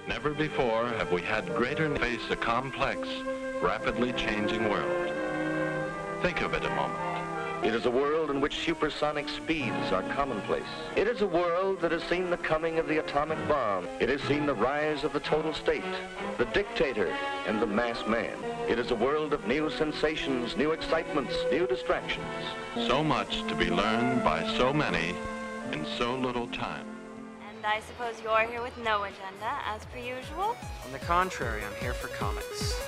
Never before have we had greater face a complex, rapidly changing world. Think of it a moment. It is a world in which supersonic speeds are commonplace. It is a world that has seen the coming of the atomic bomb. It has seen the rise of the total state, the dictator, and the mass man. It is a world of new sensations, new excitements, new distractions. So much to be learned by so many in so little time. And I suppose you're here with no agenda, as per usual? On the contrary, I'm here for comics.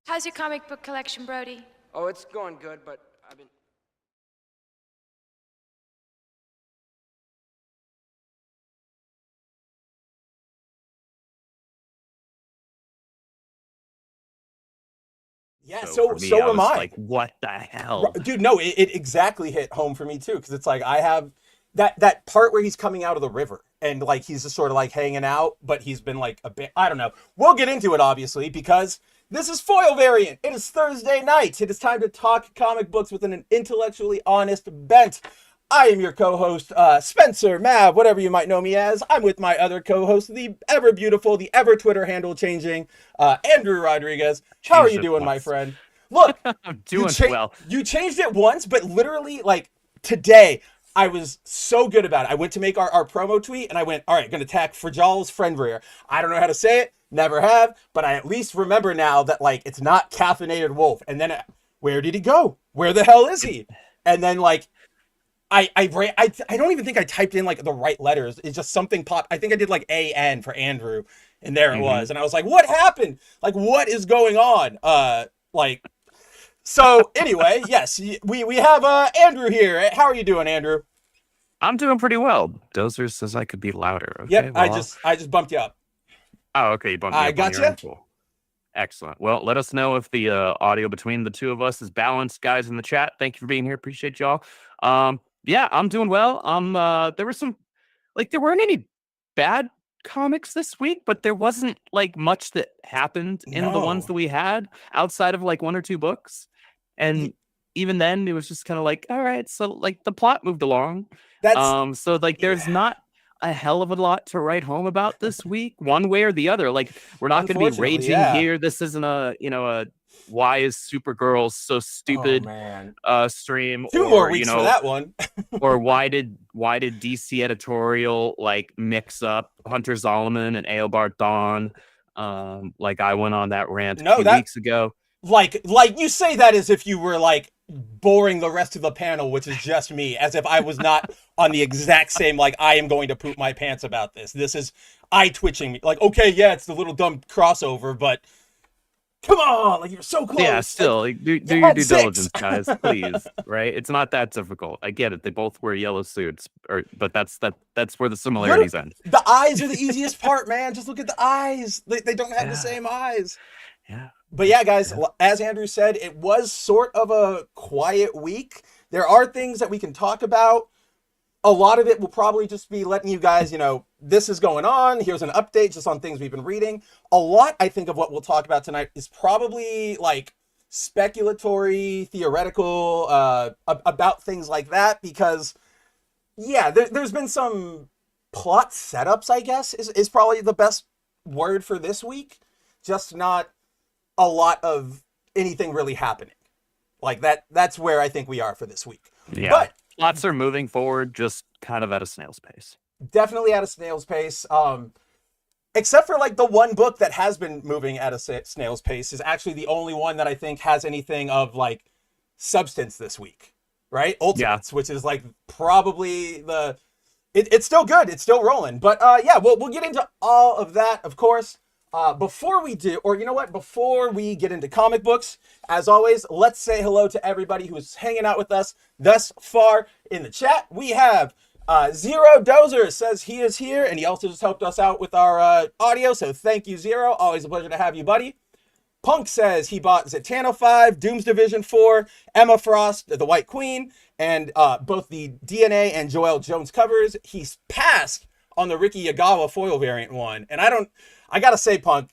How's your comic book collection, Brody? Oh, it's going good, but I've been... Yeah, So for me, so I am was I. like, what the hell? Dude, no, it exactly hit home for me too, because it's like I have that part where he's coming out of the river and like he's just sort of like hanging out, but he's been like a bit, I don't know. We'll get into it obviously because this is Foil Variant. It is Thursday night. It is time to talk comic books with an intellectually honest bent. I am your co-host, Spencer, Mav, whatever you might know me as. I'm with my other co-host, the ever beautiful, the ever Twitter handle changing, Andrew Rodriguez. How are you doing, my friend? Look, I'm doing well. You changed it once, but literally, like, today, I was so good about it. I went to make our promo tweet, and I went, all right, going to tag Frajal's friend rare. I don't know how to say it, never have, but I at least remember now that, like, it's not Caffeinated Wolf. And then, where did he go? Where the hell is he? And then, like, I don't even think I typed in like the right letters. It's just something popped. I think I did like AN for Andrew, and there it was. And I was like, what happened? Like, what is going on? So anyway, yes, we have Andrew here. How are you doing, Andrew? I'm doing pretty well. Dozer says I could be louder. Okay, Yep, well, I just bumped you up. Oh, okay, you bumped me I up on gotcha. your end. Cool. Excellent. Well, let us know if the audio between the two of us is balanced, guys, in the chat. Thank you for being here. Appreciate y'all. Yeah, I'm doing well. There weren't any bad comics this week, but there wasn't like much that happened in the ones that we had outside of like one or two books. And even then it was just kind of like, all right, so like the plot moved along. So like there's not a hell of a lot to write home about this week, one way or the other. Like we're not going to be raging here. This isn't a why is Supergirl so stupid stream. Two more weeks for that one. Or why did DC editorial like mix up Hunter Zolomon and Eobard Dawn? Like I went on that rant a few weeks ago. Like you say that as if you were like boring the rest of the panel, which is just me, as if I was not on the exact same, like, I am going to poop my pants about this. This is eye twitching me. Like, okay, yeah, it's the little dumb crossover, but come on, like, you're so close. Yeah, still, like, do your due diligence, guys, please. Right? It's not that difficult. I get it. They both wear yellow suits, but that's where the similarities end. The eyes are the easiest part, man. Just look at the eyes. They don't have the same eyes. Yeah. But yeah, guys, as Andrew said, it was sort of a quiet week. There are things that we can talk about. A lot of it will probably just be letting you guys, this is going on. Here's an update just on things we've been reading. A lot, I think, of what we'll talk about tonight is probably like speculatory, theoretical, about things like that. Because, yeah, there's been some plot setups, I guess, is probably the best word for this week. Just not a lot of anything really happening. Like that's where I think we are for this week. Yeah. But lots are moving forward, just kind of at a snail's pace. Definitely at a snail's pace. Except for like the one book that has been moving at a snail's pace is actually the only one that I think has anything of like substance this week, right? Ultimates, which is like probably it's still good. It's still rolling. But yeah, we'll get into all of that, of course. Before we do, or you know what, before we get into comic books, as always, let's say hello to everybody who's hanging out with us thus far in the chat. We have Zero Dozer says he is here, and he also just helped us out with our audio, so thank you, Zero. Always a pleasure to have you, buddy. Punk says he bought Zatanna 5, Doom's Division 4, Emma Frost, the White Queen, and both the DNA and Joelle Jones covers. He's passed on the Ricky Yagawa foil variant one. And I gotta say, Punk,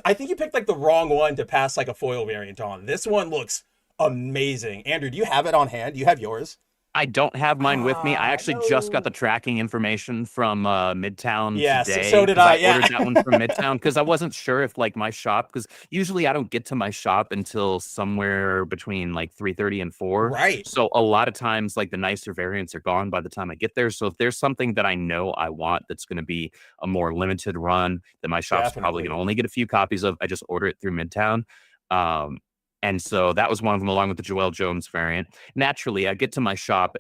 I think you picked like the wrong one to pass like a foil variant on. This one looks amazing. Andrew, do you have it on hand? Do you have yours? I don't have mine with me. I actually just got the tracking information from Midtown today. So did I. Yeah. Ordered that one from Midtown because I wasn't sure if like my shop, because usually I don't get to my shop until somewhere between like 3:30 and 4. Right. So a lot of times like the nicer variants are gone by the time I get there. So if there's something that I know I want that's going to be a more limited run that my shop's probably going to only get a few copies of, I just order it through Midtown. And so that was one of them, along with the Joelle Jones variant. Naturally, I get to my shop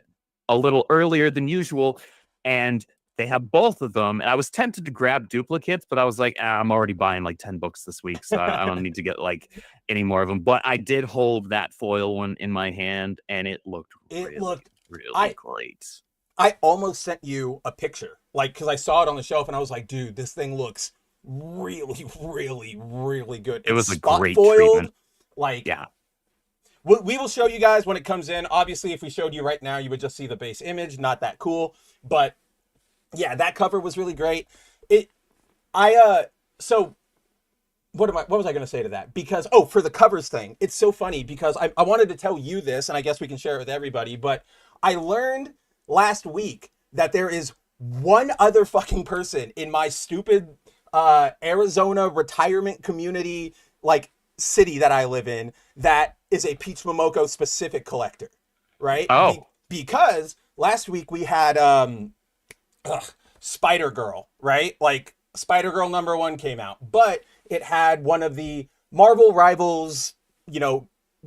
a little earlier than usual, and they have both of them. And I was tempted to grab duplicates, but I was like, I'm already buying like 10 books this week, so I don't need to get like any more of them. But I did hold that foil one in my hand, and it looked really great. I almost sent you a picture, like, because I saw it on the shelf, and I was like, dude, this thing looks really, really, really good. It was a great treatment. Like, yeah, we will show you guys when it comes in. Obviously, if we showed you right now, you would just see the base image. Not that cool, but yeah, that cover was really great. So what was I going to say to that? Because, for the covers thing, it's so funny because I wanted to tell you this, and I guess we can share it with everybody, but I learned last week that there is one other fucking person in my stupid Arizona retirement community, like, city that I live in, that is a Peach Momoko specific collector, right? Because last week we had Spider Girl, right? Like, Spider Girl #1 came out, but it had one of the Marvel Rivals,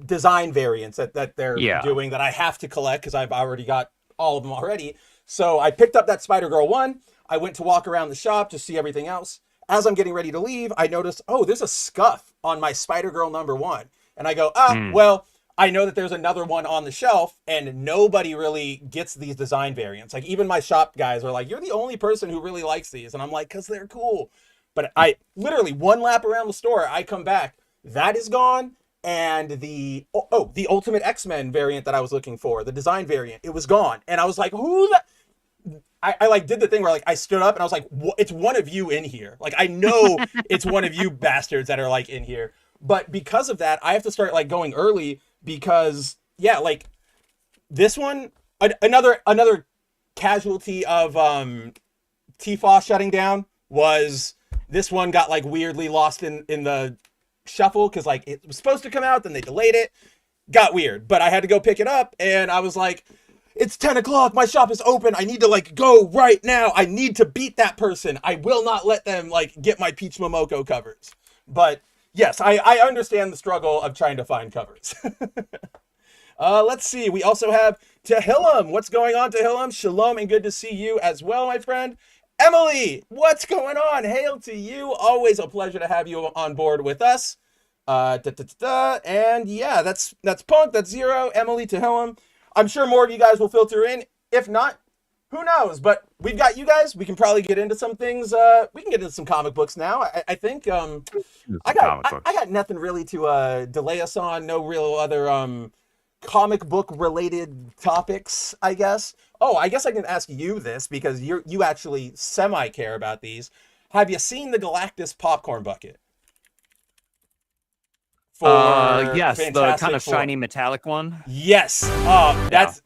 design variants that they're doing that I have to collect because I've already got all of them already. So I picked up that Spider Girl one. I went to walk around the shop to see everything else. As I'm getting ready to leave, I noticed, there's a scuff on my Spider Girl #1. And I go, well, I know that there's another one on the shelf, and nobody really gets these design variants. Like, even my shop guys are like, you're the only person who really likes these. And I'm like, because they're cool. But I literally, one lap around the store, I come back, that is gone. And the Ultimate X-Men variant that I was looking for, the design variant, it was gone. And I was like, I like did the thing where like I stood up and I was like, it's one of you in here. Like, I know it's one of you bastards that are like in here. But because of that, I have to start like going early because like this one, another casualty of TFOS shutting down was this one got like weirdly lost in the shuffle because like it was supposed to come out, then they delayed it. Got weird, but I had to go pick it up and I was like, it's 10 o'clock. My shop is open. I need to like go right now. I need to beat that person. I will not let them like get my Peach Momoko covers. But yes, I understand the struggle of trying to find covers. Let's see. We also have Tehillim. What's going on, Tehillim? Shalom and good to see you as well, my friend. Emily, what's going on? Hail to you. Always a pleasure to have you on board with us. And yeah, that's Punk. That's Zero. Emily, Tehillim. I'm sure more of you guys will filter in. If not, who knows? But we've got you guys. We can probably get into some things. We can get into some comic books now. I think I got nothing really to delay us on. No real other comic book related topics, I guess. I guess I can ask you this because you actually semi care about these. Have you seen the Galactus popcorn bucket? Yes, the kind of shiny metallic one. Yes. That's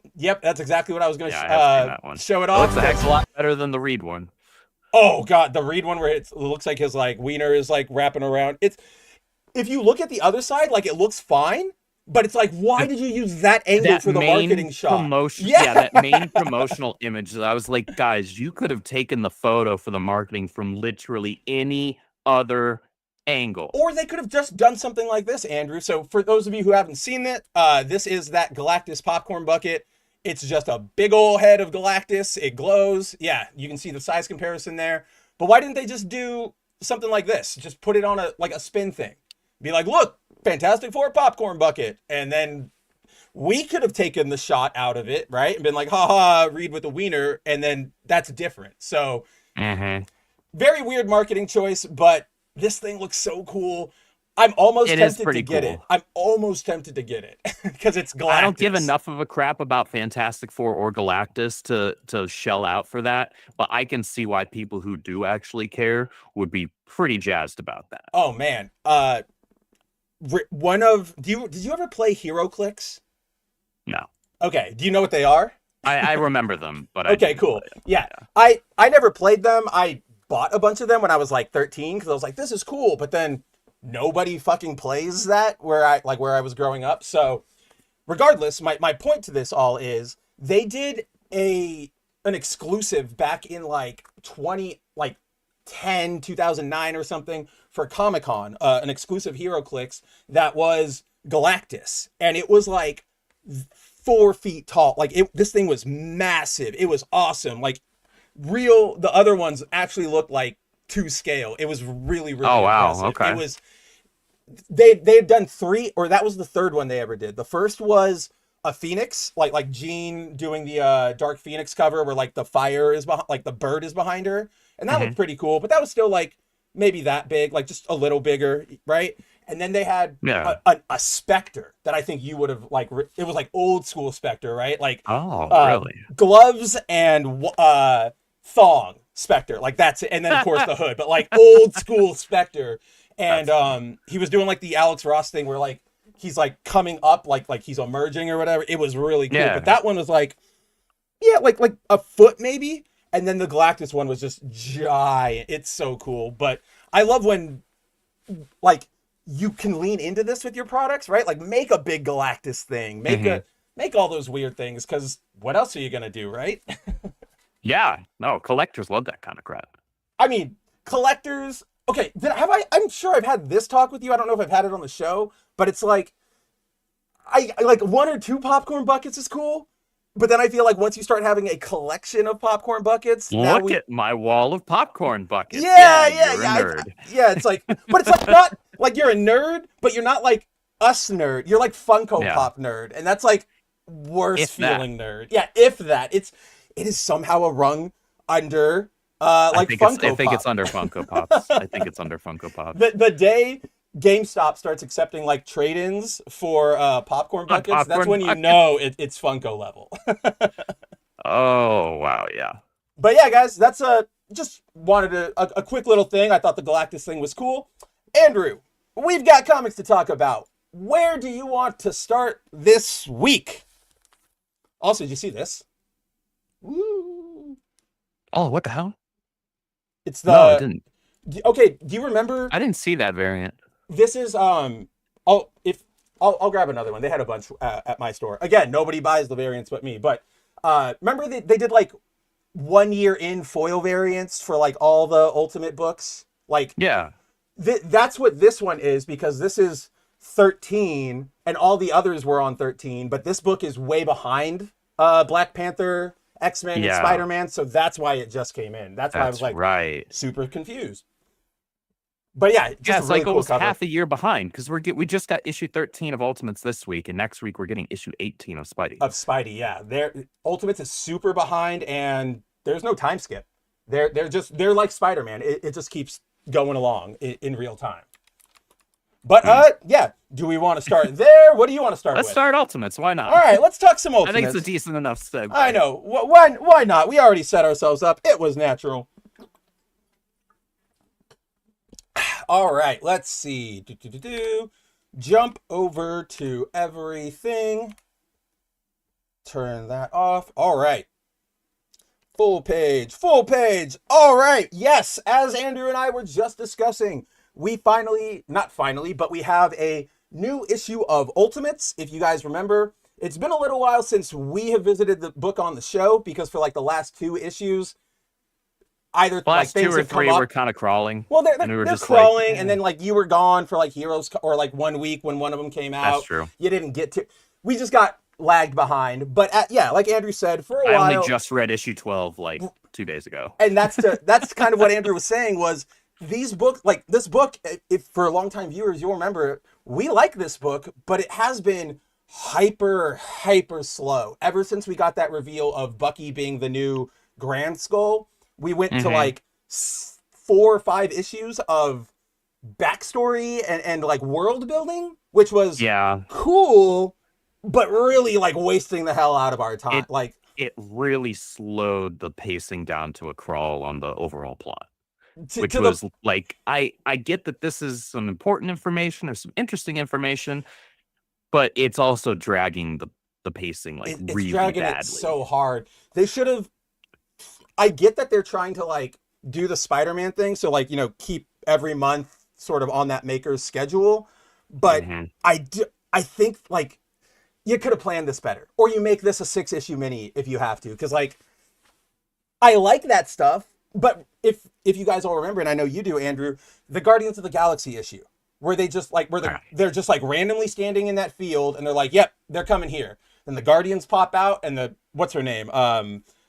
exactly what I was going to show it off. It looks a lot better than the Reed one. Oh god, the Reed one where it looks like his like wiener is like wrapping around. It's, if you look at the other side, like it looks fine, but it's like, why did you use that angle for the marketing shot? That main promotional image. I was like, guys, you could have taken the photo for the marketing from literally any other angle. Or they could have just done something like this, Andrew. So for those of you who haven't seen it, this is that Galactus popcorn bucket. It's just a big old head of Galactus. It glows. Yeah, you can see the size comparison there. But why didn't they just do something like this? Just put it on a spin thing. Be like, look, Fantastic Four popcorn bucket. And then we could have taken the shot out of it, right? And been like, haha, Reed with a wiener. And then that's different. So very weird marketing choice, but this thing looks so cool. I'm almost It is tempted to pretty get it. cool. I'm almost tempted to get it because it's Galactus. I don't give enough of a crap about Fantastic Four or Galactus to shell out for that, but I can see why people who do actually care would be pretty jazzed about that. Oh man. Did you ever play HeroClix? No. Okay. Do you know what they are? I remember them, but Okay, cool. Yeah. I never played them. I bought a bunch of them when I was like 13 because I was like, this is cool. But then nobody fucking plays that where I was growing up. So regardless, my point to this all is they did an exclusive back in like 2009 or something for Comic-Con, an exclusive HeroClix that was Galactus. And it was like 4 feet tall. Like this thing was massive. It was awesome. Like the other ones actually looked like to scale. It was really Oh wow, impressive. okay. It was they had done 3, or that was the third one they ever did. The first was a Phoenix, like Jean doing the Dark Phoenix cover where like the fire is behind, like the bird is behind her, and that looked pretty cool. But that was still like maybe that big, like just a little bigger, right? And then they had a Spectre that I think you would have like. It was like old school Spectre, right? Like really gloves and thong Spectre, like that's it. And then of course the hood, but like old school Spectre. And he was doing like the Alex Ross thing where like he's like coming up like he's emerging or whatever. It was really cool. But that one was like like a foot maybe. And then the Galactus one was just giant. It's so cool. But I love when like you can lean into this with your products, right? Like make a big Galactus thing. Make all those weird things, because what else are you gonna do, right? Yeah. No, collectors love that kind of crap. I mean, collectors. Okay, I'm sure I've had this talk with you. I don't know if I've had it on the show, but it's like, I like 1 or 2 popcorn buckets is cool, but then I feel like once you start having a collection of popcorn buckets, look at my wall of popcorn buckets. Yeah, you're a nerd. It's like, but it's like not like you're a nerd, but you're not like us nerd. You're like Funko Pop nerd, and that's like worse feeling nerd. Yeah, if that, it is somehow a rung under. I think it's under Funko Pops. I think it's under Funko Pops. The day GameStop starts accepting like trade-ins for popcorn buckets, that's when you know it's Funko level. Oh wow, yeah. But yeah, guys, that's just wanted a quick little thing. I thought the Galactus thing was cool. Andrew, we've got comics to talk about. Where do you want to start this week? Also, did you see this? Woo. Oh, what the hell? It's the. No, I didn't. Okay, do you remember? I didn't see that variant. This is I'll grab another one. They had a bunch at my store. Again, nobody buys the variants but me. But remember they did like 1 year in foil variants for like all the Ultimate books. Like that's what this one is, because this is 13 and all the others were on 13, but this book is way behind Black Panther, X-Men, and Spider-Man, so that's why it just came in. That's why I was like super confused. But yeah, just it's a really like cool almost cover. half a year behind, because we just got issue 13 of Ultimates this week, and next week we're getting issue 18 of Spidey. Yeah. Ultimates is super behind, and there's no time skip. They're like Spider-Man. It just keeps going along in real time. But do we want to start there? What do you want to start with? Let's start Ultimates. Why not? All right, let's talk some Ultimates. I think it's a decent enough segue. I know. Why not? We already set ourselves up. It was natural. All right, let's see. Jump over to everything. Turn that off. All right. Full page. All right. Yes, as Andrew and I were just discussing, we not finally, but we have a new issue of Ultimates. If you guys remember, it's been a little while since we have visited the book on the show, because for like the last 2 issues, either last like 2 or 3 were kind of crawling. Well, they're just crawling, and then like you were gone for like Heroes, or like 1 week when one of them came out. That's true. You didn't get to. We just got lagged behind. But like Andrew said, for a while. I only just read issue 12 like 2 days ago. And that's kind of what Andrew was saying was this book, if for longtime viewers, you'll remember, we like this book, but it has been hyper slow ever since we got that reveal of Bucky being the new Grand Skull. We went to like 4 or 5 issues of backstory and like world building, which was Yeah, cool, but really like wasting the hell out of our time. it really slowed the pacing down to a crawl on the overall plot. Which to was like, I get that this is some important information or some interesting information, but it's also dragging the pacing like it's really dragging badly. it so hard. They should have. I get that they're trying to like do the Spider-Man thing, so like, you know, keep every month sort of on that maker's schedule, but I think like you could have planned this better, or you make this a 6-issue mini if you have to, because like I like that stuff. But if you guys all remember, and I know you do, Andrew, the Guardians of the Galaxy issue, where they just like they're just like randomly standing in that field and they're like, yep, they're coming here. Then the Guardians pop out and the what's her name?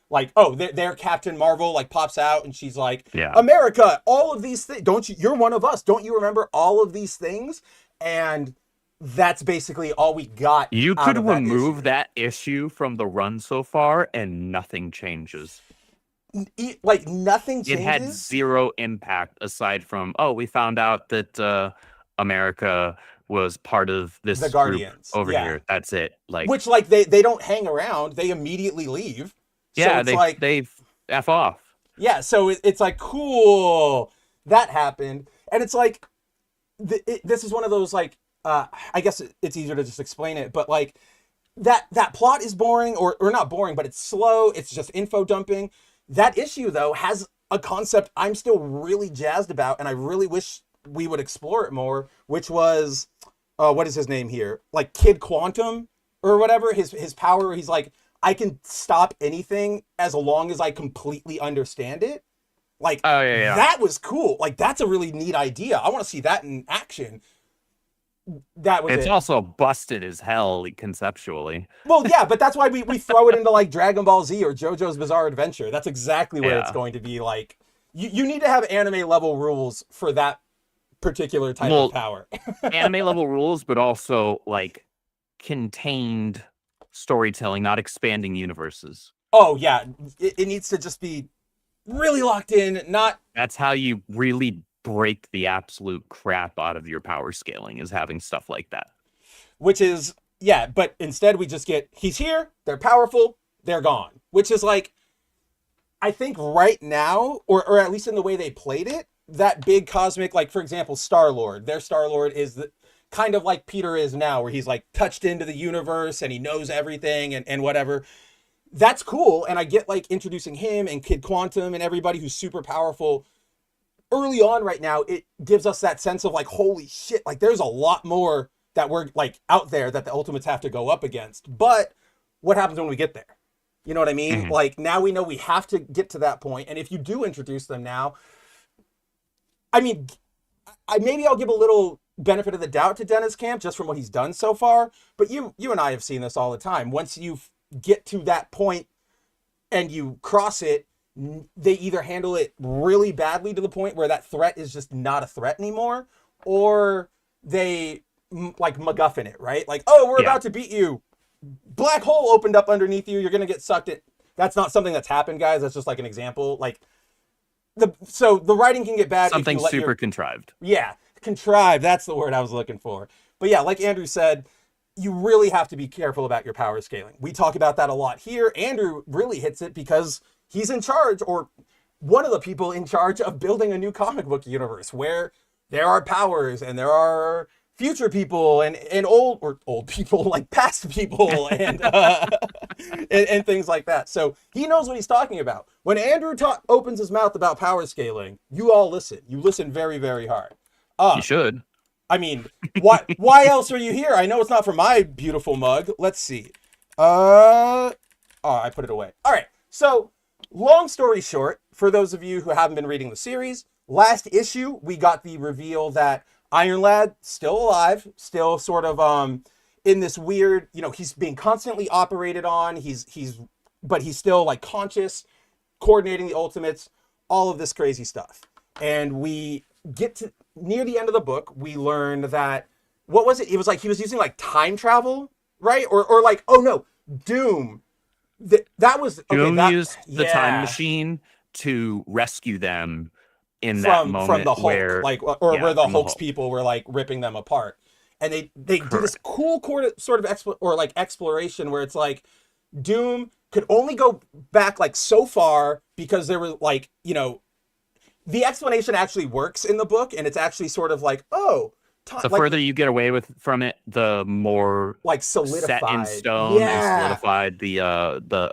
Like, oh, their Captain Marvel like pops out and she's like, America, all of these things. You're one of us. Don't you remember all of these things? And that's basically all we got. You could remove that issue from the run so far and nothing changes. Like nothing changes. It had zero impact aside from, oh, we found out that America was part of this the Guardians group over here. That's it. Like, which like they don't hang around. They immediately leave. Yeah, so it's they F off. Yeah, so it's like, cool, that happened. And it's like, this is one of those like, I guess it's easier to just explain it, but like that plot is boring or not boring, but it's slow. It's just info dumping. That issue, though, has a concept I'm still really jazzed about, and I really wish we would explore it more, which was, what is his name here? Like Kid Quantum or whatever, his power, he's like, I can stop anything as long as I completely understand it. Like, that was cool. Like, that's a really neat idea. I want to see that in action. It's also busted as hell conceptually. Well, yeah, but that's why we throw it into like Dragon Ball Z or JoJo's Bizarre Adventure. That's exactly where it's going to be. Like, you need to have anime level rules for that particular type of power. Anime level rules, but also like contained storytelling, not expanding universes. Oh yeah, it needs to just be really locked in. That's how you really break the absolute crap out of your power scaling, is having stuff like that. Which is, yeah, but instead we just get, he's here, they're powerful, they're gone. Which is like, I think right now, or at least in the way they played it, that big cosmic, like for example, Star-Lord, their Star-Lord is kind of like Peter is now, where he's like touched into the universe and he knows everything and whatever. That's cool, and I get like introducing him and Kid Quantum and everybody who's super powerful early on. Right now, it gives us that sense of like, holy shit, like there's a lot more that we're like out there that the Ultimates have to go up against. But what happens when we get there? You know what I mean? Mm-hmm. Like now we know we have to get to that point. And if you do introduce them now, I mean, maybe I'll give a little benefit of the doubt to Dennis Camp just from what he's done so far. But you and I have seen this all the time. Once you get to that point and you cross it, they either handle it really badly to the point where that threat is just not a threat anymore, or they like MacGuffin it, right? Like, oh, we're about to beat you. Black hole opened up underneath you. You're going to get sucked in. That's not something that's happened, guys. That's just like an example. Like so the writing can get bad. Something super contrived. Yeah. Contrived. That's the word I was looking for. But yeah, like Andrew said, you really have to be careful about your power scaling. We talk about that a lot here. Andrew really hits it because he's in charge, or one of the people in charge of building a new comic book universe where there are powers and there are future people and old people, like past people and and things like that. So he knows what he's talking about. When Andrew opens his mouth about power scaling, you all listen. You listen very, very hard. You should. I mean, why else are you here? I know it's not for my beautiful mug. Let's see. Oh, I put it away. All right. So long story short, for those of you who haven't been reading the series, last issue, we got the reveal that Iron Lad, still alive, still sort of in this weird, you know, he's being constantly operated on. But he's still like conscious, coordinating the Ultimates, all of this crazy stuff. And we get to near the end of the book, we learn that, what was it? It was like he was using like time travel, right? Or like, oh no, Doom. That was Doom used the time machine to rescue them in that moment from the Hulk, where, like, or yeah, where the from Hulk's Hulk. people were like ripping them apart, and they do this Correct. cool sort of exploration where it's like Doom could only go back like so far because there were like, you know, the explanation actually works in the book, and it's actually sort of like, oh, The further you get away from it, the more like set solidified, in stone and yeah. solidified the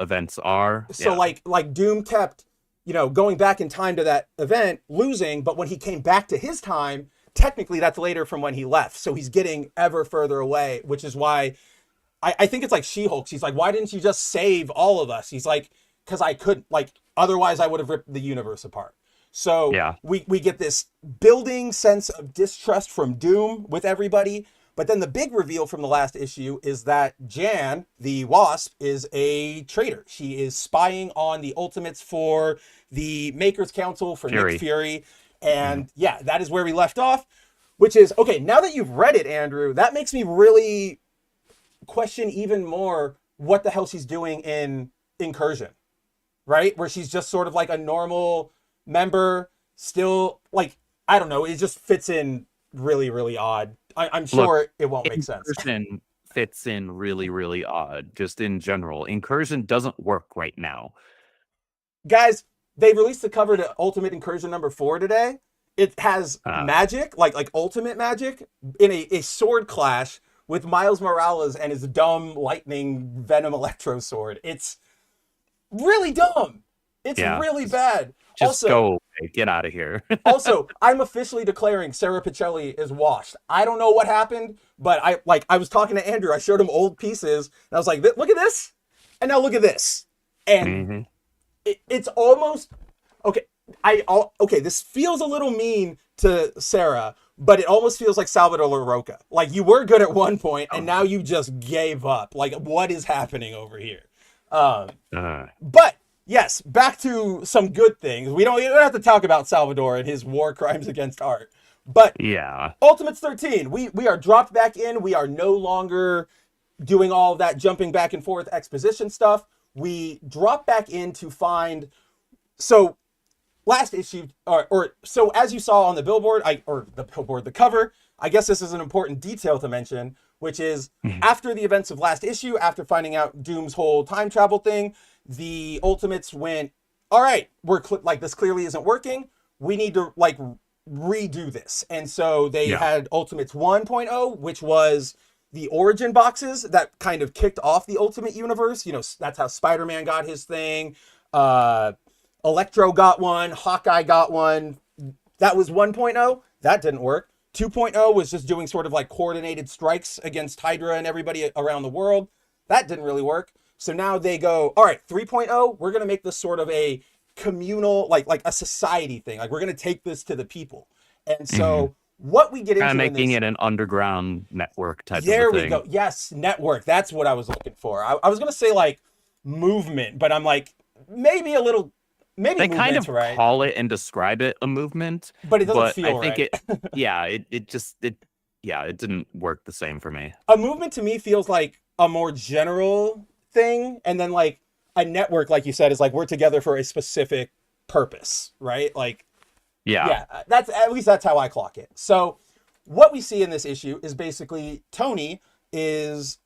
events are. So Yeah. like Doom kept, you know, going back in time to that event, losing, but when he came back to his time, technically that's later from when he left. So he's getting ever further away, which is why I think it's like She-Hulk. He's like, why didn't you just save all of us? He's like, because I couldn't, like, otherwise I would have ripped the universe apart. So Yeah. we get this building sense of distrust from Doom with everybody. But then the big reveal from the last issue is that Jan, the Wasp, is a traitor. She is spying on the Ultimates for the Makers Council, for Fury. Nick Fury. And yeah, that is where we left off, which is, okay, now that you've read it, Andrew, that makes me really question even more what the hell she's doing in Incursion, right? Where she's just sort of like a normal member, still, like, I don't know, it just fits in really, really odd. I'm sure Look, it won't make sense. Incursion fits in really, really odd, just in general. Incursion doesn't work right now. Guys, they released the cover to Ultimate Incursion #4 today. It has magic, like ultimate magic, in a sword clash with Miles Morales and his dumb lightning venom electro sword. It's really dumb. It's really bad. Just also, go away. Get out of here. Also, I'm officially declaring Sarah Pichelli is washed. I don't know what happened, but I was talking to Andrew. I showed him old pieces, and I was like, look at this, and now look at this. And it's almost, okay, okay, this feels a little mean to Sarah, but it almost feels like Salvador LaRocca. Like, you were good at one point, and now you just gave up. Like, what is happening over here? But yes, back to some good things. We don't have to talk about Salvador and his war crimes against art. But yeah, Ultimates 13, we are dropped back in. We are no longer doing all of that jumping back and forth exposition stuff. We drop back in to find, so last issue, or so as you saw on the billboard, the cover, I guess this is an important detail to mention, which is after the events of last issue, after finding out Doom's whole time travel thing, the Ultimates went, all right, we're like, this clearly isn't working. We need to like redo this. And so they had Ultimates 1.0, which was the origin boxes that kind of kicked off the Ultimate Universe. You know, that's how Spider-Man got his thing. Electro got one. Hawkeye got one. That was 1.0. That didn't work. 2.0 was just doing sort of like coordinated strikes against Hydra and everybody around the world. That didn't really work. So now they go, all right, 3.0, we're going to make this sort of a communal, like a society thing. Like, we're going to take this to the people. And so what we get into, making it an underground network type of thing. There we go. Yes, network. That's what I was looking for. I was going to say like movement, but I'm like, maybe a little, maybe they kind of right? call it and describe it a movement, but it doesn't feel I think right. it didn't work the same for me. A movement to me feels like a more general thing, and then like a network, like you said, is like we're together for a specific purpose, right? Like, yeah, that's, at least that's how I clock it. So what we see in this issue is basically Tony is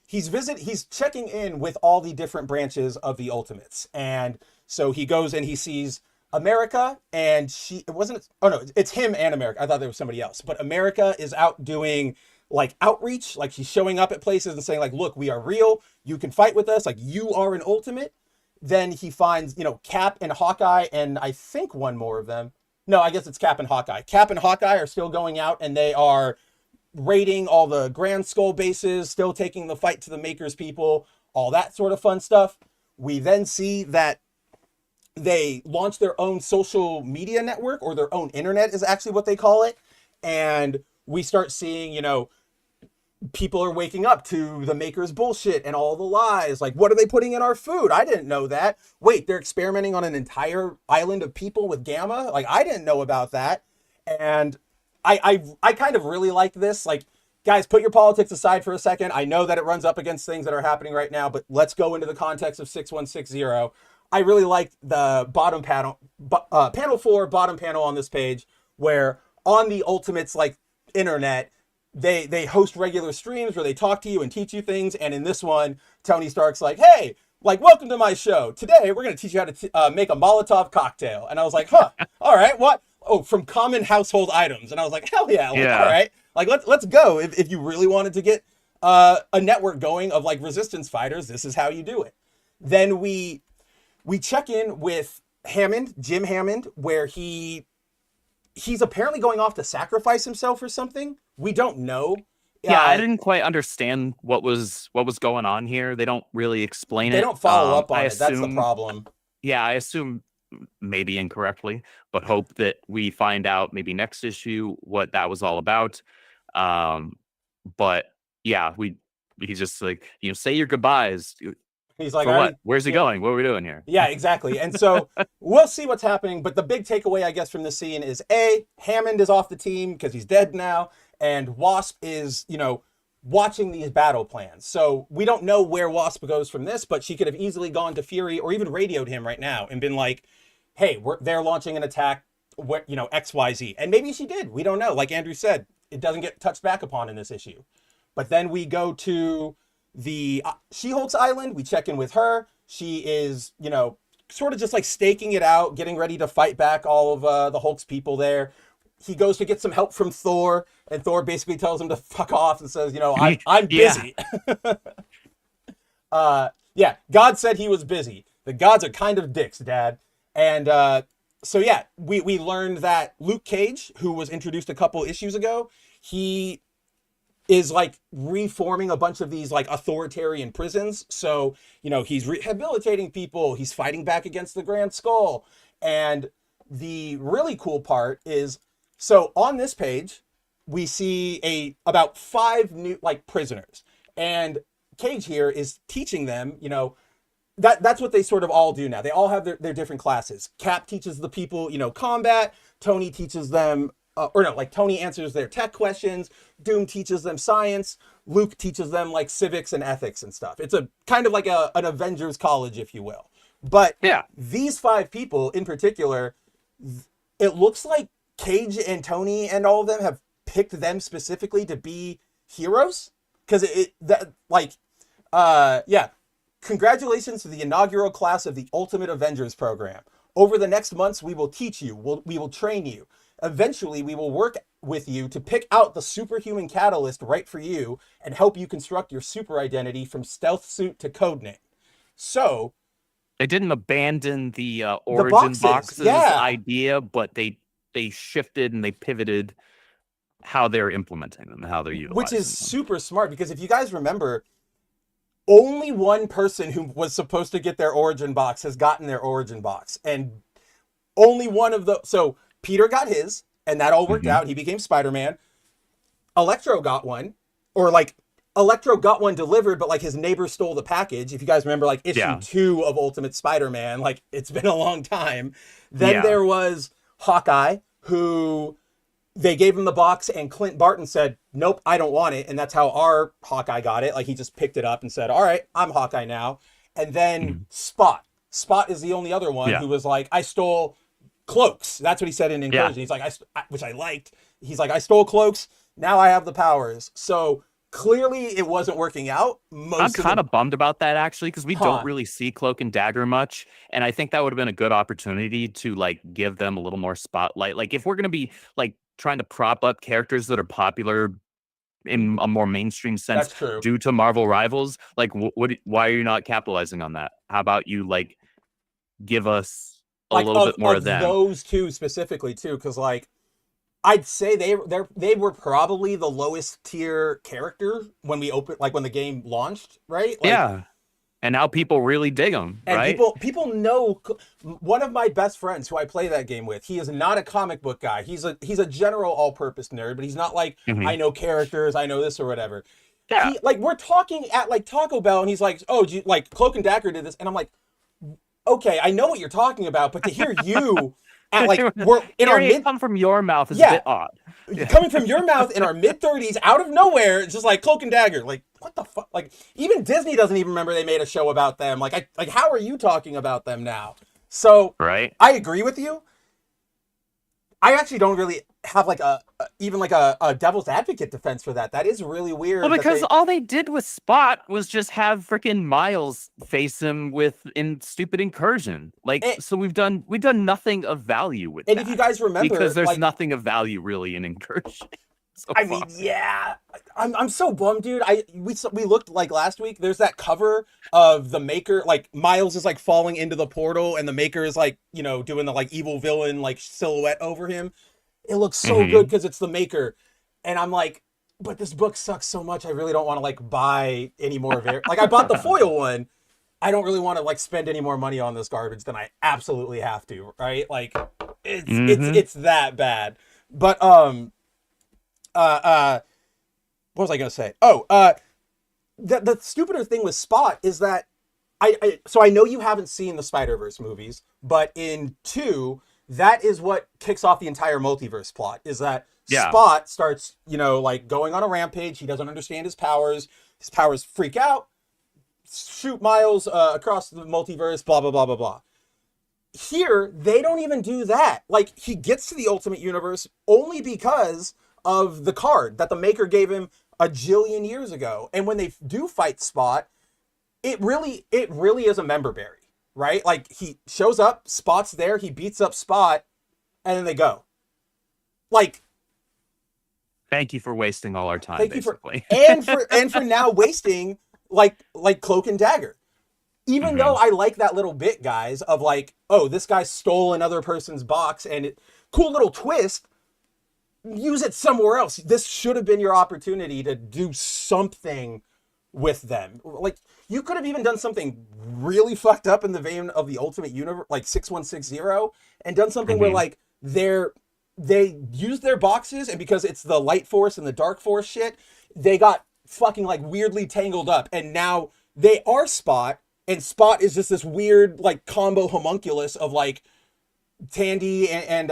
he's checking in with all the different branches of the Ultimates, and so he goes and he sees America, and it's him and America. I thought there was somebody else, but America is out doing like outreach, like she's showing up at places and saying like, look, we are real, you can fight with us, like you are an Ultimate. Then he finds, you know, Cap and Hawkeye, and I think one more of them. No, I guess it's Cap and Hawkeye. Cap and Hawkeye are still going out, and they are raiding all the Grand Skull bases, still taking the fight to the Makers people, all that sort of fun stuff. We then see that they launch their own social media network, or their own internet is actually what they call it. And we start seeing, you know, people are waking up to the Makers bullshit and all the lies. Like, what are they putting in our food? I didn't know that. Wait, they're experimenting on an entire island of people with gamma? Like, I didn't know about that. And I kind of really like this. Like, guys, put your politics aside for a second. I know that it runs up against things that are happening right now, but let's go into the context of 6160. I really liked the bottom panel, panel 4, bottom panel on this page, where on the Ultimates like internet, they host regular streams where they talk to you and teach you things. And in this one, Tony Stark's like, hey, like, welcome to my show. Today, we're going to teach you how to make a Molotov cocktail. And I was like, huh, all right, what? Oh, from common household items. And I was like, hell yeah, like, all right. Like, let's go. If you really wanted to get a network going of like resistance fighters, this is how you do it. Then we check in with Hammond, Jim Hammond, where he's apparently going off to sacrifice himself or something. We don't know. Yeah, I didn't quite understand what was going on here. They don't really explain it. They don't follow up on it. That's the problem. Yeah, I assume maybe incorrectly, but hope that we find out maybe next issue what that was all about. But yeah, he's just like, say your goodbyes. He's like, for what? Where's he going? What are we doing here? Yeah, exactly. And so we'll see what's happening. But the big takeaway, I guess, from this scene is Hammond is off the team because he's dead now. And Wasp is, watching these battle plans. So we don't know where Wasp goes from this, but she could have easily gone to Fury or even radioed him right now and been like, hey, they're launching an attack, XYZ. And maybe she did. We don't know. Like Andrew said, it doesn't get touched back upon in this issue. But then we go to the She-Hulk's island. We check in with her. She is, sort of just like staking it out, getting ready to fight back all of the Hulk's people there. He goes to get some help from Thor, and Thor basically tells him to fuck off and says, I'm busy. Yeah, God said he was busy. The gods are kind of dicks, Dad. And so, yeah, we learned that Luke Cage, who was introduced a couple issues ago, he is like reforming a bunch of these like authoritarian prisons. So, he's rehabilitating people. He's fighting back against the Grand Skull. And the really cool part is, so on this page, we see about 5 new like prisoners, and Cage here is teaching them, that's what they sort of all do now. They all have their different classes. Cap teaches the people, combat. Tony teaches them, Tony answers their tech questions. Doom teaches them science. Luke teaches them like civics and ethics and stuff. It's a kind of like an Avengers college, if you will. But yeah, these 5 people in particular, it looks like Cage and Tony and all of them have picked them specifically to be heroes, because congratulations to the inaugural class of the Ultimate Avengers program. Over the next months, we will teach you, we will train you. Eventually, we will work with you to pick out the superhuman catalyst right for you and help you construct your super identity from stealth suit to codename. So they didn't abandon the origin boxes idea, but they shifted and they pivoted how they're implementing them, how they're utilizing which is them. Super smart, because if you guys remember, only one person who was supposed to get their origin box has gotten their origin box, and only one of the, so Peter got his, and that all worked out. He became Spider-Man. Electro got one, or like Electro got one delivered, but like his neighbor stole the package. If you guys remember, like issue 2 of Ultimate Spider-Man, like it's been a long time. Then there was Hawkeye, who they gave him the box, and Clint Barton said, nope, I don't want it. And that's how our Hawkeye got it. Like he just picked it up and said, all right, I'm Hawkeye now. And then Spot is the only other one who was like, I stole cloaks. That's what he said in Incursion. He's like, which I liked. He's like, I stole cloaks. Now I have the powers. So clearly it wasn't working out. I'm kind of bummed about that, actually, because we don't really see Cloak and Dagger much. And I think that would have been a good opportunity to like give them a little more spotlight. Like if we're going to be like trying to prop up characters that are popular in a more mainstream sense due to Marvel rivals, like why are you not capitalizing on that? How about you like give us a little bit more of them? Those two specifically too, because like I'd say they were probably the lowest tier character when we when the game launched, right? Like, yeah. And now people really dig them, and right? People know. One of my best friends who I play that game with, he is not a comic book guy. He's a general all-purpose nerd, but he's not like, I know characters, I know this or whatever. Yeah. We're talking at like Taco Bell, and he's like, oh, like Cloak and Dagger did this, and I'm like, okay, I know what you're talking about, but to hear you we're in our Hearing it mid come from your mouth is Yeah. a bit odd. coming from your mouth in our mid-30s out of nowhere. It's just like Cloak and Dagger. Like, what the fuck? Like, even Disney doesn't even remember they made a show about them. Like, how are you talking about them now? So Right. I agree with you. I actually don't really have like even like a devil's advocate defense for that. That is really weird. Well, that because they- all they did with Spot was just have freaking Miles face him in stupid incursion. Like, And- so we've done nothing of value with and that. if you guys remember, because there's like, nothing of value really in incursion. So I mean, far. yeah, I'm so bummed, dude. We looked like last week. There's that cover of the Maker, like Miles is like falling into the portal, and the Maker is like, you know, doing the like evil villain like silhouette over him. It looks so good because it's the Maker, and I'm like, but this book sucks so much. I really don't want to like buy any more of it. Like, I bought the foil one. I don't really want to like spend any more money on this garbage than I absolutely have to. Right? Like, it's that bad. But what was I gonna say? Oh, the stupider thing with Spot is that so I know you haven't seen the Spider-Verse movies, but in 2, that is what kicks off the entire multiverse plot, is that Spot starts, you know, like going on a rampage. He doesn't understand his powers. His powers freak out, shoot Miles across the multiverse, blah, blah, blah, blah, blah. Here, they don't even do that. Like, he gets to the Ultimate Universe only because of the card that the Maker gave him a jillion years ago. And when they do fight Spot, it really is a member berry, right? Like, he shows up, Spot's there, he beats up Spot, and then they go. Like, thank you for wasting all our time, thank basically. you and for now wasting like Cloak and Dagger. Even though I like that little bit, guys, of like, oh, this guy stole another person's box, and cool little twist. Use it somewhere else. This should have been your opportunity to do something with them. Like, you could have even done something really fucked up in the vein of the Ultimate Universe, like 6160, and done something where like they used their boxes, and because it's the Light Force and the Dark Force shit, they got fucking like weirdly tangled up, and now they are Spot, and Spot is just this weird like combo homunculus of like Tandy and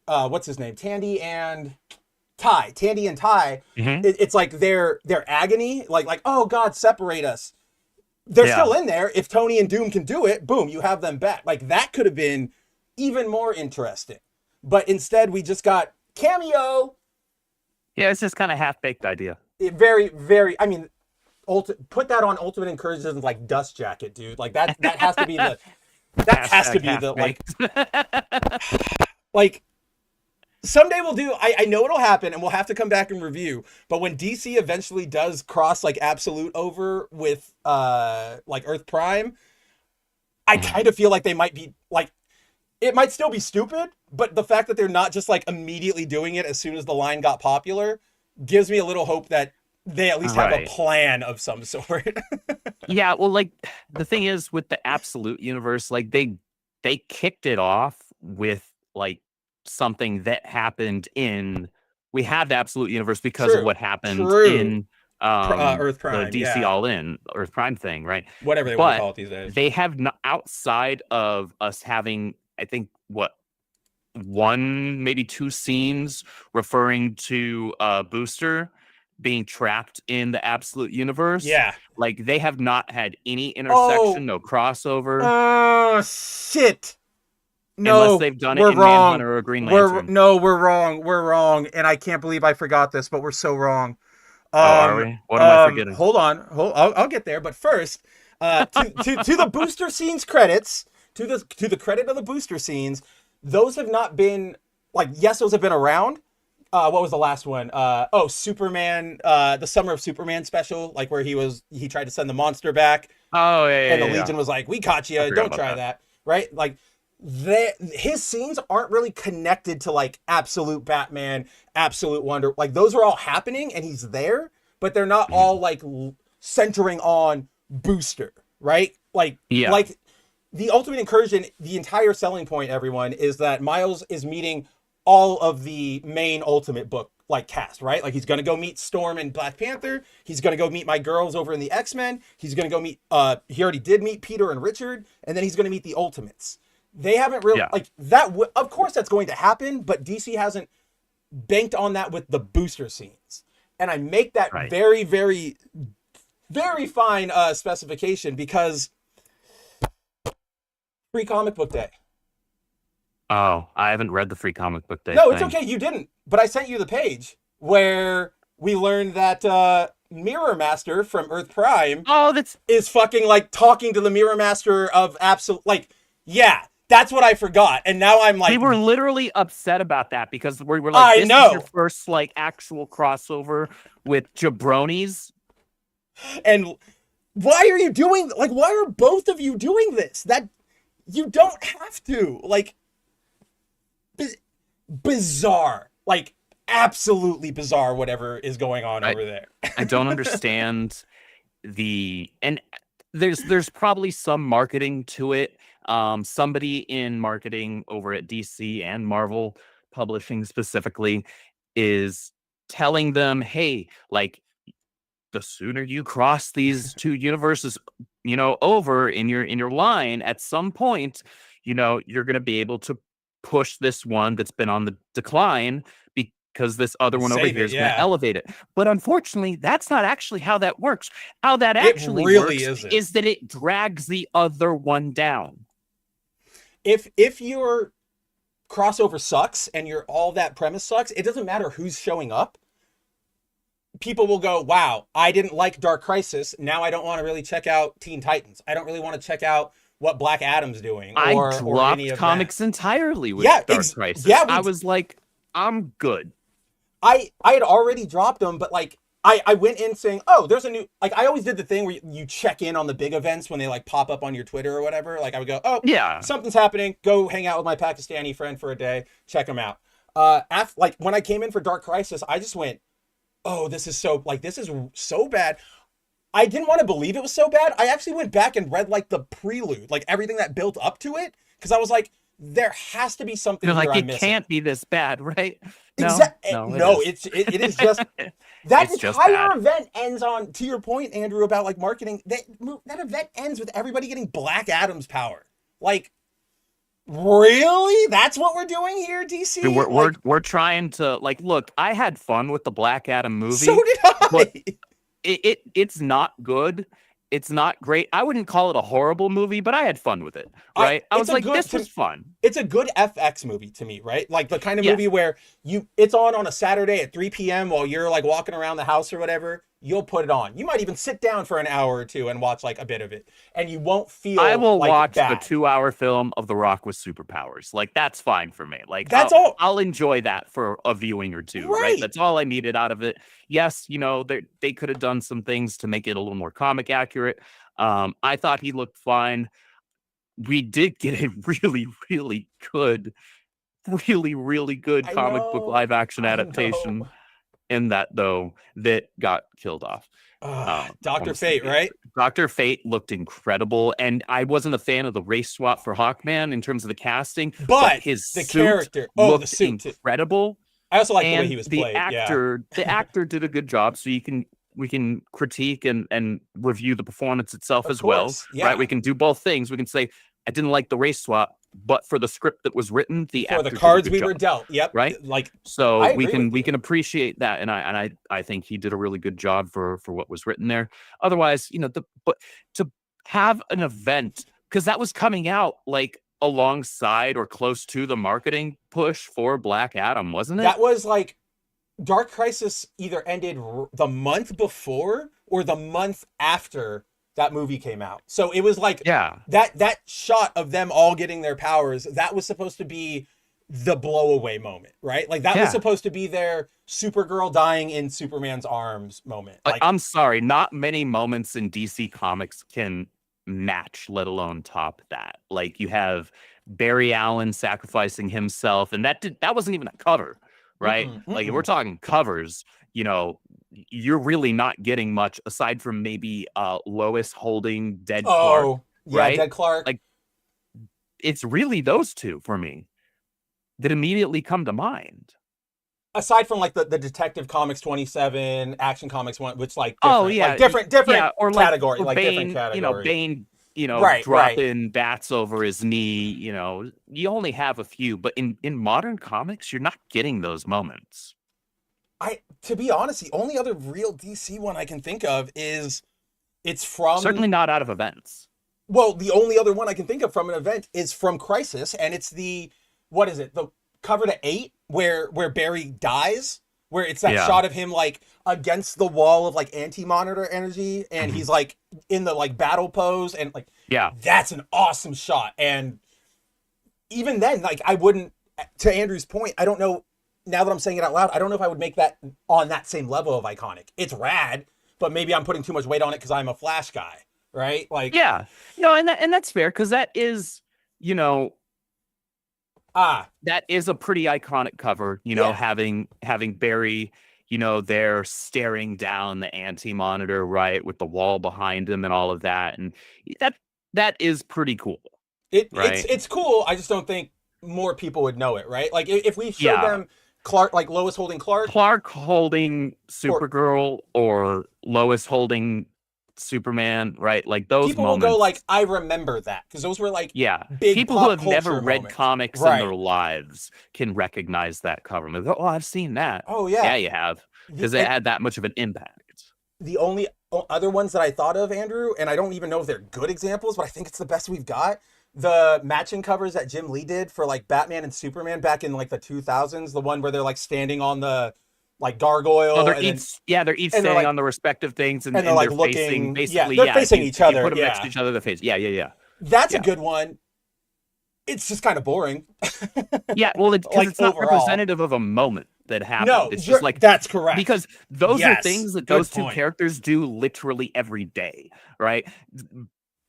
what's his name? Tandy and Ty. It's like their agony, like, oh God, separate us. They're still in there. If Tony and Doom can do it, boom, you have them back. Like, that could have been even more interesting. But instead, we just got cameo. Yeah, it's just kind of half-baked idea. Very, very, I mean, put that on Ultimate Incursion's like dust jacket, dude. Like, that has to be the, like, someday we'll do, I know it'll happen, and we'll have to come back and review, but when DC eventually does cross like Absolute over with like Earth Prime, I kind of feel like they might be like, it might still be stupid, but the fact that they're not just like immediately doing it as soon as the line got popular gives me a little hope that they at least have a plan of some sort. Yeah, well, like, the thing is with the Absolute Universe, like they kicked it off with like something that happened in, we have the Absolute Universe because of what happened in Earth Prime, the DC All In Earth Prime thing, right? Whatever they want to call it these days. They have not, outside of us having, I think, what, 1, maybe 2 scenes referring to Booster being trapped in the Absolute Universe. Yeah. Like, they have not had any intersection, no crossover. Oh, shit. No, unless they've done it in wrong. Manhunter or Green Lantern. We're wrong. And I can't believe I forgot this, but we're so wrong. Are we? What am I forgetting? Hold on. I'll get there. But first, to the Booster Scenes credits, to the credit of the Booster Scenes, those have not been, like, yes, those have been around. What was the last one? Superman, the Summer of Superman special, like where he tried to send the monster back. Oh, yeah. And the Legion was like, we caught you. Don't try that. Right? Like, his scenes aren't really connected to like Absolute Batman, Absolute Wonder. Like, those are all happening and he's there, but they're not all like centering on Booster, right? Like, like the Ultimate Incursion, the entire selling point, everyone, is that Miles is meeting all of the main Ultimate book like cast, right? Like, he's gonna go meet Storm and Black Panther. He's gonna go meet my girls over in the X-Men. He's gonna go meet he already did meet Peter and Richard, and then he's gonna meet the Ultimates. They haven't really Yeah. like that. Of course, that's going to happen, but DC hasn't banked on that with the booster scenes. And I make that Right. very, very, very fine specification because Free Comic Book Day. Oh, I haven't read the Free Comic Book Day. No, it's thing. okay. You didn't. But I sent you the page where we learned that Mirror Master from Earth Prime Oh, that's is fucking like talking to the Mirror Master of Absolute. Like, yeah, that's what I forgot. And now I'm like, we were literally upset about that because we were like, I this know. is your first like actual crossover with jabronis. and why are you doing? Like, why are both of you doing this? That you don't have to. Like, bizarre. Like, absolutely bizarre. Whatever is going on over there. I don't understand and there's probably some marketing to it. Somebody in marketing over at DC and Marvel Publishing specifically is telling them, hey, like the sooner you cross these two universes, over in your line, at some point, you're going to be able to push this one that's been on the decline because this other one over Save here it, is going yeah. to elevate it. But unfortunately, that's not actually how that works. How that It actually really works isn't. is that it drags the other one down. If your crossover sucks and your all that premise sucks, it doesn't matter who's showing up. People will go, wow, I didn't like Dark Crisis. Now I don't want to really check out Teen Titans. I don't really want to check out what Black Adam's doing. I or dropped any of comics that. entirely with Yeah, Dark Crisis. yeah, I was like, I'm good. I had already dropped them, but like I went in saying, oh, there's a new, like I always did the thing where you check in on the big events when they like pop up on your Twitter or whatever. Like I would go, oh, Yeah. something's happening. Go hang out with my Pakistani friend for a day. Check them out. Like when I came in for Dark Crisis, I just went, oh, this is so bad. I didn't want to believe it was so bad. I actually went back and read like the prelude, like everything that built up to it. Cause I was like, there has to be something You're here like, I'm it missing. can't be this bad, right? No, it is. it is just that It's just entire bad. event ends on, to your point, Andrew, about like marketing. That event ends with everybody getting Black Adam's power. Like, really? That's what we're doing here, DC? Dude, we're trying to like look. I had fun with the Black Adam movie. So did I. But it's not good. It's not great. I wouldn't call it a horrible movie, but I had fun with it. Right? I was like, this was fun. It's a good FX movie to me, right? Like the kind of Yeah. movie where it's on a Saturday at 3 p.m. while you're like walking around the house or whatever. You'll put it on. You might even sit down for an hour or two and watch like a bit of it, and you won't feel. I will like watch bad. a 2-hour film of The Rock with superpowers. Like that's fine for me. Like That's all. I'll enjoy that for a viewing or two. Right. Right. That's all I needed out of it. Yes, they could have done some things to make it a little more comic accurate. I thought he looked fine. We did get a really, really good comic book live action adaptation in that though that got killed off. Dr. Fate, right? Dr. Fate looked incredible, and I wasn't a fan of the race swap for Hawkman in terms of the casting, But his the suit character, looked the suit, incredible. I also like the way And he was the played. the actor did a good job, so we can critique and review the performance itself Of as well. course, yeah. Right? We can do both things. We can say I didn't like the race swap, but for the script that was written, the For actor the did a cards good we job. were dealt. Yep. Right? Like, So I we agree can with you. can appreciate that, and I think he did a really good job for what was written there. Otherwise, but to have an event, because that was coming out like alongside or close to the marketing push for Black Adam, wasn't it? that was like Dark Crisis either ended the month before or the month after that movie came out. So it was like that shot of them all getting their powers, that was supposed to be the blowaway moment, right? Like that was supposed to be their Supergirl dying in Superman's arms moment. Like, I'm sorry, not many moments in DC Comics can match, let alone top that. Like you have Barry Allen sacrificing himself, and that wasn't even a cover, right? Like if we're talking covers, you're really not getting much aside from maybe Lois holding dead Clark. Right? Dead Clark. Like it's really those two for me that immediately come to mind. Aside from like the Detective Comics 27, Action Comics 1, which like different different or category, or like Bane, different category. Bane, Right, dropping bats over his knee. You only have a few, but in modern comics, you're not getting those moments. To be honest, the only other real DC one I can think of is it's from Certainly not out of events. Well, the only other one I can think of from an event is from Crisis, and it's the cover to 8 where Barry dies, where it's that shot of him like against the wall of like anti-monitor energy, and he's like in the like battle pose, and like that's an awesome shot. And even then, like I wouldn't, to Andrew's point, I don't know, now that I'm saying it out loud, I don't know if I would make that on that same level of iconic. It's rad, but maybe I'm putting too much weight on it because I'm a Flash guy. Right? Like, and that's fair, because that is, that is a pretty iconic cover, having Barry, there staring down the anti-monitor, right, with the wall behind him and all of that. And that is pretty cool. It's cool. I just don't think more people would know it, right? Like if we showed them Clark, like Lois holding Clark holding Supergirl, or Lois holding Superman, right? Like those people moments, will go like, I remember that, because those were like big people pop who have never culture read moments. comics in their lives can recognize that cover. And go, I've seen that. Oh yeah, yeah, you have, because it had that much of an impact. The only other ones that I thought of, Andrew, and I don't even know if they're good examples, but I think it's the best we've got. The matching covers that Jim Lee did for like Batman and Superman back in like the 2000s, the one where they're like standing on the like gargoyle. Oh, they're each standing like, on the respective things, and they're like they're looking, facing, basically, they're facing each other. Put them next to each other, the face. Yeah. That's a good one. It's just kind of boring. Well, because like, it's not overall representative of a moment that happened. No, it's just like, that's correct. Because those are things that those two characters do literally every day, right?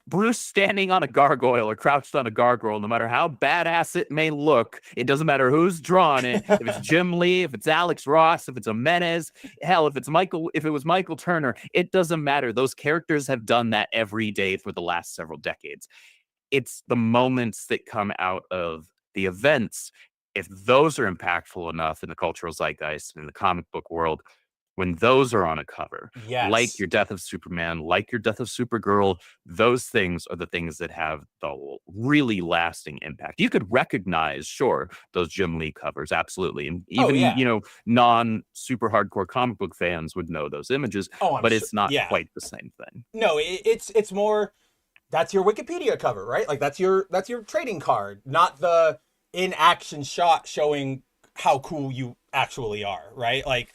Bruce standing on a gargoyle or crouched on a gargoyle, no matter how badass it may look, it doesn't matter who's drawn it. If it's Jim Lee, if it's Alex Ross, if it's Jimenez, hell, if it was Michael Turner, it doesn't matter. Those characters have done that every day for the last several decades. It's the moments that come out of the events. If those are impactful enough in the cultural zeitgeist, in the comic book world, when those are on a cover, like your Death of Superman, like your Death of Supergirl, those things are the things that have the really lasting impact. You could recognize, those Jim Lee covers, absolutely. And even, non-super hardcore comic book fans would know those images, but it's not quite the same thing. No, it's more, that's your Wikipedia cover, right? Like that's your trading card, not the in-action shot showing how cool you actually are, right? Like,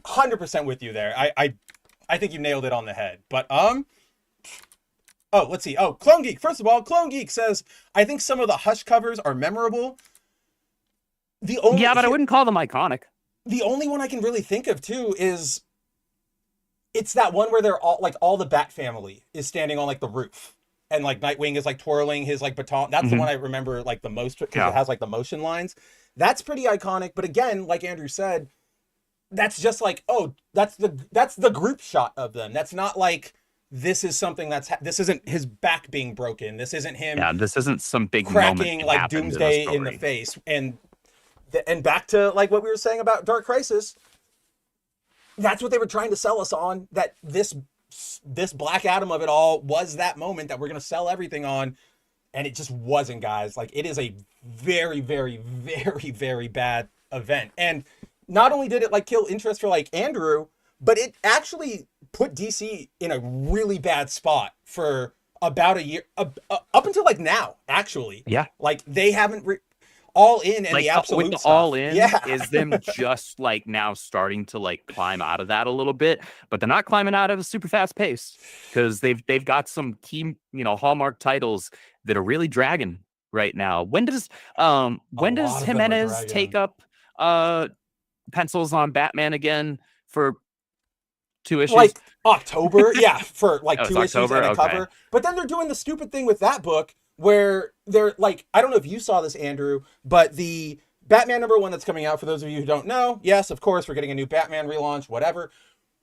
100% with you there. I think you nailed it on the head. But let's see. Clone Geek. First of all, Clone Geek says, I think some of the Hush covers are memorable. But I wouldn't call them iconic. The only one I can really think of too is it's that one where they're all the Bat family is standing on like the roof, and like Nightwing is like twirling his like baton. That's the one I remember like the most, because it has like the motion lines. That's pretty iconic. But again, like Andrew said, that's just like, that's the group shot of them. That's not like, this is something this isn't his back being broken. This isn't him. Yeah, this isn't some big cracking moment like Doomsday in the face. And back to like what we were saying about Dark Crisis. That's what they were trying to sell us on, that this Black Adam of it all was that moment that we're going to sell everything on. And it just wasn't, guys. Like, it is a very, very, very, very bad event. And not only did it like kill interest for like Andrew, but it actually put DC in a really bad spot for about a year, up until like now, actually. Yeah. Like they haven't All In and like, the absolute with the stuff. All In is them just like now starting to like climb out of that a little bit, but they're not climbing out at a super fast pace, because they've got some key, Hallmark titles that are really dragging right now. When does Jimenez take up pencils on Batman again for 2 issues? Like October, for like 2 issues and a cover. Okay. But then they're doing the stupid thing with that book where they're like, I don't know if you saw this, Andrew, but the Batman #1 that's coming out, for those of you who don't know, yes, of course, we're getting a new Batman relaunch, whatever.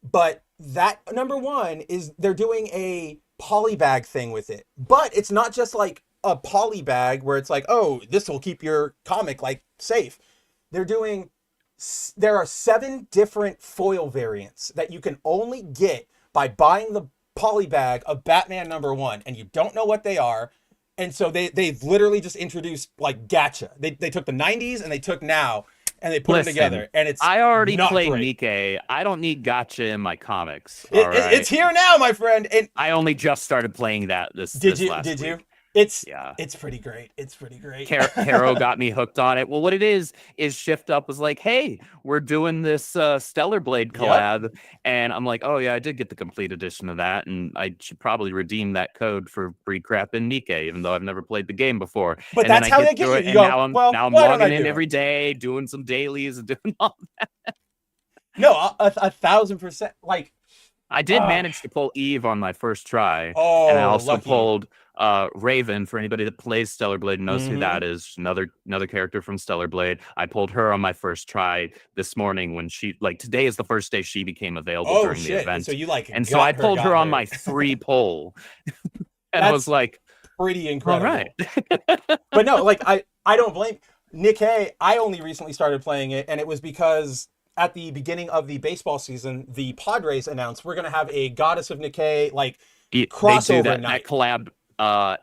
But that #1 is, they're doing a polybag thing with it. But it's not just like a polybag where it's like, this will keep your comic like safe. There are 7 different foil variants that you can only get by buying the polybag of Batman #1 and you don't know what they are. And so they've literally just introduced like gacha. They took the 90s and they took now and they put them together. And it's I already not played great. Nikkei. I don't need gacha in my comics. It's here now, my friend. And I only just started playing that this last week. you? It's pretty great. It's pretty great. Caro got me hooked on it. Well, what it is Shift Up was like, hey, we're doing this Stellar Blade collab. And I'm like, oh yeah, I did get the complete edition of that. And I should probably redeem that code for free crap in Nikkei, even though I've never played the game before. But and that's then I how they get you. You go, now I'm logging in every day, doing some dailies and doing all that. No, 1,000%. Like, I did manage to pull Eve on my first try. Oh, and I also lucky. pulled Raven, for anybody that plays Stellar Blade and knows who that is, another character from Stellar Blade. I pulled her on my first try this morning when she, like, today is the first day she became available during the event. So you like, and so I pulled her on my free pull. And I was like, pretty incredible. All right. But no, like, I don't blame Nikkei. I only recently started playing it, and it was because at the beginning of the baseball season, the Padres announced we're going to have a Goddess of Nikkei like crossover night. That collab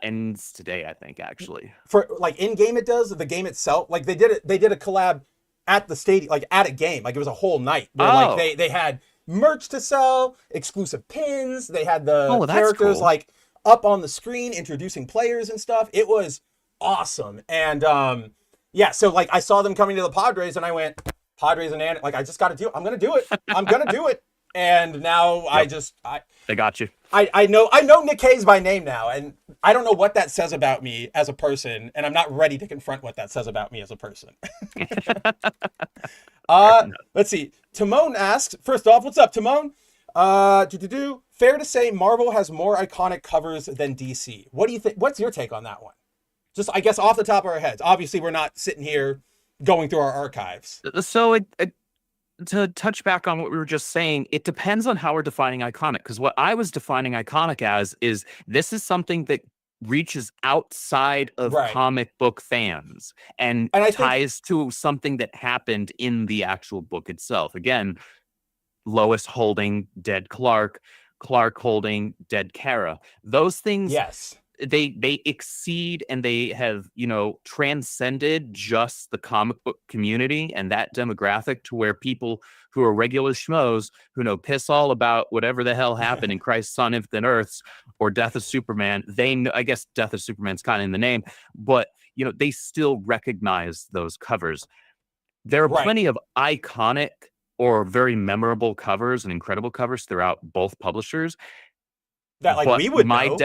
ends today, I think, actually. For like in game, it does. The game itself, like they did a collab at the stadium, like at a game, like it was a whole night where like they had merch to sell, exclusive pins. They had the characters cool. Like up on the screen introducing players and stuff. It was awesome. And yeah, so like I saw them coming to the Padres, and I went, Padres and like I just got to do it. I'm gonna do it. I'm gonna do it. And now they got you. I know Nikkei's by name now, and I don't know what that says about me as a person, and I'm not ready to confront what that says about me as a person. Let's see. Timon asks, first off, what's up, Timon? Fair to say Marvel has more iconic covers than DC. What do you think? What's your take on that one? Just, I guess, off the top of our heads. Obviously, we're not sitting here going through our archives. So to touch back on what we were just saying, it depends on how we're defining iconic. Because what I was defining iconic as is this is something that reaches outside of comic book fans and ties to something that happened in the actual book itself. Again, Lois holding dead Clark holding dead Kara. Those things, yes, they exceed, and they have, transcended just the comic book community and that demographic to where people who are regular schmoes who know piss all about whatever the hell happened in Christ's Son Infinite Earths or Death of Superman. They know, I guess Death of Superman's kind of in the name, but they still recognize those covers. There are plenty of iconic or very memorable covers and incredible covers throughout both publishers. That like we would know.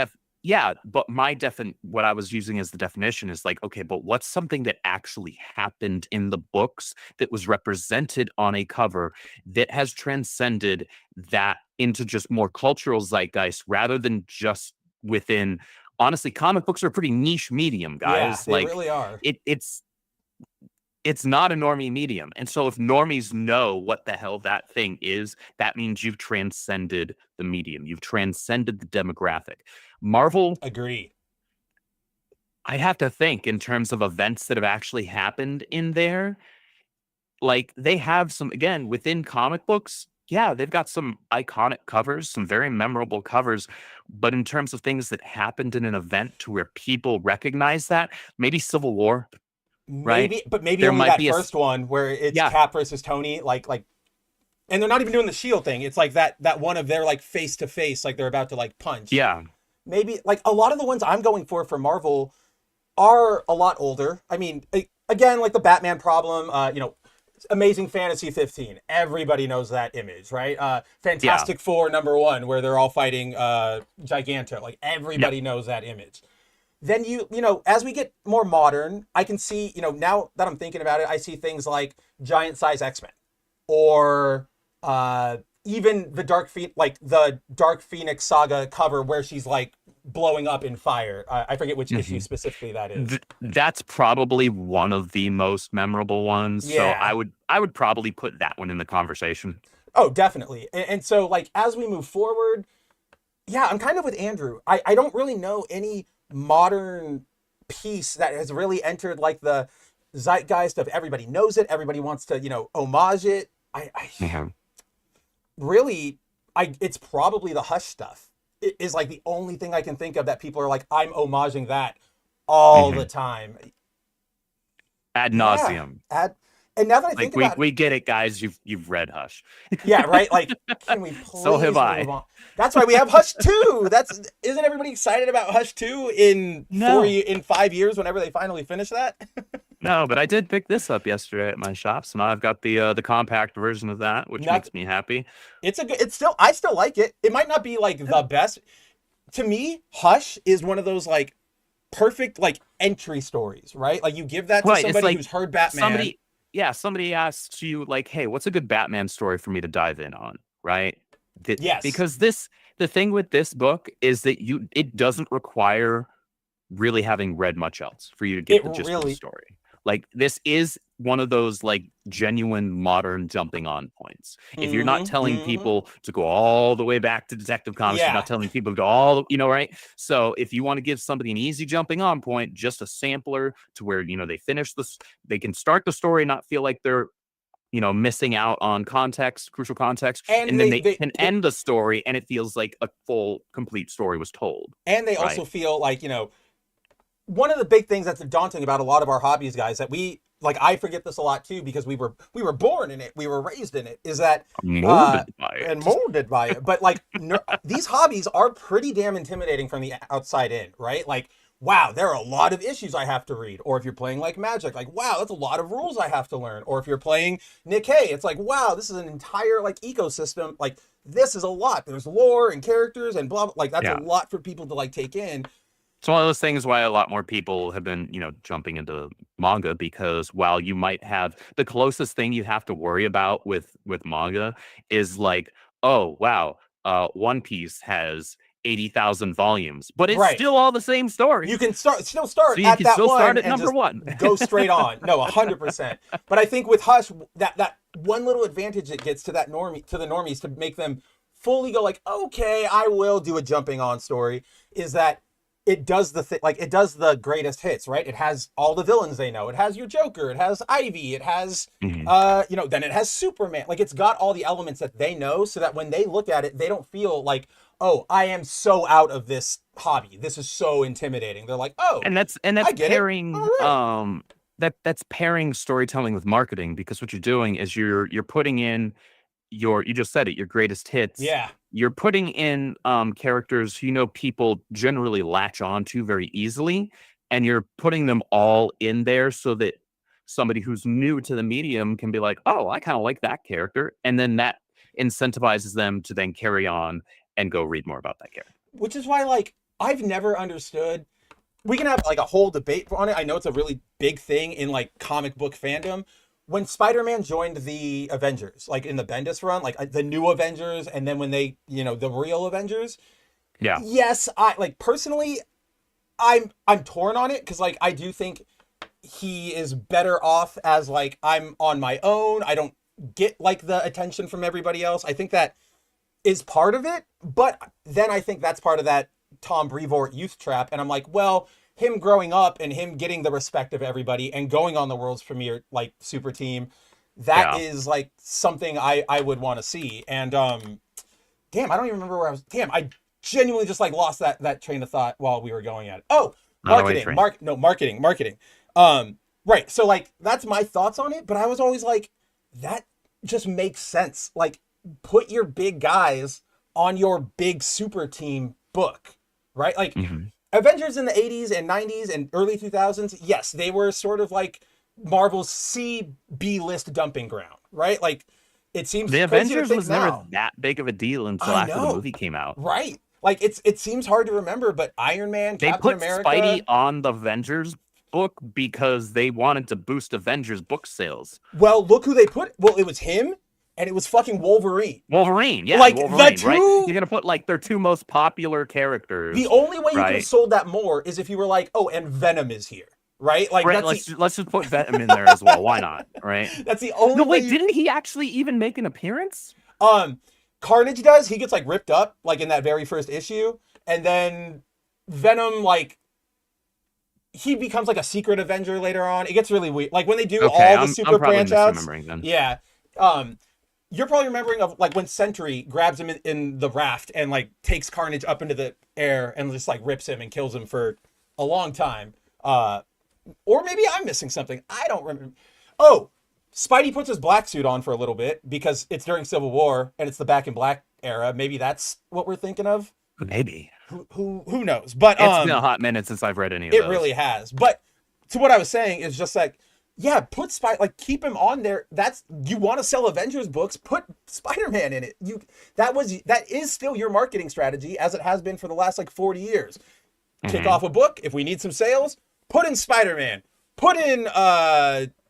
Yeah, but what I was using as the definition is like, okay, but what's something that actually happened in the books that was represented on a cover that has transcended that into just more cultural zeitgeist rather than just within, honestly, comic books are a pretty niche medium, guys. Yeah, they really are. It's not a normie medium. And so if normies know what the hell that thing is, that means you've transcended the medium. You've transcended the demographic. Marvel. Agree. I have to think in terms of events that have actually happened in there. Like they have some, again, within comic books, yeah, they've got some iconic covers, some very memorable covers. But in terms of things that happened in an event to where people recognize that, maybe Civil War. Maybe, but maybe there only that first one where it's Cap versus Tony, like, and they're not even doing the shield thing. It's like that one of their like face to face, like they're about to like punch. Yeah. Maybe like a lot of the ones I'm going for Marvel are a lot older. I mean, again, like the Batman problem, Amazing Fantasy 15. Everybody knows that image, right? Fantastic Four #1, where they're all fighting Giganto. Like everybody knows that image. Then as we get more modern, I can see, now that I'm thinking about it, I see things like Giant Size X-Men or even the Dark Phoenix saga cover where she's like blowing up in fire. I forget which issue specifically that is. That's probably one of the most memorable ones. Yeah. So I would probably put that one in the conversation. Oh, definitely. And so like as we move forward, yeah, I'm kind of with Andrew. I don't really know any modern piece that has really entered like the zeitgeist of everybody knows it, everybody wants to homage it. Really, it's probably the Hush stuff. is like the only thing I can think of that people are like, I'm homaging that all the time. Ad nauseum. And now that I Like think about we get it, guys. You've read Hush. yeah, right. Like, can we please So have I. move on? That's why we have Hush 2. Isn't everybody excited about Hush 2 in 5 years whenever they finally finish that? No, but I did pick this up yesterday at my shop, so now I've got the compact version of that, which makes me happy. I still like it. It might not be like the best. To me, Hush is one of those like perfect like entry stories, right? Like you give that to somebody who's heard Batman. Somebody asks you like, hey, what's a good Batman story for me to dive in on, right? Yes. Because the thing with this book is that it doesn't require really having read much else for you to get the gist of the story. Like this is one of those like genuine modern jumping on points. If you're not telling people to go all the way back to Detective Comics, you're not telling people to go all, right? So if you want to give somebody an easy jumping on point, just a sampler to where, they finish this, they can start the story, not feel like they're, missing out on crucial context. And then they can end the story and it feels like a full, complete story was told. And they also feel like, one of the big things that's daunting about a lot of our hobbies, guys, that I forget this a lot too, because we were born in it, we were raised in it, is that molded by it. But like these hobbies are pretty damn intimidating from the outside in, right? Like, wow, there are a lot of issues I have to read. Or if you're playing like Magic, like, wow, that's a lot of rules I have to learn. Or if you're playing Nick Hay, it's like, wow, this is an entire like ecosystem. Like this is a lot. There's lore and characters and blah, blah. Like that's a lot for people to like take in. It's one of those things why a lot more people have been, jumping into manga, because while you might have the closest thing you have to worry about with manga is like, oh, wow, One Piece has 80,000 volumes, but it's still all the same story. You can still start at that one and number one. Go straight on. No, 100%. But I think with Hush, that one little advantage it gets to the normies to make them fully go like, okay, I will do a jumping on story, is that it does it does the greatest hits, right? It has all the villains they know. It has your Joker. It has Ivy. It has, then it has Superman. Like it's got all the elements that they know, so that when they look at it, they don't feel like, oh, I am so out of this hobby. This is so intimidating. They're like, oh, and that's pairing, that's pairing storytelling with marketing, because what you're doing is you're putting in you just said it, your greatest hits. Yeah. You're putting in characters who people generally latch on to very easily, and you're putting them all in there so that somebody who's new to the medium can be like, oh, I kind of like that character. And then that incentivizes them to then carry on and go read more about that character. Which is why, like, I've never understood. We can have like a whole debate on it. I know it's a really big thing in like comic book fandom. When Spider-Man joined the Avengers, like in the Bendis run, like the new Avengers, and then when they, the real Avengers. Yeah. Yes, personally, I'm torn on it, because like I do think he is better off as like I'm on my own. I don't get like the attention from everybody else. I think that is part of it, but then I think that's part of that Tom Brevoort youth trap, and I'm like, well, him growing up and him getting the respect of everybody and going on the world's premiere like super team, that is like something I would want to see. And damn, I don't even remember where I was. Damn, I genuinely just like lost that train of thought while we were going at it. Oh, marketing. Right. So like that's my thoughts on it, but I was always like, that just makes sense. Like put your big guys on your big super team book, right? Like Avengers in the 80s and 90s and early 2000s, yes, they were sort of like Marvel's B list dumping ground, right? Like it seems the Avengers was never that big of a deal until after the movie came out, right? Like it seems hard to remember, but Iron Man, Captain America, Spidey on the Avengers book because they wanted to boost Avengers book sales. Well, look who they put. Well, it was him. And it was fucking Wolverine. Yeah, like Wolverine, the two, right? You're gonna put like their two most popular characters. The only way you could have sold that more is if you were like, oh, and Venom is here, right? Like, let's just put Venom in there as well. Why not? Right? That's the only. No, wait, didn't he actually even make an appearance? Carnage does. He gets like ripped up, like in that very first issue, and then Venom, like, he becomes like a secret Avenger later on. It gets really weird. Like when they do all the super branch outs. Then. Yeah. you're probably remembering of like when Sentry grabs him in the raft and like takes Carnage up into the air and just like rips him and kills him for a long time. Or maybe I'm missing something. I don't remember. Oh, Spidey puts his black suit on for a little bit because it's during Civil War and it's the Back in Black era. Maybe that's what we're thinking of. Maybe. Who knows? But it's been a hot minute since I've read any of those. It really has. But to what I was saying is just like, yeah, put keep him on there. You want to sell Avengers books, put Spider-Man in it. That is still your marketing strategy, as it has been for the last like 40 years. Kick off a book. If we need some sales, put in Spider-Man, put in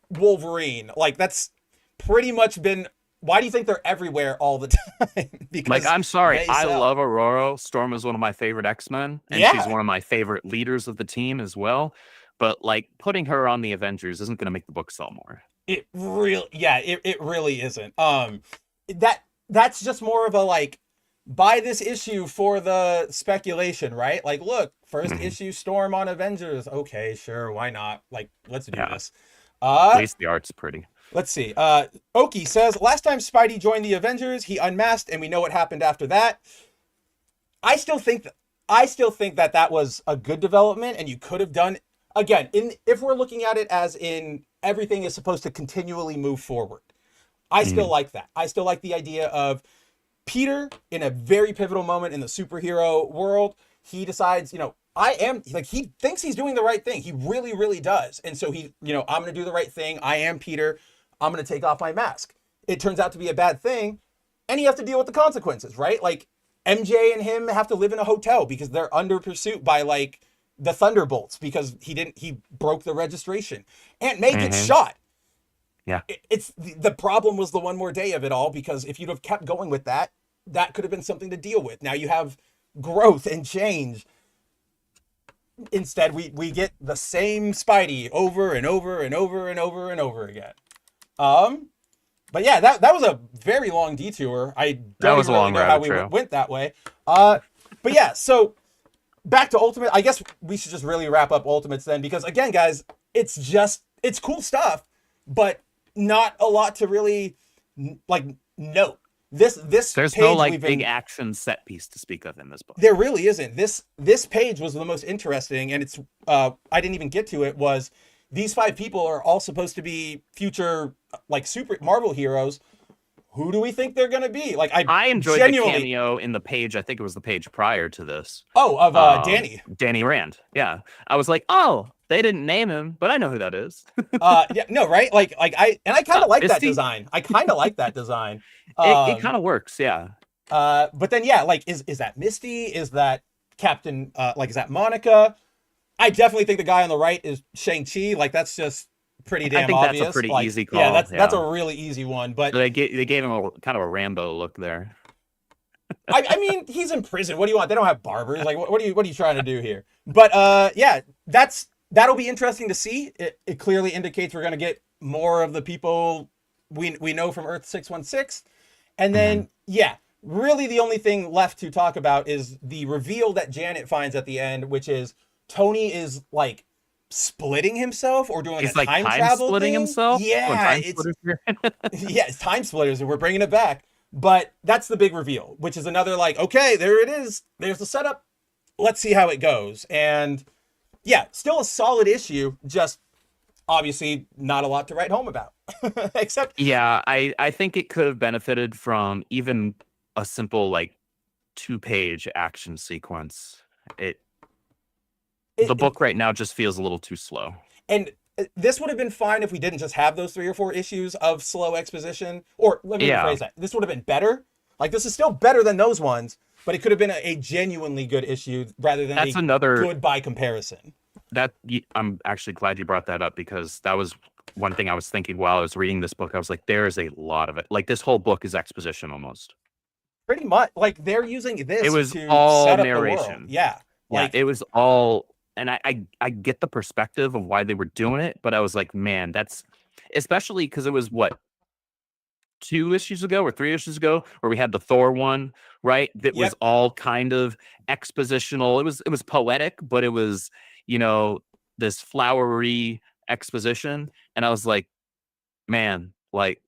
Wolverine. Like, that's pretty much been. Why do you think they're everywhere all the time? Because like, I'm sorry, I love Aurora. Storm is one of my favorite X-Men, and she's one of my favorite leaders of the team as well. But like, putting her on the Avengers isn't going to make the book sell more. It really isn't. That's just more of a like, buy this issue for the speculation, right? Like, look, first issue Storm on Avengers. Okay, sure, why not? Like, let's do this. At least the art's pretty. Let's see. Oki says, last time Spidey joined the Avengers, he unmasked, and we know what happened after that. I still think that was a good development, and you could have done, again, if we're looking at it as in everything is supposed to continually move forward. I still like that. I still like the idea of Peter in a very pivotal moment in the superhero world. He decides, he thinks he's doing the right thing. He really, really does. And so I'm going to do the right thing. I am Peter. I'm going to take off my mask. It turns out to be a bad thing. And you have to deal with the consequences, right? Like, MJ and him have to live in a hotel because they're under pursuit by like the Thunderbolts because he broke the registration. Aunt May gets shot. Yeah. It's the problem was the one more day of it all, because if you'd have kept going with that could have been something to deal with. Now you have growth and change. Instead, we get the same Spidey over and over and over and over and over again. But yeah, that was a very long detour. I don't even really know how we went that way. But yeah, so back to Ultimate. I guess we should just really wrap up Ultimates then, because again, guys, it's cool stuff, but not a lot to really like note. There's no like big action set piece to speak of in this book. There really isn't. This page was the most interesting, and it's I didn't even get to it. Was these 5 people are all supposed to be future like super Marvel heroes? Who do we think they're gonna be? Like, I enjoyed the cameo in the page. I think it was the page prior to this. Oh, of Danny Rand. Yeah, I was like, oh, they didn't name him, but I know who that is. Yeah, no, right? I kind of like that design. I kind of like that design. It kind of works, yeah. But then, yeah, like, is that Misty? Is that Captain? Is that Monica? I definitely think the guy on the right is Shang-Chi. Like, that's just pretty damn obvious. I think that's a pretty easy call. Yeah, that's a really easy one. But they gave him a kind of a Rambo look there. I mean, he's in prison. What do you want? They don't have barbers. Like, what are you trying to do here? But yeah, that'll be interesting to see. It clearly indicates we're going to get more of the people we know from Earth 616. And then, yeah, really the only thing left to talk about is the reveal that Janet finds at the end, which is Tony is like splitting himself or doing like a time travel splitting thing. Himself. Yeah, it's time splitters, and we're bringing it back. But that's the big reveal, which is another like, okay, there it is. There's the setup. Let's see how it goes. And yeah, still a solid issue, just obviously not a lot to write home about. Except, yeah, I think it could have benefited from even a simple like 2-page action sequence. The book right now just feels a little too slow. And this would have been fine if we didn't just have those 3 or 4 issues of slow exposition. Or let me rephrase that. This would have been better. Like, this is still better than those ones, but it could have been a genuinely good issue rather than another good by comparison. I'm actually glad you brought that up, because that was one thing I was thinking while I was reading this book. I was like, there is a lot of it. Like, this whole book is exposition almost. Pretty much. Like, they're using this. It was to all set up narration. The world. Yeah. Like, it was all. And I get the perspective of why they were doing it, but I was like, man, that's especially because it was what 2 issues ago or 3 issues ago where we had the Thor one, right? That was all kind of expositional. It was poetic, but it was, this flowery exposition. And I was like, man, like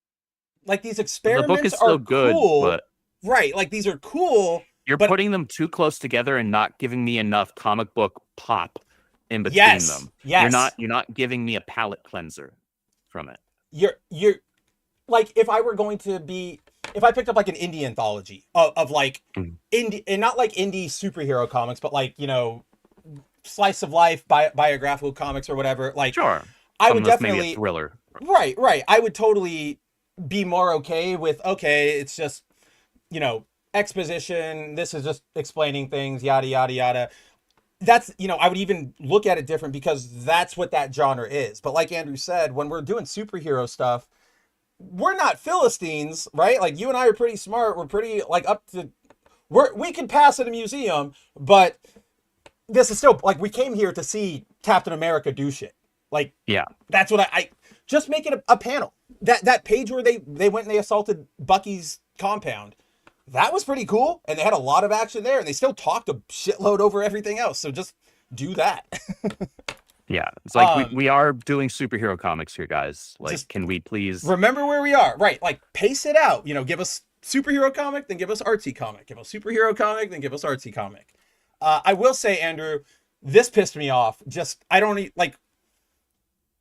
like these The experiments book is are still good, cool. but Right, like these are cool. you're but putting them too close together and not giving me enough comic book pop in between yes, them. yes. You're not giving me a palate cleanser from it. You're like, if I picked up like an indie anthology of like indie, and not like indie superhero comics, but like, slice of life biographical comics or whatever, like Sure. I Some would of this may be definitely a thriller. right. I would totally be more okay with, okay, it's just, exposition. This is just explaining things, yada, yada, yada. That's, I would even look at it different because that's what that genre is. But like Andrew said, when we're doing superhero stuff, we're not Philistines, right? Like, you and I are pretty smart. We're pretty like up to, we can pass at a museum, but this is still like, we came here to see Captain America do shit. Like, Yeah. that's what I just make it a panel. That page where they went and they assaulted Bucky's compound, that was pretty cool. And they had a lot of action there, and they still talked a shitload over everything else. So just do that. Yeah. It's like we are doing superhero comics here, guys. Like, just can we please remember where we are? Right. Like, pace it out. Give us superhero comic, then give us artsy comic. Give us superhero comic, then give us artsy comic. I will say, Andrew, this pissed me off. I don't like.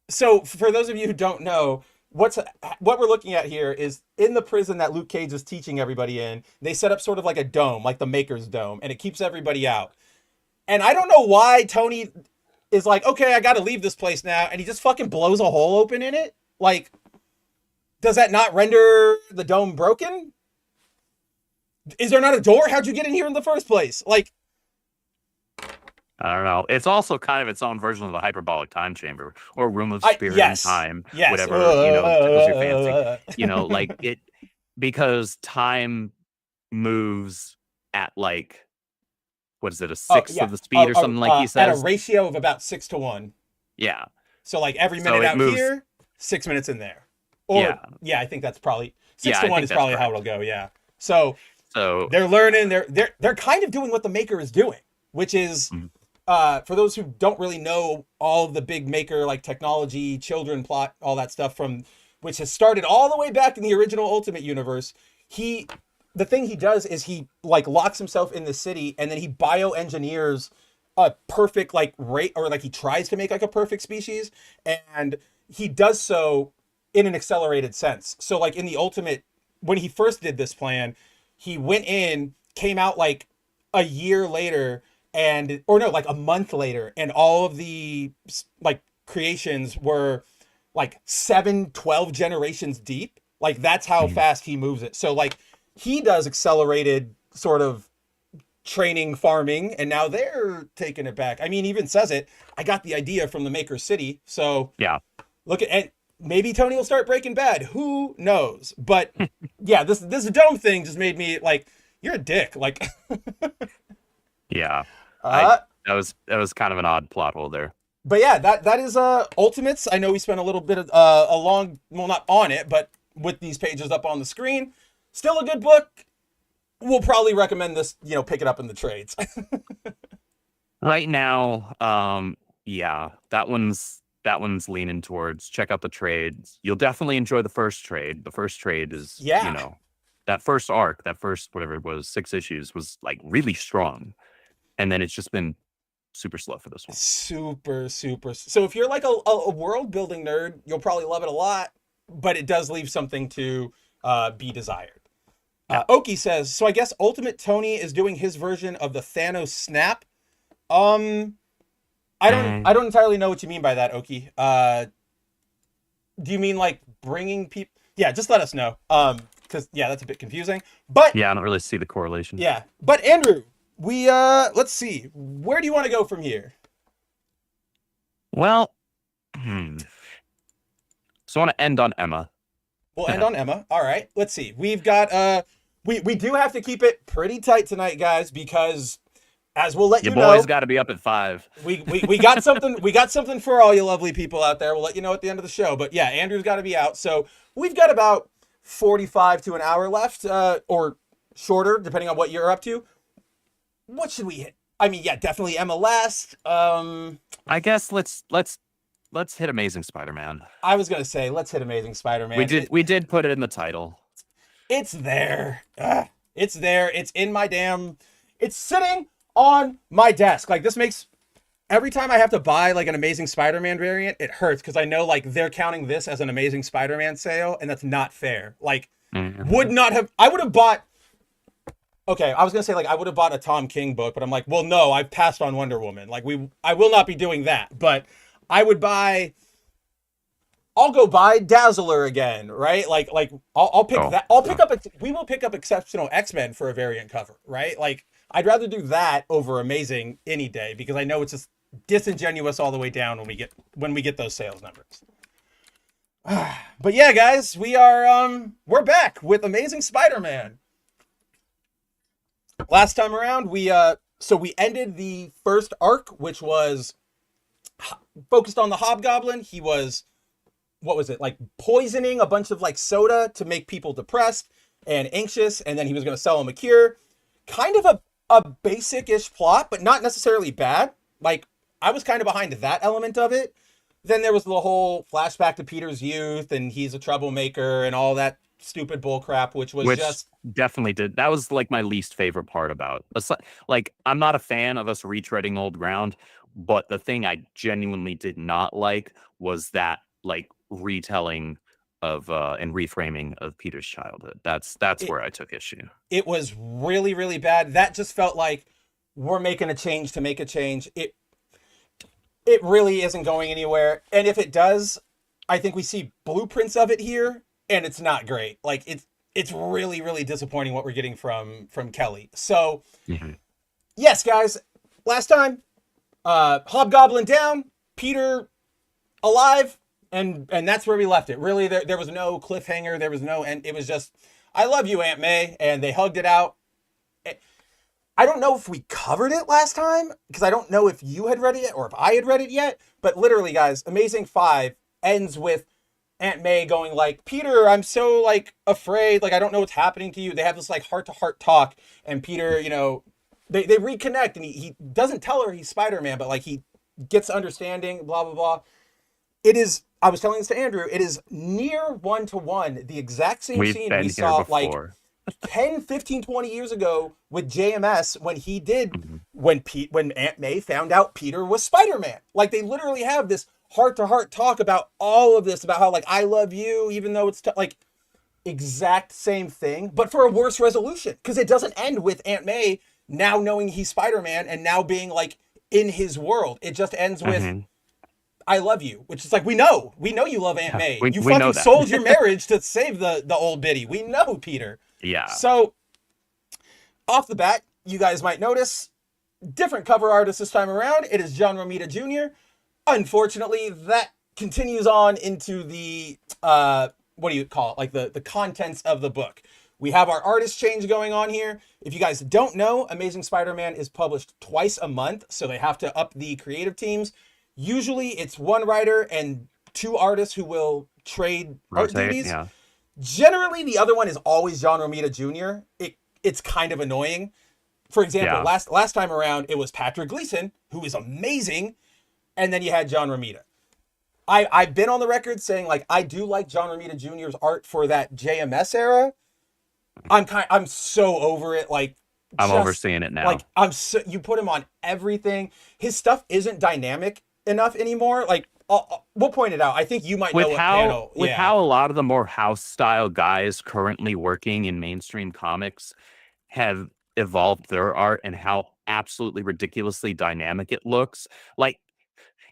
So for those of you who don't know, what we're looking at here is in the prison that Luke Cage is teaching everybody in, they set up sort of like a dome, like the Maker's Dome, and it keeps everybody out. And I don't know why Tony is like, okay, I got to leave this place now, and he just fucking blows a hole open in it. Like, does that not render the dome broken? Is there not a door? How'd you get in here in the first place? Like, I don't know. It's also kind of its own version of the hyperbolic time chamber or room of spirit yes, and time, yes. whatever, tickles your fancy. Like it, because time moves at like, what is it, a sixth of the speed or something like he says? At a ratio of about 6 to 1. Yeah. So like every minute out here, 6 minutes in there. Or yeah, I think that's probably 6 to 1 is probably how it'll go. Yeah. So they're learning. They're kind of doing what the Maker is doing, which is. For those who don't really know all of the big Maker, like technology, children plot, all that stuff which has started all the way back in the original Ultimate Universe, the thing he does is he like locks himself in the city, and then he bioengineers a perfect like rate, or like he tries to make like a perfect species, and he does so in an accelerated sense. So like in the Ultimate, when he first did this plan, he went in, came out like a year later, like a month later, and all of the like creations were like 12 generations deep. Like, that's how fast he moves it. So like he does accelerated sort of training farming, and now they're taking it back. I mean, he even says it, I got the idea from the Maker City. So yeah, look at, and maybe Tony will start Breaking Bad, who knows? But yeah, this dome thing just made me like, you're a dick. Like yeah. That was kind of an odd plot hole there. But yeah, that is Ultimates. I know we spent a little bit of not on it, but with these pages up on the screen, still a good book. We'll probably recommend this, pick it up in the trades. Right now, yeah, that one's leaning towards check out the trades. You'll definitely enjoy the first trade. The first trade is, that first arc, that first, whatever it was, 6 issues was like really strong. And then it's just been super slow for this one. Super. So if you're like a world building nerd, you'll probably love it a lot, but it does leave something to be desired. Oki says, so I guess Ultimate Tony is doing his version of the Thanos snap. I don't entirely know what you mean by that, Oki. Do you mean like bringing people? Yeah, just let us know. Because that's a bit confusing. But yeah, I don't really see the correlation. Yeah, but Andrew, we let's see, where do you want to go from here? Well, so I want to end on Emma. We'll end on Emma. All right, let's see. We've got we do have to keep it pretty tight tonight, guys, because as we'll let you know, your boys got to be up at 5. We got something. We got something for all you lovely people out there. We'll let you know at the end of the show. But yeah, Andrew's got to be out, so we've got about 45 to an hour left, or shorter, depending on what you're up to. What should we hit? I mean, yeah, definitely Emma last. I guess let's let's hit Amazing Spider-Man. I was gonna say, let's hit Amazing Spider-Man. We did put it in the title. It's there. Ugh. It's there. It's in my damn. It's sitting on my desk. Like, this makes every time I have to buy like an Amazing Spider-Man variant, it hurts because I know like they're counting this as an Amazing Spider-Man sale, and that's not fair. Like, would not have. I would have bought. Okay, I was gonna say like I would have bought a Tom King book, but I'm like, well, no, I've passed on Wonder Woman. Like, I will not be doing that. But I would buy. I'll go buy Dazzler again, right? Like I'll pick that. I'll pick up. We will pick up Exceptional X-Men for a variant cover, right? Like, I'd rather do that over Amazing any day because I know it's just disingenuous all the way down when we get those sales numbers. But yeah, guys, we're back with Amazing Spider-Man. Last time around, we ended the first arc, which was focused on the Hobgoblin. He was, what was it, like poisoning a bunch of like soda to make people depressed and anxious, and then he was going to sell them a cure. Kind of a basic-ish plot, but not necessarily bad. Like, I was kind of behind that element of it. Then there was the whole flashback to Peter's youth, and he's a troublemaker and all that stupid bullcrap, which just definitely did. That was like my least favorite part about. Like, I'm not a fan of us retreading old ground, but the thing I genuinely did not like was that like retelling of and reframing of Peter's childhood. That's where I took issue. It was really, really bad. That just felt like we're making a change to make a change. It really isn't going anywhere. And if it does, I think we see blueprints of it here, and it's not great. Like, it's really, really disappointing what we're getting from Kelly. So, yes, guys, last time, Hobgoblin down, Peter alive, and that's where we left it. Really, there was no cliffhanger. There was no end. It was just, I love you, Aunt May, and they hugged it out. I don't know if we covered it last time, because I don't know if you had read it yet or if I had read it yet, but literally, guys, Amazing 5 ends with Aunt May going like, Peter, I'm so like afraid, like I don't know what's happening to you. They have this like heart-to-heart talk, and Peter, you know, they reconnect, and he doesn't tell her he's Spider-Man, but like he gets understanding, blah, blah, blah. It is, I was telling this to Andrew, it is near 1-to-1, the exact same scene we saw like 10, 15, 20 years ago with JMS when he did, when Aunt May found out Peter was Spider-Man. Like, they literally have this heart-to-heart talk about all of this, about how, like, I love you, even though it's, like, exact same thing, but for a worse resolution. Because it doesn't end with Aunt May now knowing he's Spider-Man and now being, like, in his world. It just ends with, I love you, which is like, we know you love Aunt May. You fucking sold your marriage to save the old biddy. We know, Peter. Yeah. So, off the bat, you guys might notice, different cover artist this time around. It is John Romita Jr. Unfortunately, that continues on into the, what do you call it? Like the contents of the book. We have our artist change going on here. If you guys don't know, Amazing Spider-Man is published twice a month, so they have to up the creative teams. Usually it's one writer and two artists who will trade art duties. Yeah. Generally, the other one is always John Romita Jr. It's kind of annoying. For example, last time around, it was Patrick Gleason, who is amazing, and then you had John Romita. I've been on the record saying, like, I do like John Romita Jr.'s art for that JMS era. I'm so over it. Like, I'm overseeing it now. Like, you put him on everything. His stuff isn't dynamic enough anymore. Like, we'll point it out. I think you might know what panel. With how a lot of the more house style guys currently working in mainstream comics have evolved their art and how absolutely ridiculously dynamic it looks. Like,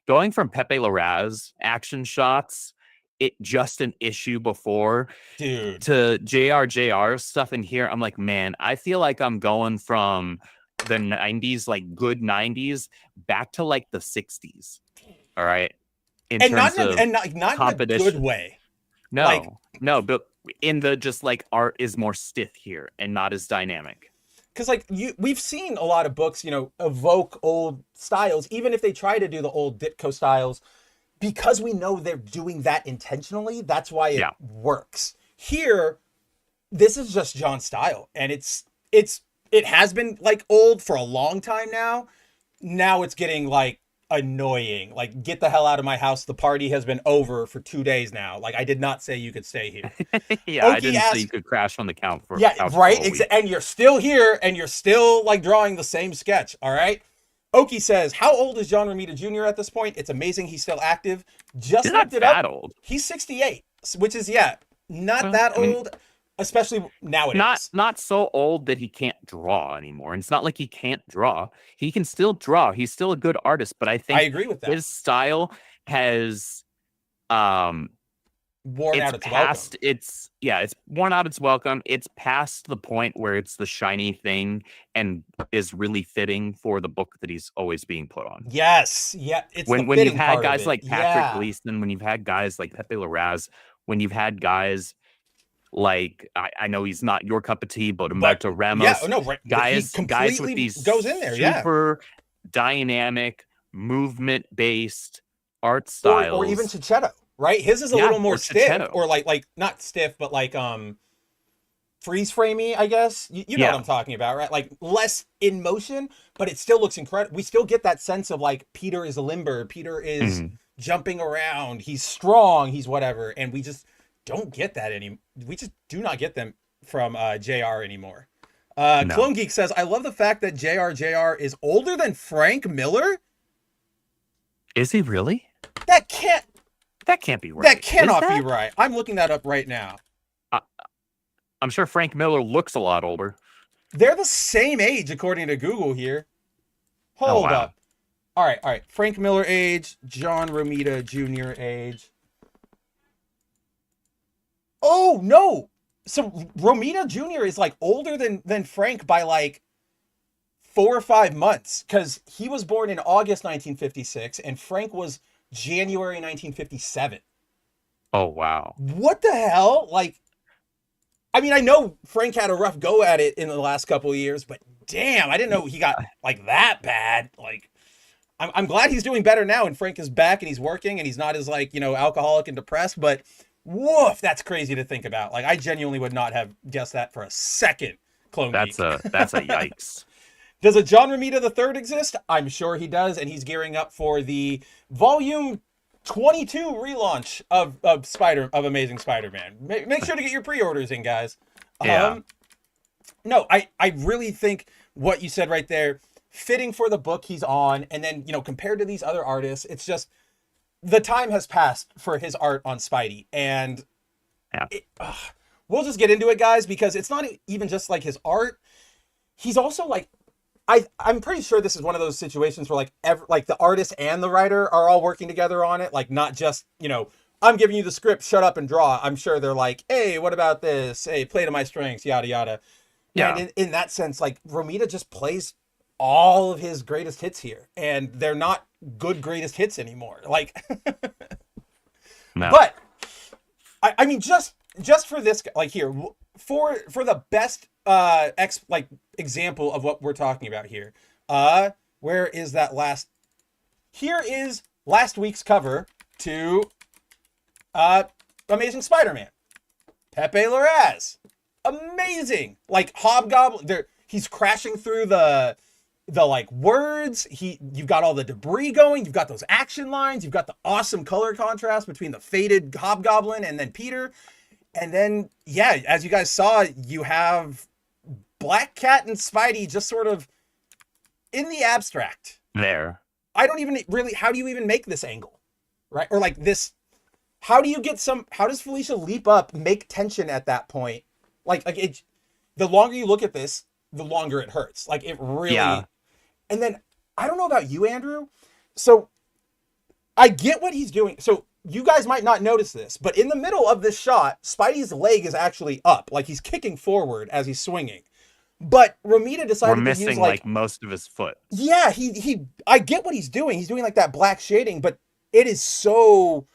going from Pepe Larraz action shots, it just an issue before, dude, to JRJR stuff in here. I'm like, man, I feel like I'm going from the 90s, like good 90s, back to like the 60s. All right. Not in a good way. No, but in the just like art is more stiff here and not as dynamic. Because like we've seen a lot of books, you know, evoke old styles, even if they try to do the old Ditko styles, because we know they're doing that intentionally. That's why it works. Here, this is just John's style, and it has been like old for a long time now. Now it's getting like annoying. Like, get the hell out of my house. The party has been over for 2 days now. Like, I did not say you could stay here. Yeah, I Oki didn't asked- say you could crash on the couch for Yeah, couch for right. a week. And you're still here, and you're still like drawing the same sketch. All right. Oki says, "How old is John Romita Jr. at this point? It's amazing he's still active. Just He's not looked it that up. old. He's 68, which is not Well, that I mean, old, especially nowadays. Not so old that he can't draw anymore. And it's not like he can't draw. He can still draw. He's still a good artist, but I think I agree with that. his style has Worn out its past welcome. it's worn out its welcome. It's past the point where it's the shiny thing and is really fitting for the book that he's always being put on. Yes, yeah. It's When the you've fitting had part of guys it. like Patrick Yeah. Gleason, when you've had guys like Pepe Larraz, when you've had guys like I know he's not your cup of tea, but Humberto Ramos, Yeah, no, right. guys he with completely these goes in there. Yeah. super dynamic, movement based art styles, Or even Chichetto, right? His is a little more or stiff, Chichetto. or like not stiff, but like freeze framey, I guess. You know Yeah. what I'm talking about, right? Like less in motion, but it still looks incredible. We still get that sense of like Peter is limber, Peter is jumping around, he's strong, he's whatever, and we just don't get that we just do not get them from JR anymore. No. Clone Geek says, "I love the fact that JR is older than Frank Miller." Is he really? That can't be right. That Is cannot be that? right. I'm looking that up right now. I'm sure Frank Miller looks a lot older. They're the same age according to Google here. Oh, Hold wow. up. All right. Frank Miller age, John Romita Jr. age. Oh, no. So Romita Jr. is like older than Frank by like 4 or 5 months, because he was born in August 1956 and Frank was January 1957. Oh wow. What the hell? Like, I mean, I know Frank had a rough go at it in the last couple of years, but damn, I didn't know he got like that bad. Like, I'm glad he's doing better now and Frank is back and he's working and he's not as like, alcoholic and depressed, but woof, that's crazy to think about. Like, I genuinely would not have guessed that for a second, Clone That's Geek. a yikes. Does a John Romita III exist? I'm sure he does, and he's gearing up for the Volume 22 relaunch of Amazing Spider-Man. Make sure to get your pre-orders in, guys. Yeah. No, I really think what you said right there, fitting for the book he's on, and then, compared to these other artists, it's just, the time has passed for his art on Spidey, and we'll just get into it, guys, because it's not even just like his art. He's also like, I'm pretty sure this is one of those situations where like the artist and the writer are all working together on it. Like, not just, I'm giving you the script, shut up and draw. I'm sure they're like, hey, what about this? Hey, play to my strengths, yada, yada. Yeah. And in that sense, like, Romita just plays all of his greatest hits here, and they're not good greatest hits anymore. Like, No. but I mean, just for this, like, here, for the best example of what we're talking about here, where is that last? Here is last week's cover to Amazing Spider-Man. Pepe Larraz, amazing. Like, Hobgoblin, he's crashing through the like words. You've got all the debris going. You've got those action lines. You've got the awesome color contrast between the faded Hobgoblin and then Peter. And then, yeah, as you guys saw, you have Black Cat and Spidey just sort of in the abstract. There. I don't even really, how do you even make this angle? Right? Or like this, how does Felicia leap up, make tension at that point? The longer you look at this, the longer it hurts. Like, it really, Yeah. And then, I don't know about you, Andrew. So, I get what he's doing. So, you guys might not notice this, but in the middle of this shot, Spidey's leg is actually up. Like, he's kicking forward as he's swinging. But Romita decided We're missing to use like most of his foot. Yeah, I get what he's doing. He's doing like that black shading, but it is so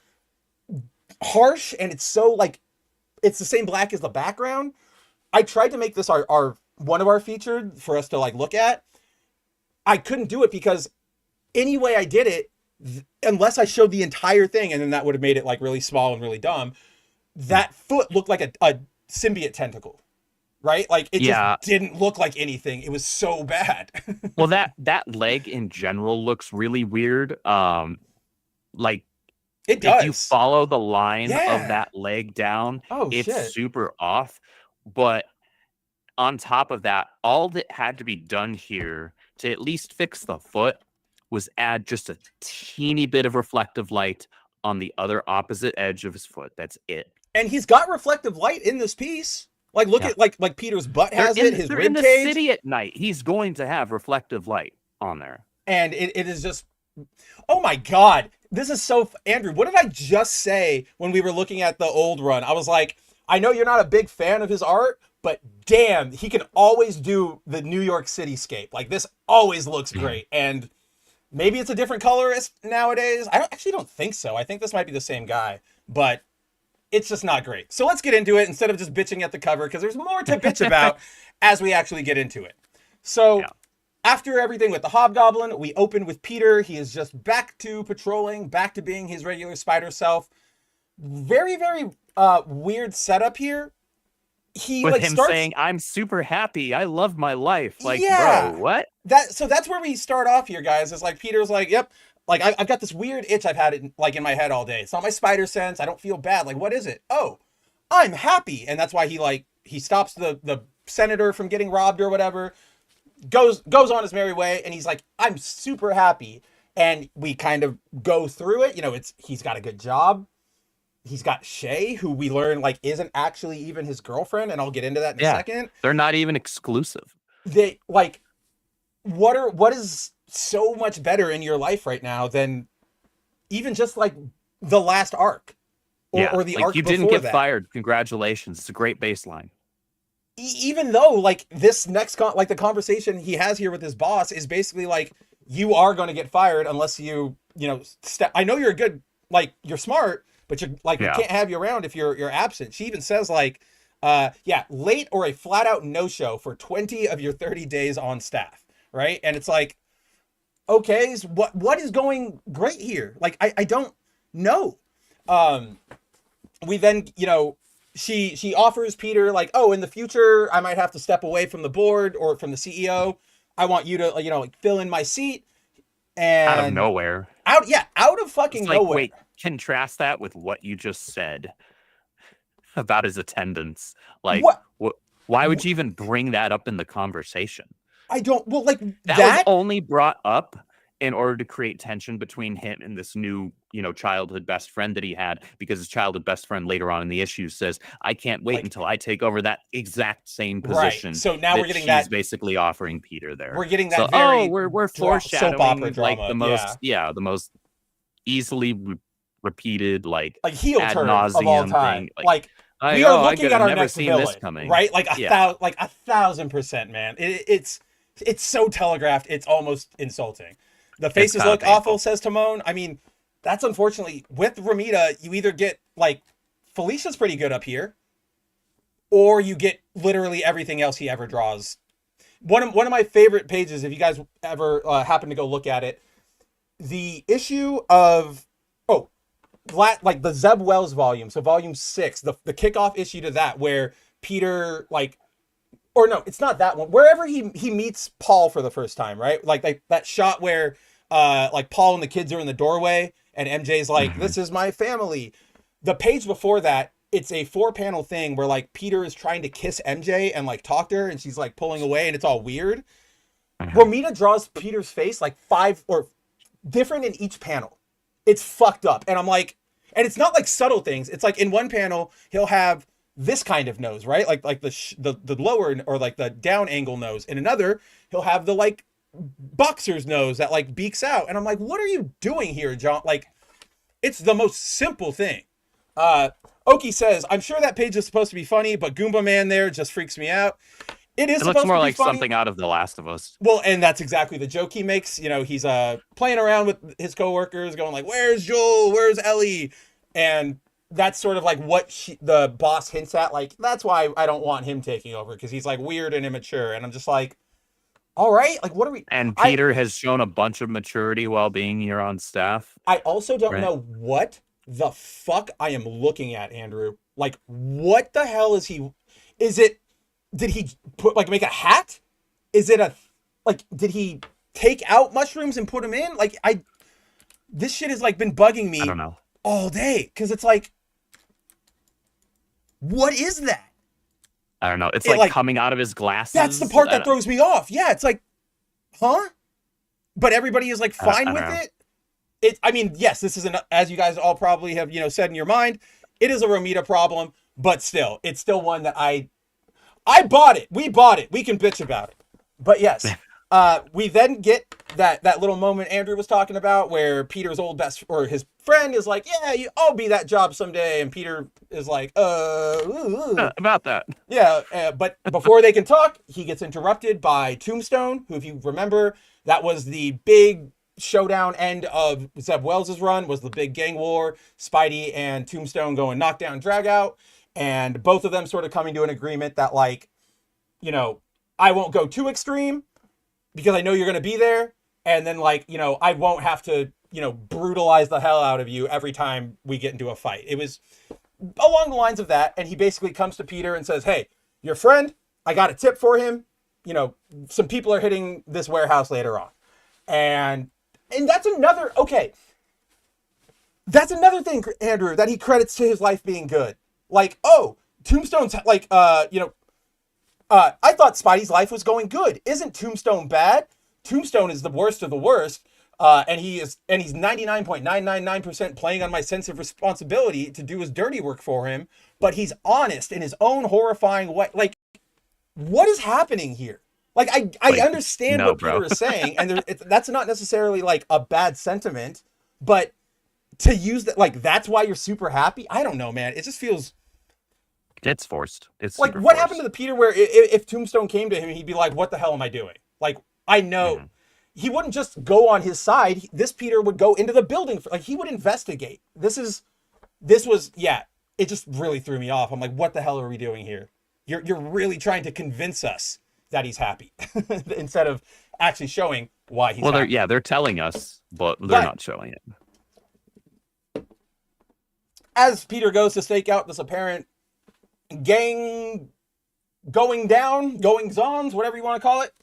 harsh and it's so like, it's the same black as the background. I tried to make this our one of our featured for us to like look at. I couldn't do it because any way I did it, unless I showed the entire thing, and then that would have made it like really small and really dumb, that foot looked like a symbiote tentacle. right? Like it Yeah. just didn't look like anything. It was so bad. Well, that leg in general looks really weird. Like It if you does. follow the line of Yeah. that leg down, Oh, it's shit. super off. But on top of that, all that had to be done here to at least fix the foot was add just a teeny bit of reflective light on the other opposite edge of his foot. That's it. And he's got reflective light in this piece. Like look Yeah. at like Peter's butt has it, his They're rib in the cage. city at night. He's going to have reflective light on there. And it is just, oh my God, this is so, Andrew, what did I just say when we were looking at the old run? I was like, I know you're not a big fan of his art, but damn, he can always do the New York cityscape. Like this always looks great. And maybe it's a different colorist nowadays. I actually don't think so. I think this might be the same guy, but it's just not great. So let's get into it instead of just bitching at the cover, because there's more to bitch about as we actually get into it. So after everything with the Hobgoblin, we open with Peter. He is just back to patrolling, back to being his regular spider self. Very, very weird setup here. He with like him starts saying, "I'm super happy. I love my life." Like, Yeah. bro, what? So that's where we start off here, guys. It's like Peter's like, "Yep, like I've got this weird itch I've had it like in my head all day. It's not my spider sense. I don't feel bad. Like, what is it? Oh, I'm happy." And that's why he stops the senator from getting robbed or whatever. Goes on his merry way, and he's like, "I'm super happy." And we kind of go through it. You know, he's got a good job. He's got Shay, who we learn like isn't actually even his girlfriend, and I'll get into that in a second. They're not even exclusive. They like what is so much better in your life right now than even just like the last arc or the like arc you before didn't get that. fired. Congratulations. It's a great baseline. Even though like this next like the conversation he has here with his boss is basically like, you are going to get fired unless you know I know you're good, like you're smart, but you're like we can't have you around if you're absent. She even says like late or a flat out no show for 20 of your 30 days on staff, right? And it's like, okay, so what is going great here? Like I don't know. We then, you know, she offers Peter like, "Oh, in the future I might have to step away from the board or from the CEO. I want you to, you know, like fill in my seat." And out of nowhere. Out of fucking it's like, nowhere. Wait, contrast that with what you just said about his attendance. Like, why would you even bring that up in the conversation? I don't. Well, like that was only brought up in order to create tension between him and this new, you know, childhood best friend that he had, because his childhood best friend later on in the issue says, "I can't wait until I take over that exact same position." Right. So now we're getting she's basically offering Peter there. We're getting that. So, very we're foreshadowing soap opera drama. like the most easily repeated like heel ad turn of all time. Thing. Like we are looking at our next villain, right? Like 1,000%, man. It's so telegraphed. It's almost insulting. The faces look awful, says Timon. I mean, that's unfortunately with Ramita. You either get like Felicia's pretty good up here, or you get literally everything else he ever draws. One of my favorite pages, if you guys ever happen to go look at it, the issue of like the Zeb Wells volume, so volume 6, the kickoff issue to that, where Peter or no, it's not that one. Wherever he meets Paul for the first time, right? Like that shot where like Paul and the kids are in the doorway and MJ's like, "This is my family." The page before that, it's a 4-panel thing where like Peter is trying to kiss MJ and like talk to her, and she's like pulling away, and it's all weird. Romita draws Peter's face like 5 or different in each panel. It's fucked up, and I'm like, and it's not like subtle things. It's like in one panel he'll have this kind of nose, right? Like the lower or like the down angle nose. In another, he'll have the like boxer's nose that like beaks out. And I'm like, what are you doing here, John? Like, it's the most simple thing. Oki says, "I'm sure that page is supposed to be funny, but Goomba Man there just freaks me out." It is. It looks more like something out of The Last of Us. Well, and that's exactly the joke he makes. You know, he's playing around with his coworkers, going like, "Where's Joel? Where's Ellie?" And that's sort of like what the boss hints at. Like, that's why I don't want him taking over, because he's like weird and immature. And I'm just like, all right, like, what are we? And Peter has shown a bunch of maturity while being here on staff. I also don't know what the fuck I am looking at, Andrew. Like, what the hell is he? Is it did he put like make a hat? Is it a like? Did he take out mushrooms and put them in? Like this shit has like been bugging me. I don't know. All day because it's like, what is that? I don't know. It's It, like coming out of his glasses. That's the part that throws me off. Yeah, it's like, huh? But everybody is like fine with it. I mean, yes, this is as you guys all probably have, said in your mind, it is a Romita problem, but still, it's still one that I bought it. We bought it. We can bitch about it. But yes, we then get that little moment Andrew was talking about where Peter's old or his friend is like, yeah, I'll be that job someday. And Peter is like, about that. Yeah. But before they can talk, he gets interrupted by Tombstone, who, if you remember, that was the big showdown end of Zeb Wells' run, was the big gang war, Spidey and Tombstone going knockdown, drag out. And both of them sort of coming to an agreement that, like, I won't go too extreme because I know you're going to be there. And then, like, I won't have to, brutalize the hell out of you every time we get into a fight. It was along the lines of that. And he basically comes to Peter and says, hey, your friend, I got a tip for him. Some people are hitting this warehouse later on. And that's another, that's another thing, Andrew, that he credits to his life being good. Like, Tombstone's like, I thought Spidey's life was going good. Isn't Tombstone bad? Tombstone is the worst of the worst. And he's 99.999% playing on my sense of responsibility to do his dirty work for him. But he's honest in his own horrifying way. Like, what is happening here? Like, I understand what Peter is saying, and that's not necessarily like a bad sentiment, but to use that, like, that's why you're super happy. I don't know, man. It just feels. It's forced. It's like, what happened to the Peter where if Tombstone came to him, he'd be like, what the hell am I doing? Like, I know he wouldn't just go on his side. This Peter would go into the building. He would investigate. This was, it just really threw me off. I'm like, what the hell are we doing here? You're really trying to convince us that he's happy instead of actually showing why he's happy. Well, they're telling us, but they're not showing it. As Peter goes to stake out this apparent gang goings-ons, whatever you want to call it,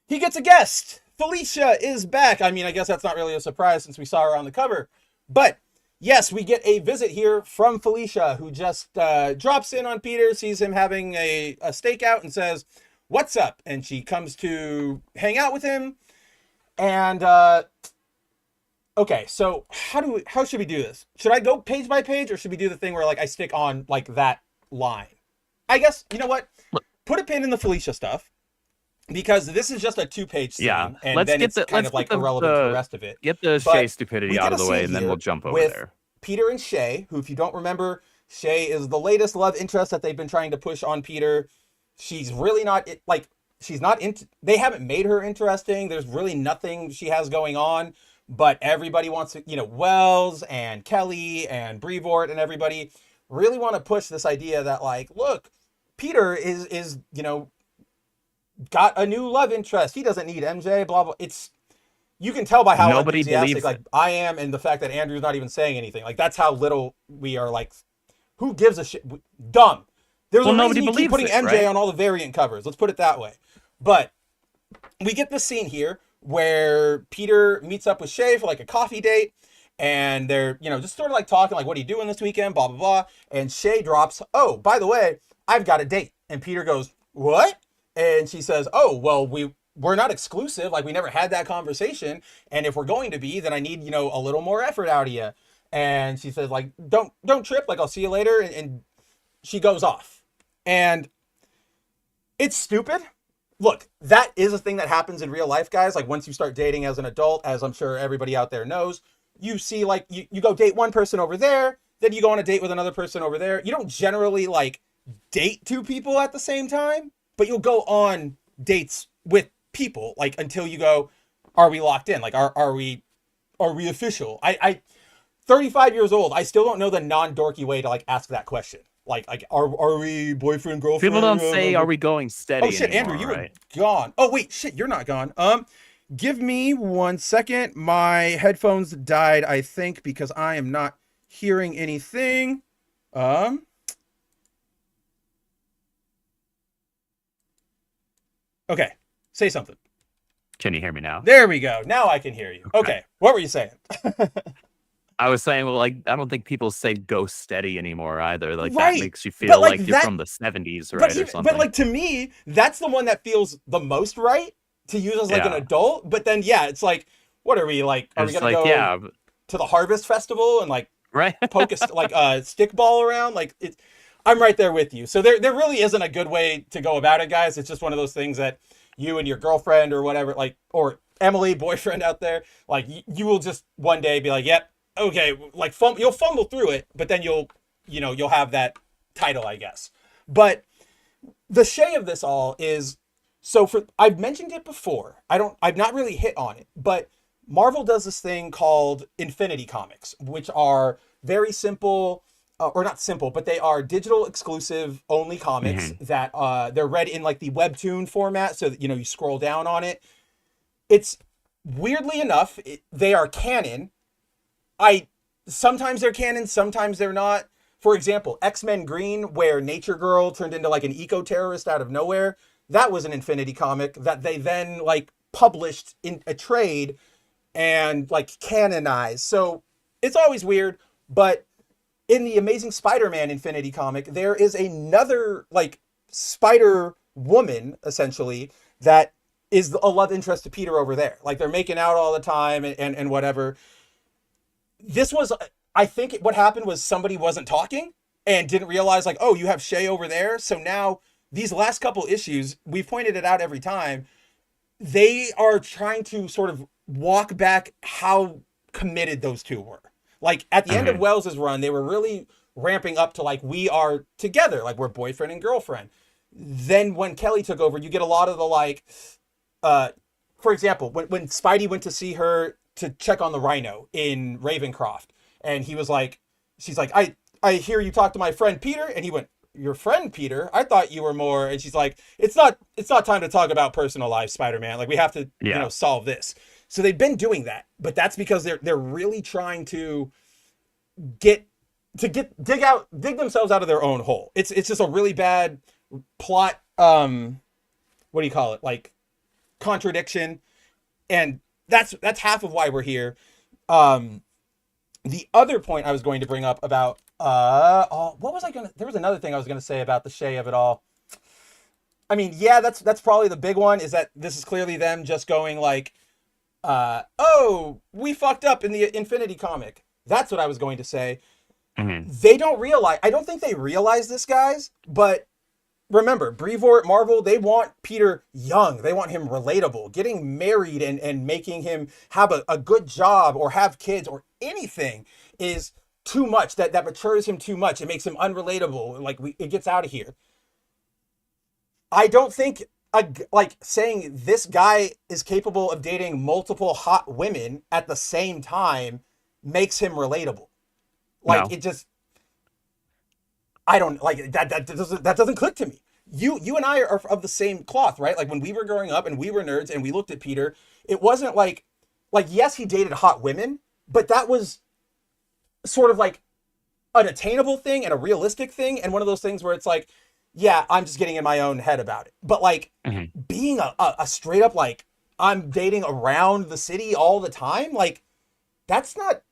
he gets a guest. Felicia is back. I mean, I guess that's not really a surprise since we saw her on the cover. But yes, we get a visit here from Felicia, who just drops in on Peter, sees him having a stakeout, and says, what's up? And she comes to hang out with him. And okay, so how should we do this? Should I go page by page, or should we do the thing where, like, I stick on like that line? I guess, you know what? Put a pin in the Felicia stuff, because this is just a 2-page scene, and then it's kind of like irrelevant to the rest of it. Get the Shay stupidity out of the way, and then we'll jump over there. Peter and Shay, who, if you don't remember, Shay is the latest love interest that they've been trying to push on Peter. She's really not, she's not into, they haven't made her interesting. There's really nothing she has going on, but everybody wants to, Wells and Kelly and Brevoort and everybody really want to push this idea that, like, look, Peter is got a new love interest. He doesn't need MJ, blah, blah. You can tell by how nobody enthusiastic, like, I am, and the fact that Andrew's not even saying anything. Like, that's how little we are, like, who gives a shit? Dumb. There's a reason you keep putting MJ on all the variant covers. Let's put it that way. But we get this scene here where Peter meets up with Shay for, like, a coffee date, and they're, just sort of, like, talking, like, what are you doing this weekend, blah, blah, blah. And Shay drops, oh, by the way, I've got a date. And Peter goes, what? And she says, oh, well, we're not exclusive. Like, we never had that conversation. And if we're going to be, then I need, a little more effort out of you. And she says, like, don't trip. Like, I'll see you later. And she goes off. And it's stupid. Look, that is a thing that happens in real life, guys. Like, once you start dating as an adult, as I'm sure everybody out there knows, you see, like, you go date one person over there, then you go on a date with another person over there. You don't generally, like, date two people at the same time, but you'll go on dates with people, like, until you go, are we locked in? Like, are we official? I 35 years old, I still don't know the non-dorky way to, like, ask that question. Like, are we boyfriend, girlfriend? People don't say, are we going steady? Oh shit, anymore, Andrew, you right? were gone. Oh wait, shit, you're not gone. Give me 1 second. My headphones died, I think, because I am not hearing anything. Okay, say something. Can you hear me now? There we go. Now I can hear you. Okay, what were you saying? I was saying, well, like, I don't think people say "go steady" anymore either. Like, that Right. makes you But feel like like you're that, from the 70s, but right, or even, something. but like to me, that's the one that feels the most right to use as like an Yeah. adult. But then yeah, it's like, what are we like? Are we It's gonna like, go yeah, to the Harvest Festival and like right? poke a like a stick ball around? Like it, I'm right there with you. So there really isn't a good way to go about it, guys. It's just one of those things that you and your girlfriend or whatever, like, or Emily, boyfriend out there, like you will just one day be like, yep, okay, like you'll fumble through it, but then you'll have that title, I guess. But the shay of this all is, so for, I've mentioned it before. I've not really hit on it, but Marvel does this thing called Infinity Comics, which are very simple, or not simple, but they are digital exclusive only comics that they're read in like the webtoon format, so that you scroll down on it. It's weirdly enough, they are canon. Sometimes they're canon, sometimes they're not. For example, X-Men Green, where Nature Girl turned into like an eco-terrorist out of nowhere, that was an Infinity comic that they then like published in a trade and like canonized. So it's always weird, but in the Amazing Spider-Man Infinity comic, there is another like Spider Woman essentially that is a love interest to Peter over there. Like they're making out all the time and whatever. This was, I think what happened was somebody wasn't talking and didn't realize like, oh, you have Shay over there. So now these last couple issues, we've pointed it out every time, they are trying to sort of walk back how committed those two were. Like at the end of Wells's run, they were really ramping up to like, we are together, like we're boyfriend and girlfriend. Then when Kelly took over, you get a lot of the like, for example, when Spidey went to see her to check on the Rhino in Ravencroft, and he was like, she's like, I hear you talk to my friend Peter, and he went, your friend Peter? I thought you were more. And she's like, it's not time to talk about personal life, Spider-Man. Like we have to, solve this. So they've been doing that, but that's because they're really trying to dig themselves out of their own hole. It's just a really bad plot. What do you call it? Like contradiction. And that's half of why we're here. The other point I was going to bring up about, there was another thing I was going to say about the shay of it all. I mean, yeah, that's probably the big one, is that this is clearly them just going like, oh, we fucked up in the Infinity comic. That's what I was going to say. They don't realize, I don't think they realize this, guys, but remember, Brevoort, Marvel, they want Peter young. They want him relatable. Getting married and making him have a good job or have kids or anything is too much. That matures him too much. It makes him unrelatable. Like it gets out of here. I don't think like saying this guy is capable of dating multiple hot women at the same time makes him relatable. Like it just, I don't like that doesn't click to me. You and I are of the same cloth, right? Like when we were growing up and we were nerds and we looked at Peter, it wasn't like yes, he dated hot women, but that was sort of like an attainable thing and a realistic thing, and one of those things where it's like, yeah, I'm just getting in my own head about it. But like being a straight up like I'm dating around the city all the time, like that's not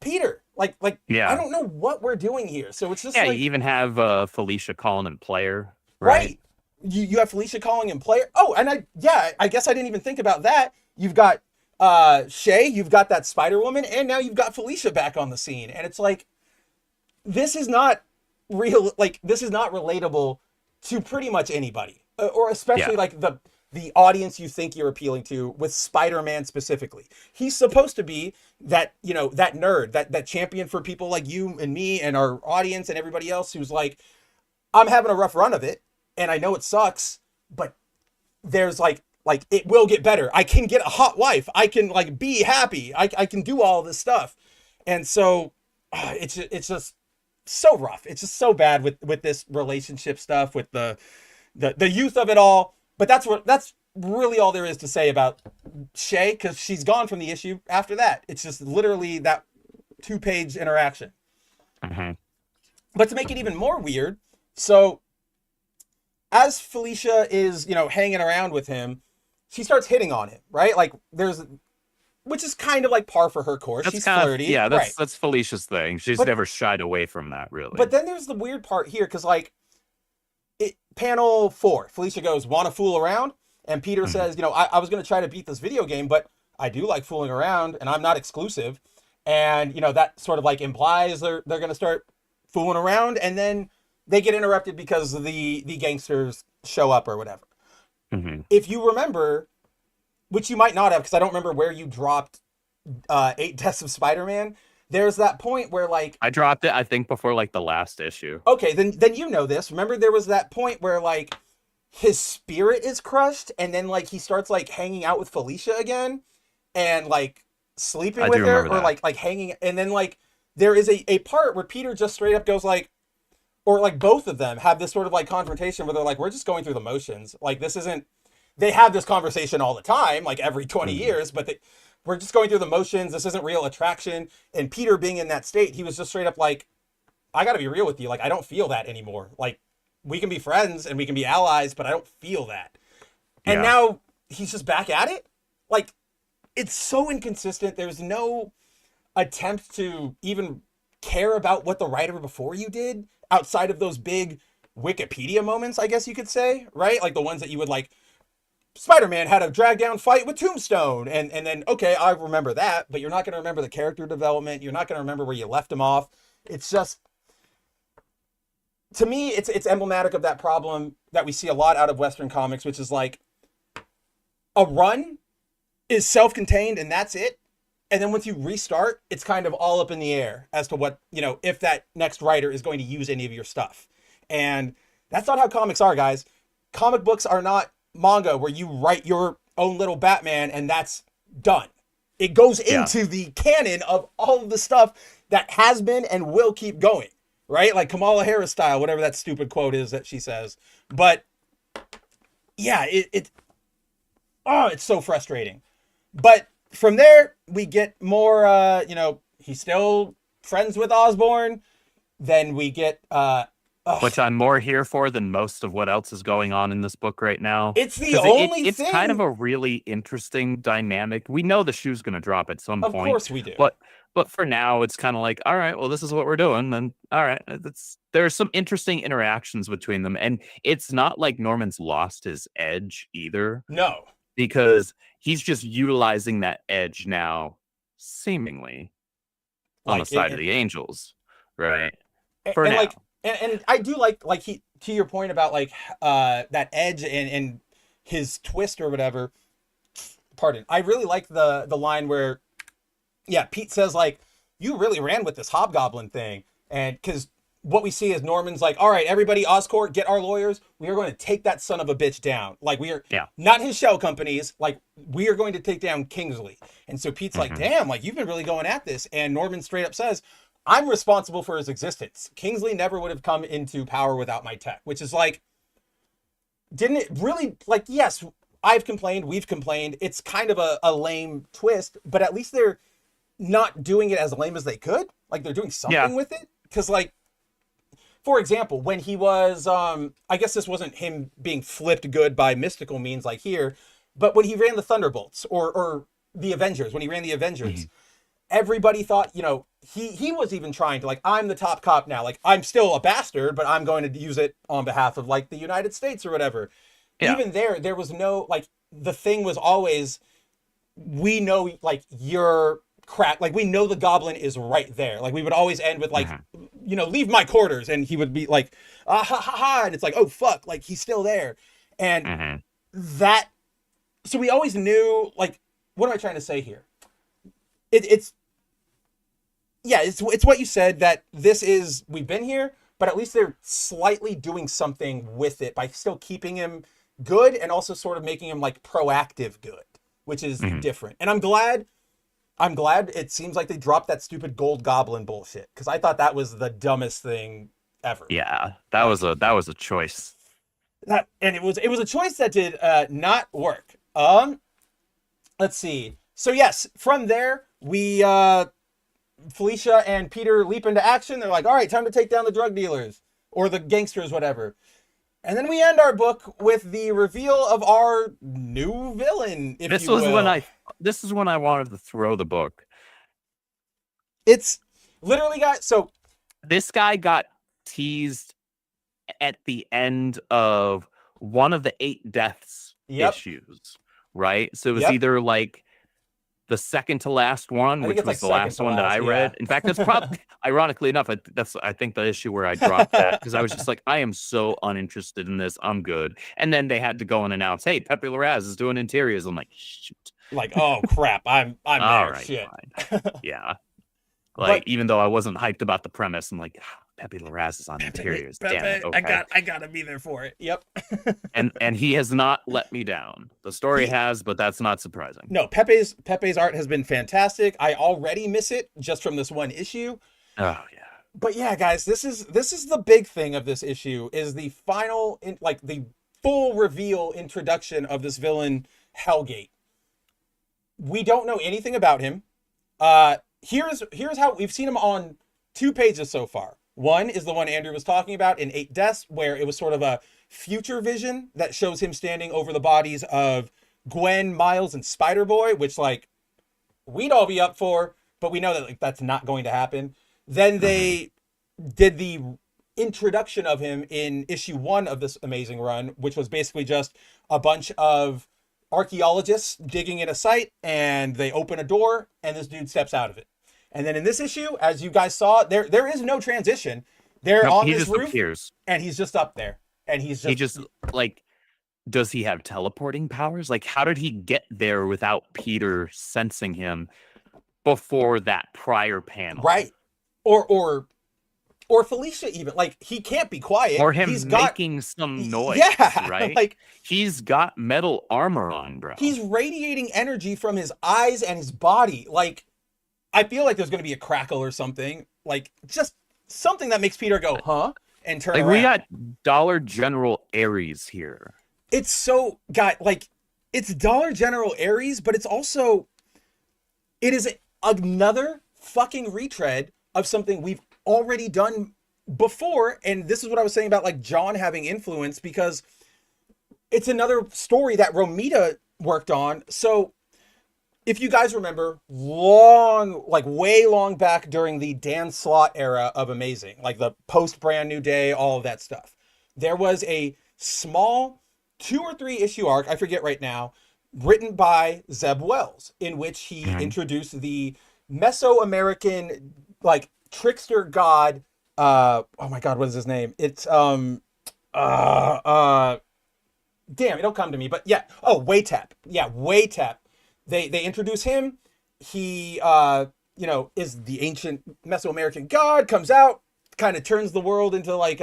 Peter. Like I don't know what we're doing here. So it's just you even have Felicia calling him player, right? You have Felicia calling him player. Oh, and I guess I didn't even think about that. You've got Shay, you've got that Spider-Woman, and now you've got Felicia back on the scene. And it's like, this is not real, like this is not relatable to pretty much anybody, or especially like the audience you think you're appealing to with Spider-Man specifically. He's supposed to be that, that nerd, that champion for people like you and me and our audience and everybody else who's like, I'm having a rough run of it and I know it sucks, but there's like it will get better. I can get a hot wife. I can like be happy. I can do all this stuff. And so it's just so rough. It's just so bad with this relationship stuff, with the youth of it all. But that's really all there is to say about Shay, because she's gone from the issue after that. It's just literally that 2-page interaction. But to make it even more weird, so as Felicia is, hanging around with him, she starts hitting on him, right? Like which is kind of like par for her course. That's She's kind of, flirty, yeah, right? that's Felicia's thing. She's But never shied away from that, really. but then there's the weird part here, because like panel 4, Felicia goes, "Want to fool around?" And Peter says, I was going to try to beat this video game, but I do like fooling around, and I'm not exclusive. And that sort of like implies they're going to start fooling around, and then they get interrupted because the gangsters show up or whatever. If you remember, which you might not have, because I don't remember where you dropped 8 Deaths of Spider-Man. There's that point where like I dropped it, I think, before like the last issue. Okay, then you know this. Remember, there was that point where like his spirit is crushed, and then like he starts like hanging out with Felicia again, and like sleeping with her, or like hanging, and then like there is a part where Peter just straight up goes like, or like both of them have this sort of like confrontation where they're like, we're just going through the motions. Like this isn't. They have this conversation all the time, like every 20 years, but we're just going through the motions. This isn't real attraction. And Peter being in that state, he was just straight up like, I got to be real with you. Like, I don't feel that anymore. Like, we can be friends and we can be allies, but I don't feel that. And now he's just back at it. Like, it's so inconsistent. There's no attempt to even care about what the writer before you did outside of those big Wikipedia moments, I guess you could say, right? Like the ones that you would like, Spider-Man had a drag down fight with Tombstone. And then, okay, I remember that, but you're not going to remember the character development. You're not going to remember where you left him off. It's just, to me, it's emblematic of that problem that we see a lot out of Western comics, which is like a run is self-contained and that's it. And then once you restart, it's kind of all up in the air as to what, if that next writer is going to use any of your stuff. And that's not how comics are, guys. Comic books are not manga where you write your own little Batman and that's done. It goes into the canon of all of the stuff that has been and will keep going, right? Like Kamala Harris style, whatever that stupid quote is that she says. But yeah, it's so frustrating. But from there, we get more, he's still friends with Osborn. Then we get, which I'm more here for than most of what else is going on in this book right now. It's the only thing. It's kind of a really interesting dynamic. We know the shoe's going to drop at some point. Of course we do. But for now, it's kind of like, all right, well, this is what we're doing. Then, all right, there's some interesting interactions between them. And it's not like Norman's lost his edge either. No. Because he's just utilizing that edge now, seemingly, on the side of the Angels, right? For now. Like, and I do like he, to your point about like that edge and his twist or whatever. Pardon. I really like the line where, Pete says like, you really ran with this hobgoblin thing. And because what we see is Norman's like, all right, everybody, Oscorp, get our lawyers. We are going to take that son of a bitch down. Like we are not his shell companies. Like we are going to take down Kingsley. And so Pete's like, damn, like you've been really going at this. And Norman straight up says, I'm responsible for his existence. Kingsley never would have come into power without my tech, which is like, didn't it really, like, yes, I've complained, we've complained. It's kind of a lame twist, but at least they're not doing it as lame as they could. Like they're doing something with it. Because like, for example, when he was, I guess this wasn't him being flipped good by mystical means like here, but when he ran the Thunderbolts or the Avengers, when he ran the Avengers, everybody thought, he was even trying to like, I'm the top cop now. Like I'm still a bastard, but I'm going to use it on behalf of like the United States or whatever. Yeah. Even there was no, like the thing was always, we know like you're crack. Like we know the goblin is right there. Like we would always end with like, leave my quarters. And he would be like, ah, ha, ha, ha. And it's like, oh, fuck. Like he's still there. And that, so we always knew, like, what am I trying to say here? It's what you said, that this is, we've been here, but at least they're slightly doing something with it by still keeping him good and also sort of making him like proactive good, which is different. And I'm glad it seems like they dropped that stupid gold goblin bullshit, because I thought that was the dumbest thing ever. Yeah, that was a choice. It was a choice that did not work. Let's see. So yes, from there we Felicia and Peter leap into action. They're like, all right, time to take down the drug dealers or the gangsters, whatever. And then we end our book with the reveal of our new villain, if you will. This is when I wanted to throw the book. It's literally, guys, so this guy got teased at the end of one of the 8 deaths issues, right? So it was either like the second to last one, which was the last one that I read. In fact, that's probably, ironically enough, I think the issue where I dropped that, because I was just like, I am so uninterested in this. I'm good. And then they had to go and announce, hey, Pepe Larraz is doing interiors. I'm like, shoot. Like, oh crap, I'm all there. Right, shit. Yeah. Like, even though I wasn't hyped about the premise, I'm like, Pepe Larraz is on interiors. Damn it. Okay. I gotta be there for it. Yep. and he has not let me down. The story has, but that's not surprising. No, Pepe's art has been fantastic. I already miss it just from this one issue. Oh yeah. But yeah, guys, this is the big thing of this issue, is the final, like the full reveal introduction of this villain, Hellgate. We don't know anything about him. Here's how we've seen him on 2 pages so far. One is the one Andrew was talking about in 8 Deaths, where it was sort of a future vision that shows him standing over the bodies of Gwen, Miles, and Spider-Boy, which, like, we'd all be up for, but we know that, like, that's not going to happen. Then they did the introduction of him in issue 1 of this amazing run, which was basically just a bunch of archaeologists digging in a site, and they open a door, and this dude steps out of it. And then in this issue, as you guys saw, there is no transition. They're on this roof, appears. And he's just up there. And he just like, does he have teleporting powers? Like, how did he get there without Peter sensing him before that prior panel? Right. Or Felicia even. Like, he can't be quiet. Or him making some noise. Yeah. Right? Like, he's got metal armor on, bro. He's radiating energy from his eyes and his body. Like, I feel like there's going to be a crackle or something. Like, just something that makes Peter go, huh? And turn around. We got Dollar General Ares here. It's so, it's Dollar General Ares, but it's also, it is another fucking retread of something we've already done before. And this is what I was saying about, like, John having influence, because it's another story that Romita worked on. So if you guys remember, way long back during the Dan Slott era of Amazing, like the post Brand New Day, all of that stuff, there was a small 2 or 3 issue arc, I forget right now, written by Zeb Wells, in which he introduced the Mesoamerican, like, trickster god. Oh my God, what is his name? It's damn, it'll come to me. But yeah, Waytap. Yeah, Waytap. They introduce him. He is the ancient Mesoamerican god, comes out, kind of turns the world into like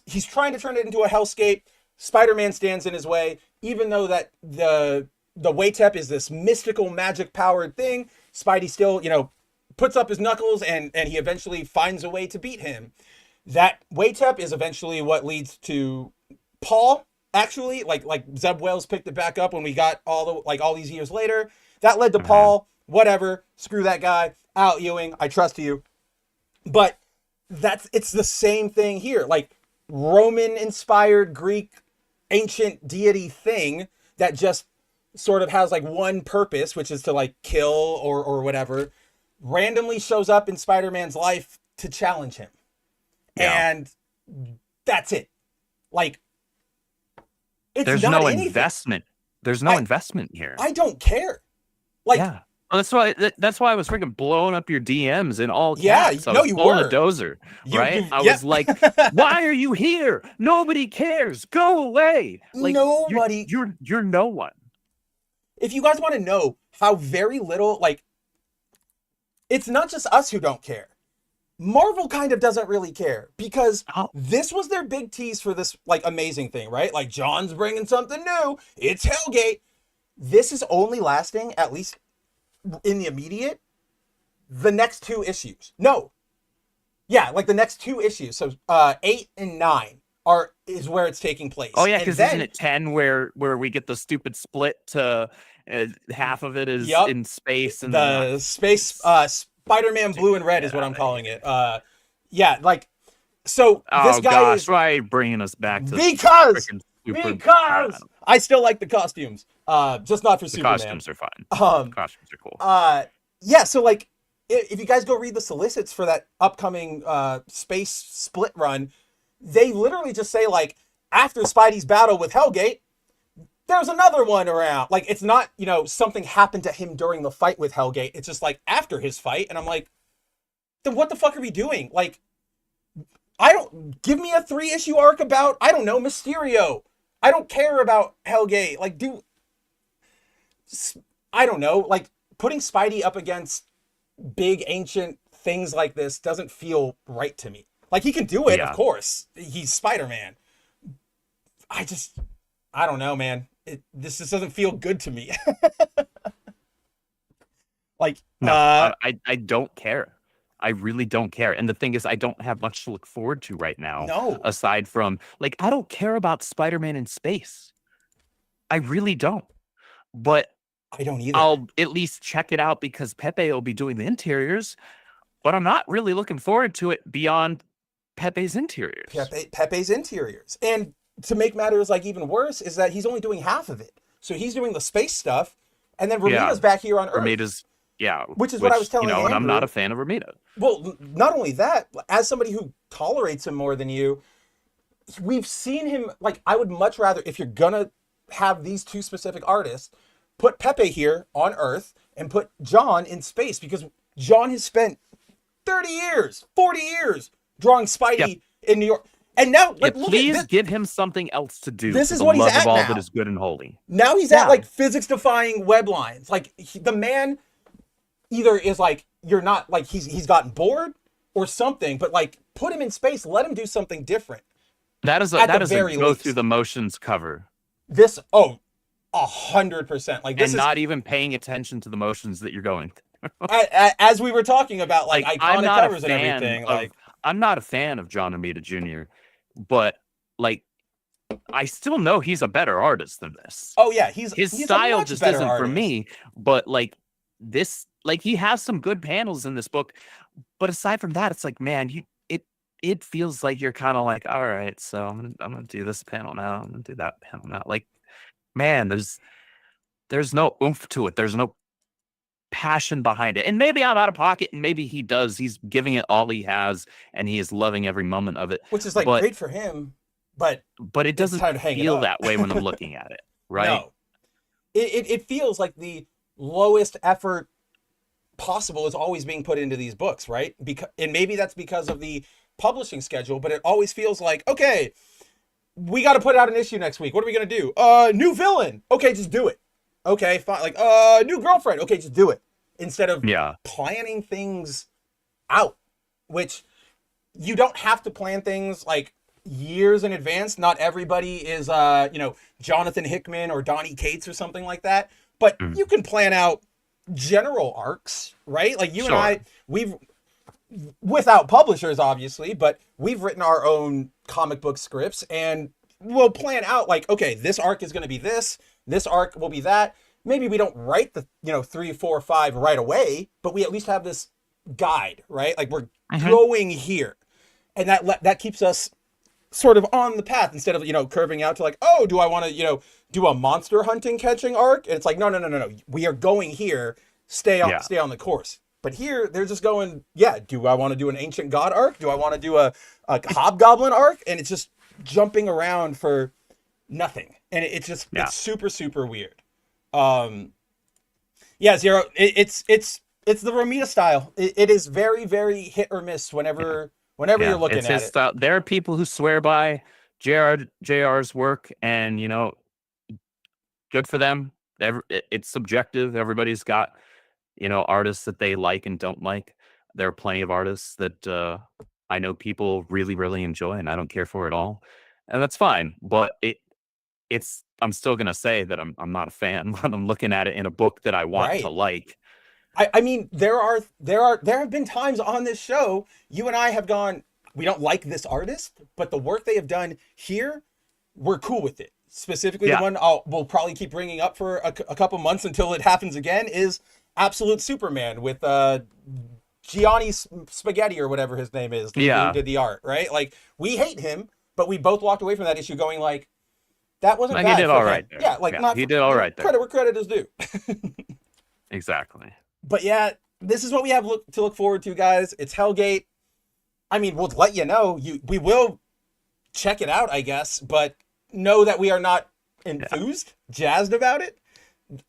he's trying to turn it into a hellscape. Spider-Man stands in his way, even though that the Waytep is this mystical magic powered thing. Spidey still, puts up his knuckles and he eventually finds a way to beat him. That Waytep is eventually what leads to Paul. Actually, like Zeb Wells picked it back up when we got all these years later. That led to Paul. Whatever, screw that guy. Al Ewing, I trust you. But it's the same thing here. Like, Roman-inspired Greek ancient deity thing that just sort of has like one purpose, which is to like kill or whatever, randomly shows up in Spider-Man's life to challenge him. Yeah. And that's it. Like, there's no investment. There's no investment here. I don't care. Like, yeah. Well, that's why I was freaking blowing up your DMs in all caps. Yeah, I was pulling a dozer, right? I was like, "Why are you here? Nobody cares. Go away." Like, nobody. You're no one. If you guys want to know how very little, like, it's not just us who don't care. Marvel kind of doesn't really care, because this was their big tease for this like amazing thing, right? Like, John's bringing something new. It's Hellgate. This is only lasting, at least in the immediate, the next 2 issues. No. Yeah, like the next 2 issues. So 8 and 9 is where it's taking place. Oh yeah, because isn't it 10 where we get the stupid split to half of it is in space, and the space Spider-Man Blue and Red is what I'm calling it. Yeah, like So this Oh guy gosh, is why are you bringing us back to because frickin' Super- I still like the costumes, just not for the Superman. costumes are fine. Um, The costumes are cool. yeah. So like, if you guys go read the solicits for that upcoming space split run, they literally just say like, after Spidey's battle with Hellgate, there's another one around. Like, it's not, you know, something happened to him during the fight with Hellgate. It's just like after his fight, and I'm like, then what the fuck are we doing? Like, I don't give me a 3-issue arc about, I don't know, Mysterio. I don't care about Hellgate. Like, I don't know. Like, putting Spidey up against big ancient things like this doesn't feel right to me. Like, he can do it, of course. He's Spider-Man. I don't know, man. This just doesn't feel good to me. Like, no, I don't care. I really don't care. And the thing is, I don't have much to look forward to right now. No. Aside from, like, I don't care about Spider-Man in space. I really don't. But I don't either. I'll at least check it out because Pepe will be doing the interiors. But I'm not really looking forward to it beyond Pepe's interiors. Pepe's interiors. And to make matters like even worse is that he's only doing half of it. So he's doing the space stuff, and then Romita's back here on Earth. Romita's, which is what I was telling Andrew. And I'm not a fan of Romita. Well, not only that, as somebody who tolerates him more than you, we've seen him, like, I would much rather, if you're gonna have these two specific artists, put Pepe here on Earth and put John in space, because John has spent 30 years, 40 years drawing Spidey in New York. And now, like, please give him something else to do. This is what he's at all now. That is good and holy. Now he's at like physics-defying web lines. Like, the man either is like, you're not, like, he's gotten bored or something. But like, put him in space, let him do something different. That is a go through the motions cover. This 100%. Like, this and not even paying attention to the motions that you're going through. As we were talking about, like iconic covers and everything. Like, I'm not a fan of John Romita Jr., but like, I still know he's a better artist than this. Oh yeah, his style just isn't for me. But like this, like, he has some good panels in this book, but aside from that, it's like, man, it feels like you're kind of like, all right, so I'm gonna do this panel now, I'm gonna do that panel now. Like, man, there's no oomph to it. There's no passion behind it. And maybe I'm out of pocket, and maybe he does. He's giving it all he has, and he is loving every moment of it. Which is like great for him, but it doesn't feel that way when I'm looking at it, right? No. It feels like the lowest effort possible is always being put into these books, right? And maybe that's because of the publishing schedule, but it always feels like, okay, we got to put out an issue next week. What are we going to do? New villain. Okay, just do it. Okay, fine. Like, new girlfriend. Okay, just do it. Instead of planning things out, which you don't have to plan things like years in advance. Not everybody is, Jonathan Hickman or Donnie Cates or something like that. But you can plan out general arcs, right? Like, you and I, without publishers, obviously, but we've written our own comic book scripts, and we'll plan out like, okay, this arc is going to be this arc will be that. Maybe we don't write the 3, 4, 5 right away, but we at least have this guide, right? Like, we're going here, and that keeps us sort of on the path instead of curving out to like, oh, do I want to do a monster hunting catching arc? And it's like, no, we are going here. Stay on the course. But here they're just going, do I want to do an ancient god arc? Do I want to do a hobgoblin arc? And it's just jumping around for nothing, and it's super, super weird. Zero. It's the Romita style. It is very, very hit or miss whenever you're looking at it. Style. There are people who swear by JR's work, and good for them. It's subjective. Everybody's got artists that they like and don't like. There are plenty of artists that I know people really, really enjoy, and I don't care for at all, and that's fine. But I'm still gonna say that I'm not a fan when I'm looking at it in a book that I want to like. I mean, there have been times on this show you and I have gone, we don't like this artist, but the work they have done here, we're cool with it. Specifically, the one we'll probably keep bringing up for a couple months until it happens again is Absolute Superman with Gianni Spaghetti or whatever his name is, who did the art, right? Like, we hate him, but we both walked away from that issue going like, that wasn't bad. He did all right there. Yeah, like he did all right there. Credit where credit is due. Exactly. But yeah, this is what we have to look forward to, guys. It's Hellgate. I mean, we'll let you know. We will check it out, I guess, but know that we are not enthused, jazzed about it.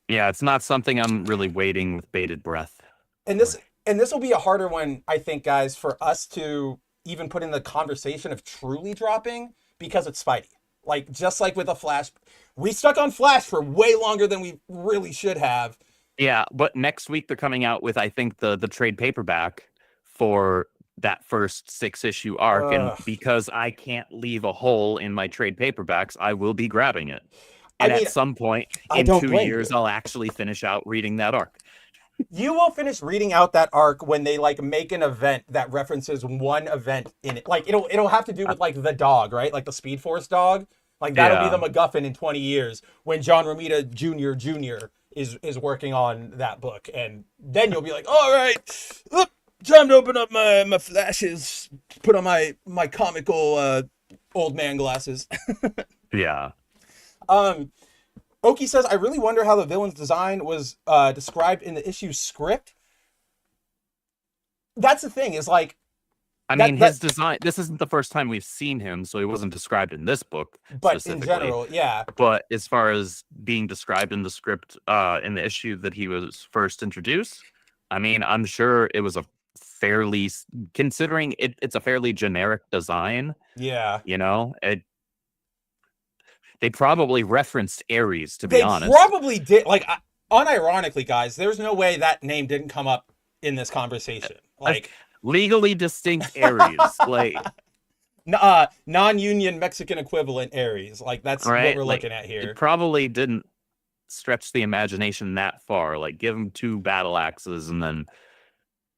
Yeah, it's not something I'm really waiting with bated breath. And this will be a harder one, I think, guys, for us to even put in the conversation of truly dropping, because it's Spidey. Like, just like with a Flash, we stuck on Flash for way longer than we really should have. Yeah, but next week they're coming out with, I think, the trade paperback for that first 6-issue arc. And because I can't leave a hole in my trade paperbacks, I will be grabbing it. And at some point in 2 years, I'll actually finish out reading that arc. You will finish reading out that arc when they like make an event that references one event in it. Like it'll have to do with like the dog, right? Like the Speed Force dog. Like that'll be the MacGuffin in 20 years when John Romita Jr. is working on that book, and then you'll be like, all right, look, time to open up my flashes, put on my comical old man glasses. Yeah. Oki says, I really wonder how the villain's design was described in the issue script. That's the thing, is like, I mean, his design, this isn't the first time we've seen him, so he wasn't described in this book. But in general, yeah. But as far as being described in the script in the issue that he was first introduced, I mean, I'm sure it was a fairly, considering it's a fairly generic design. Yeah. You know, they probably referenced Ares, to be honest. They probably did. Like, unironically, guys, there's no way that name didn't come up in this conversation. Like, legally distinct Ares, like non-union Mexican equivalent Ares. Like, that's what we're looking at here. It probably didn't stretch the imagination that far. Like, give him 2 battle axes and then.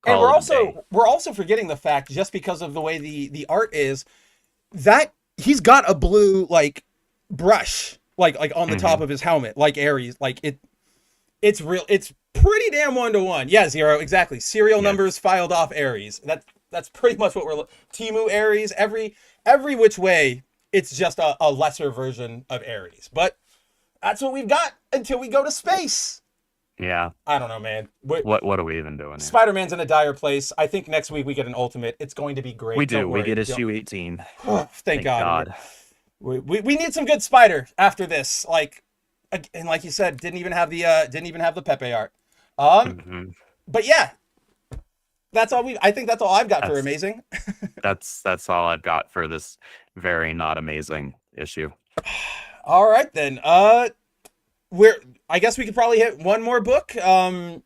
And we're also forgetting the fact, just because of the way the art is, that he's got a blue like brush like on the top of his helmet, like Ares. Like it's real. It's pretty damn 1-to-1. Yeah, Zero, exactly. Serial numbers filed off Ares. That's pretty much what we're Timu Ares. Every which way, it's just a lesser version of Ares. But that's what we've got until we go to space. Yeah. I don't know, man. What are we even doing here? Spider-Man's in a dire place. I think next week we get an Ultimate. It's going to be great. We do. We get issue 18. Thank God. We need some good Spider after this. Like, and like you said, didn't even have the Pepe art. But yeah, that's all I think that's all I've got for amazing. that's all I've got for this very not amazing issue. All right then. I guess we could probably hit one more book. Do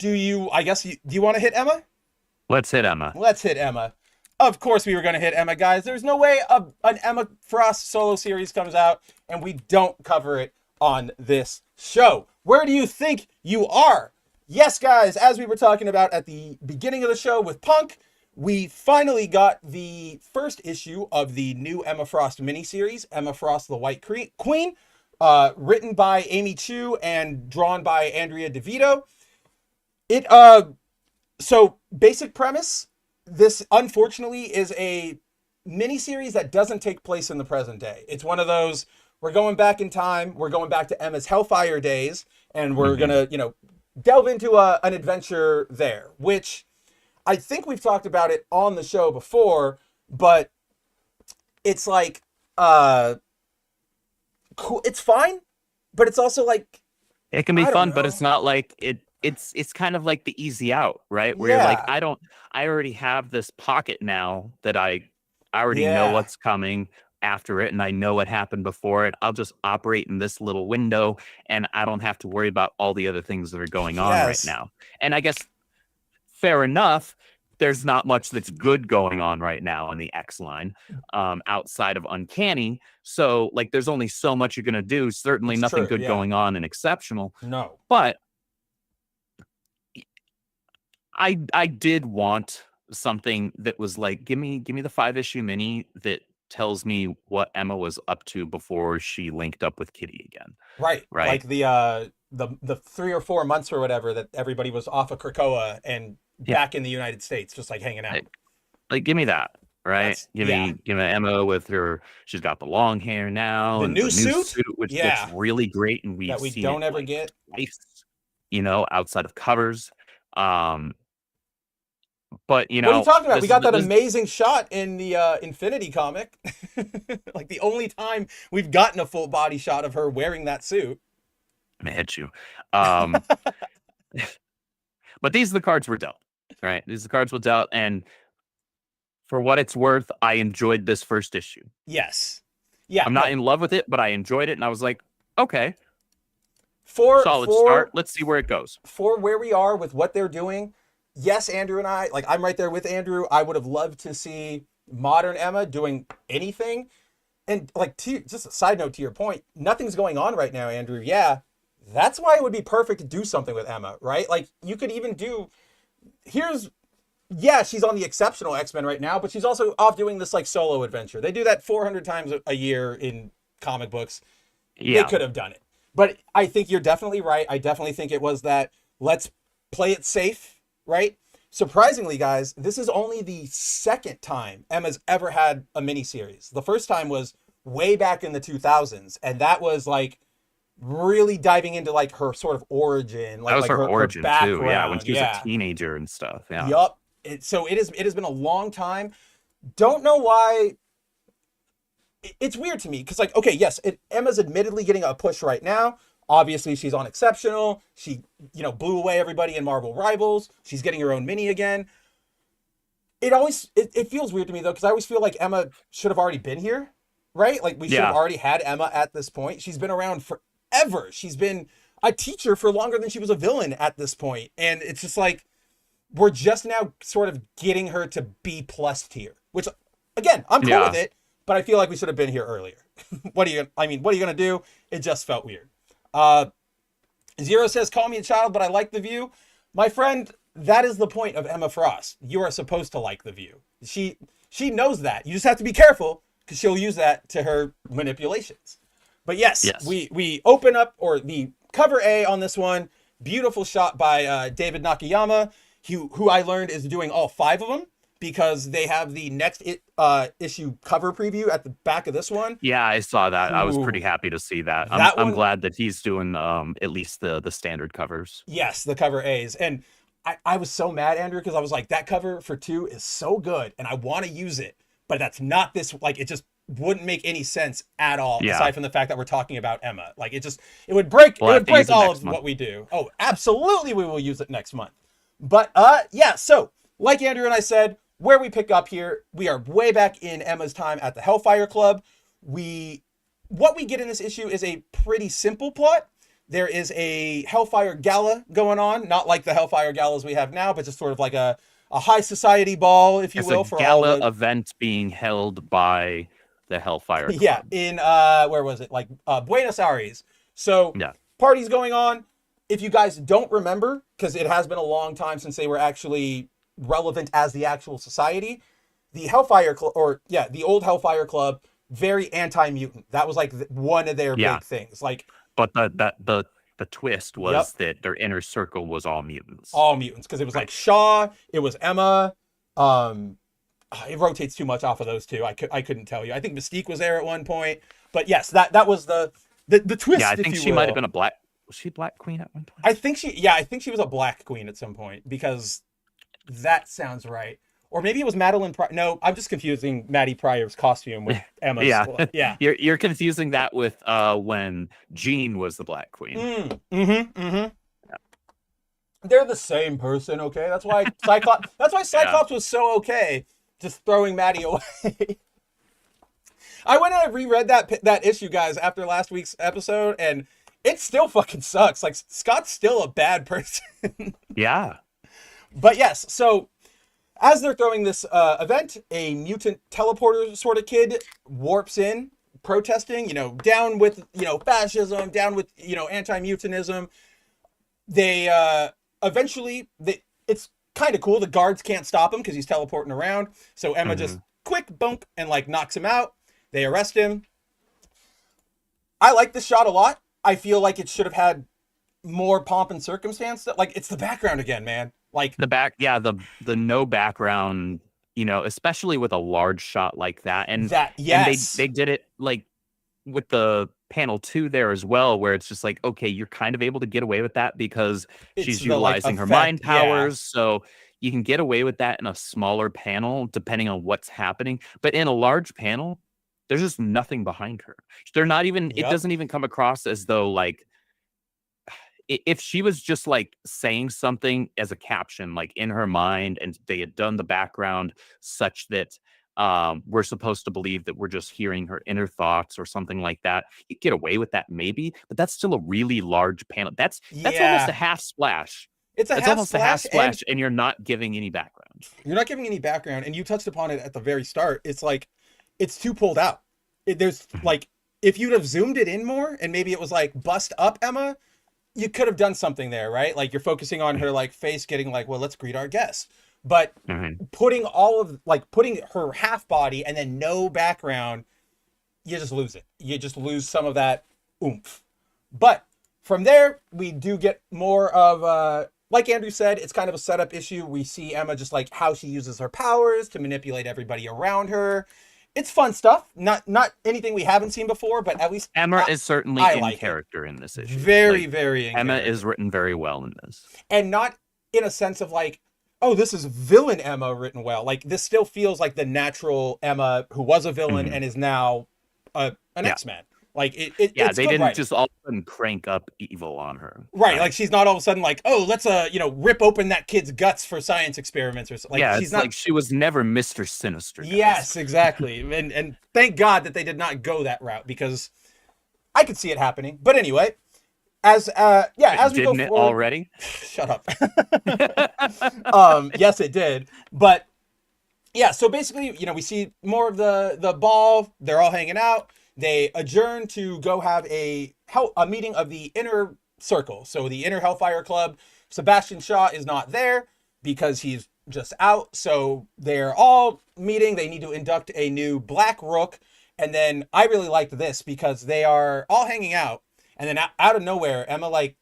you want to hit Emma? Let's hit Emma. Let's hit Emma. Of course we were going to hit Emma, guys. There's no way an Emma Frost solo series comes out and we don't cover it on this show. Where do you think you are? Yes, guys, as we were talking about at the beginning of the show with Punk, we finally got the first issue of the new Emma Frost miniseries, Emma Frost the White Queen, written by Amy Chu and drawn by Andrea DeVito. So basic premise, this unfortunately is a miniseries that doesn't take place in the present day. It's one of those, we're going back in time, we're going back to Emma's Hellfire days, and we're gonna, delve into an adventure there, which I think we've talked about it on the show before, but it's like, cool. It's fine, but it's also like, it can be fun, but it's not like it's kind of like the easy out, right? Where you're like, I already have this pocket now that I already know what's coming after it, and I know what happened before it. I'll just operate in this little window, and I don't have to worry about all the other things that are going on right now. And I guess, fair enough, there's not much that's good going on right now in the X line, outside of Uncanny. So, like, there's only so much you're gonna do. Certainly nothing good going on in Exceptional. No. But I did want something that was like, give me the 5-issue mini that tells me what Emma was up to before she linked up with Kitty again. Right. Like the 3 or 4 months or whatever that everybody was off of Krakoa and back in the United States, just like hanging out. Like give me that, right? Give yeah. me Emma with her. She's got the long hair now, The and new the suit? which Yeah. looks really great, and we've That we seen don't it ever like get. twice, outside of covers. But What are you talking about? We got that this, amazing shot in the Infinity comic. Like the only time we've gotten a full body shot of her wearing that suit. I'm gonna hit you. But these are the cards we're dealt, right? These are the cards we're dealt, and for what it's worth, I enjoyed this first issue. Yes. Yeah. I'm not in love with it, but I enjoyed it, and I was like, okay, solid start. Let's see where it goes. For where we are with what they're doing, yes, Andrew and I, like I'm right there with Andrew. I would have loved to see modern Emma doing anything. And like, just a side note to your point, nothing's going on right now, Andrew. Yeah, that's why it would be perfect to do something with Emma, right? Like you could even do, she's on the exceptional X-Men right now, but she's also off doing this like solo adventure. They do that 400 times a year in comic books. Yeah. They could have done it. But I think you're definitely right. I definitely think it was that let's play it safe, right? Surprisingly, guys, this is only the second time Emma's ever had a miniseries. The first time was way back in the 2000s, and that was like really diving into like her sort of origin, like, that was her origin too. Yeah, when she was a teenager and stuff. Yeah. Yup. So it has been a long time. Don't know why. It's weird to me because, like, okay, yes, Emma's admittedly getting a push right now. Obviously, she's on Exceptional. She, blew away everybody in Marvel Rivals. She's getting her own mini again. It feels weird to me, though, because I always feel like Emma should have already been here, right? Like, we should have already had Emma at this point. She's been around forever. She's been a teacher for longer than she was a villain at this point. And it's just like, we're just now sort of getting her to B+ tier, which, again, I'm cool with it. But I feel like we should have been here earlier. What are you going to do? It just felt weird. Zero says, call me a child, but I like The View. My friend, that is the point of Emma Frost. You are supposed to like The View. She knows that. You just have to be careful because she'll use that to her manipulations. But yes. We open up, or the cover A on this one, beautiful shot by David Nakayama, who I learned is doing all 5 of them, because they have the next issue cover preview at the back of this one. Yeah, I saw that. Ooh. I was pretty happy to see that. I'm glad that he's doing at least the standard covers. Yes, the cover A's. And I was so mad, Andrew, because I was like, that cover for 2 is so good, and I want to use it, but that's not this, like, it just wouldn't make any sense at all, aside from the fact that we're talking about Emma. Like, it would break all of what we do. Oh, absolutely, we will use it next month. But, so, like Andrew and I said, where we pick up here, we are way back in Emma's time at the Hellfire Club. What we get in this issue is a pretty simple plot. There is a Hellfire Gala going on, not like the Hellfire Galas we have now, but just sort of like a high society ball, if you will. For a gala event being held by the Hellfire Club. Yeah, in, where was it? Like Buenos Aires. So, party's going on. If you guys don't remember, because it has been a long time since they were actually relevant as the actual society, the Hellfire Club, the old Hellfire Club, very anti-mutant. That was like one of their big things. Like, but the twist was that their inner circle was all mutants. All mutants, because it was like Shaw, it was Emma. It rotates too much off of those two. I couldn't tell you. I think Mystique was there at one point, but yes, that was the twist. Yeah, I think she might have been a black. Was she Black Queen at one point? I think she was a Black Queen at some point, because that sounds right. Or maybe it was Madeline Pryor. No, I'm just confusing Maddie Pryor's costume with Emma's. Yeah. You're confusing that with when Jean was the Black Queen. They're the same person, okay? That's why Cyclops was so okay just throwing Maddie away. I went and I reread that issue, guys, after last week's episode, and it still fucking sucks. Like, Scott's still a bad person. Yeah. But yes, so as they're throwing this event, a mutant teleporter sort of kid warps in, protesting, down with, fascism, down with, anti-mutanism. They it's kind of cool. The guards can't stop him because he's teleporting around. So Emma just quick bonk and like knocks him out. They arrest him. I like this shot a lot. I feel like it should have had more pomp and circumstance. Like, it's the background again, man. Like the no background, especially with a large shot like that, and that, and yes. they did it like with the panel 2 there as well, where it's just like, okay, you're kind of able to get away with that because It's she's the like utilizing her effect, mind powers, so you can get away with that in a smaller panel depending on what's happening. But in a large panel, there's just nothing behind her. They're not even. It Yep. doesn't even come across as though like if she was just like saying something as a caption, like in her mind, and they had done the background such that we're supposed to believe that we're just hearing her inner thoughts or something like that, you get away with that maybe, but that's still a really large panel. That's almost a half splash. It's Almost a half splash, and you're not giving any background. You're not giving any background, and you touched upon it at the very start. It's like it's too pulled out. There's like, if you'd have zoomed it in more, and maybe it was like bust up Emma, you could have done something there, right? Like you're focusing on her like face getting like, well, let's greet our guest. But putting putting her half body and then no background, you just lose it. You just lose some of that oomph. But from there, we do get more of, like Andrew said, it's kind of a setup issue. We see Emma just like how she uses her powers to manipulate everybody around her. It's fun stuff. Not anything we haven't seen before, but at least Emma is certainly in character in this issue. Very, very in Emma character. is written very well in this. And not in a sense of like, oh, this is villain Emma written well. Like this still feels like the natural Emma who was a villain and is now an X-Man. Like it's they didn't writing. just all of a sudden crank up evil on her. Right, like she's not all of a sudden like, oh, let's rip open that kid's guts for science experiments or something. Like, she's not like she was never Mr. Sinister. Guys. Yes, exactly. and thank God that they did not go that route, because I could see it happening. But anyway, as we go forward, already? Shut up. Yes, it did. But yeah, so basically, we see more of the ball. They're all hanging out. They adjourn to go have a meeting of the inner circle. So the inner Hellfire Club. Sebastian Shaw is not there because he's just out. So they're all meeting. They need to induct a new Black Rook. And then I really liked this because they are all hanging out. And then out of nowhere, Emma, like,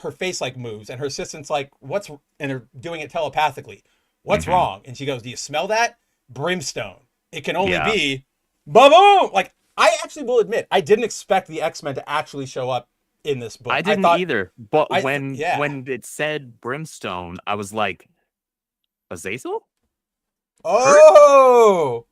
her face, like, moves. And her assistant's like, and they're doing it telepathically. What's wrong? And she goes, do you smell that? Brimstone. It can only be ba-boom! Like, I actually will admit, I didn't expect the X-Men to actually show up in this book. I didn't either. But when it said Brimstone, I was like, Azazel? Oh!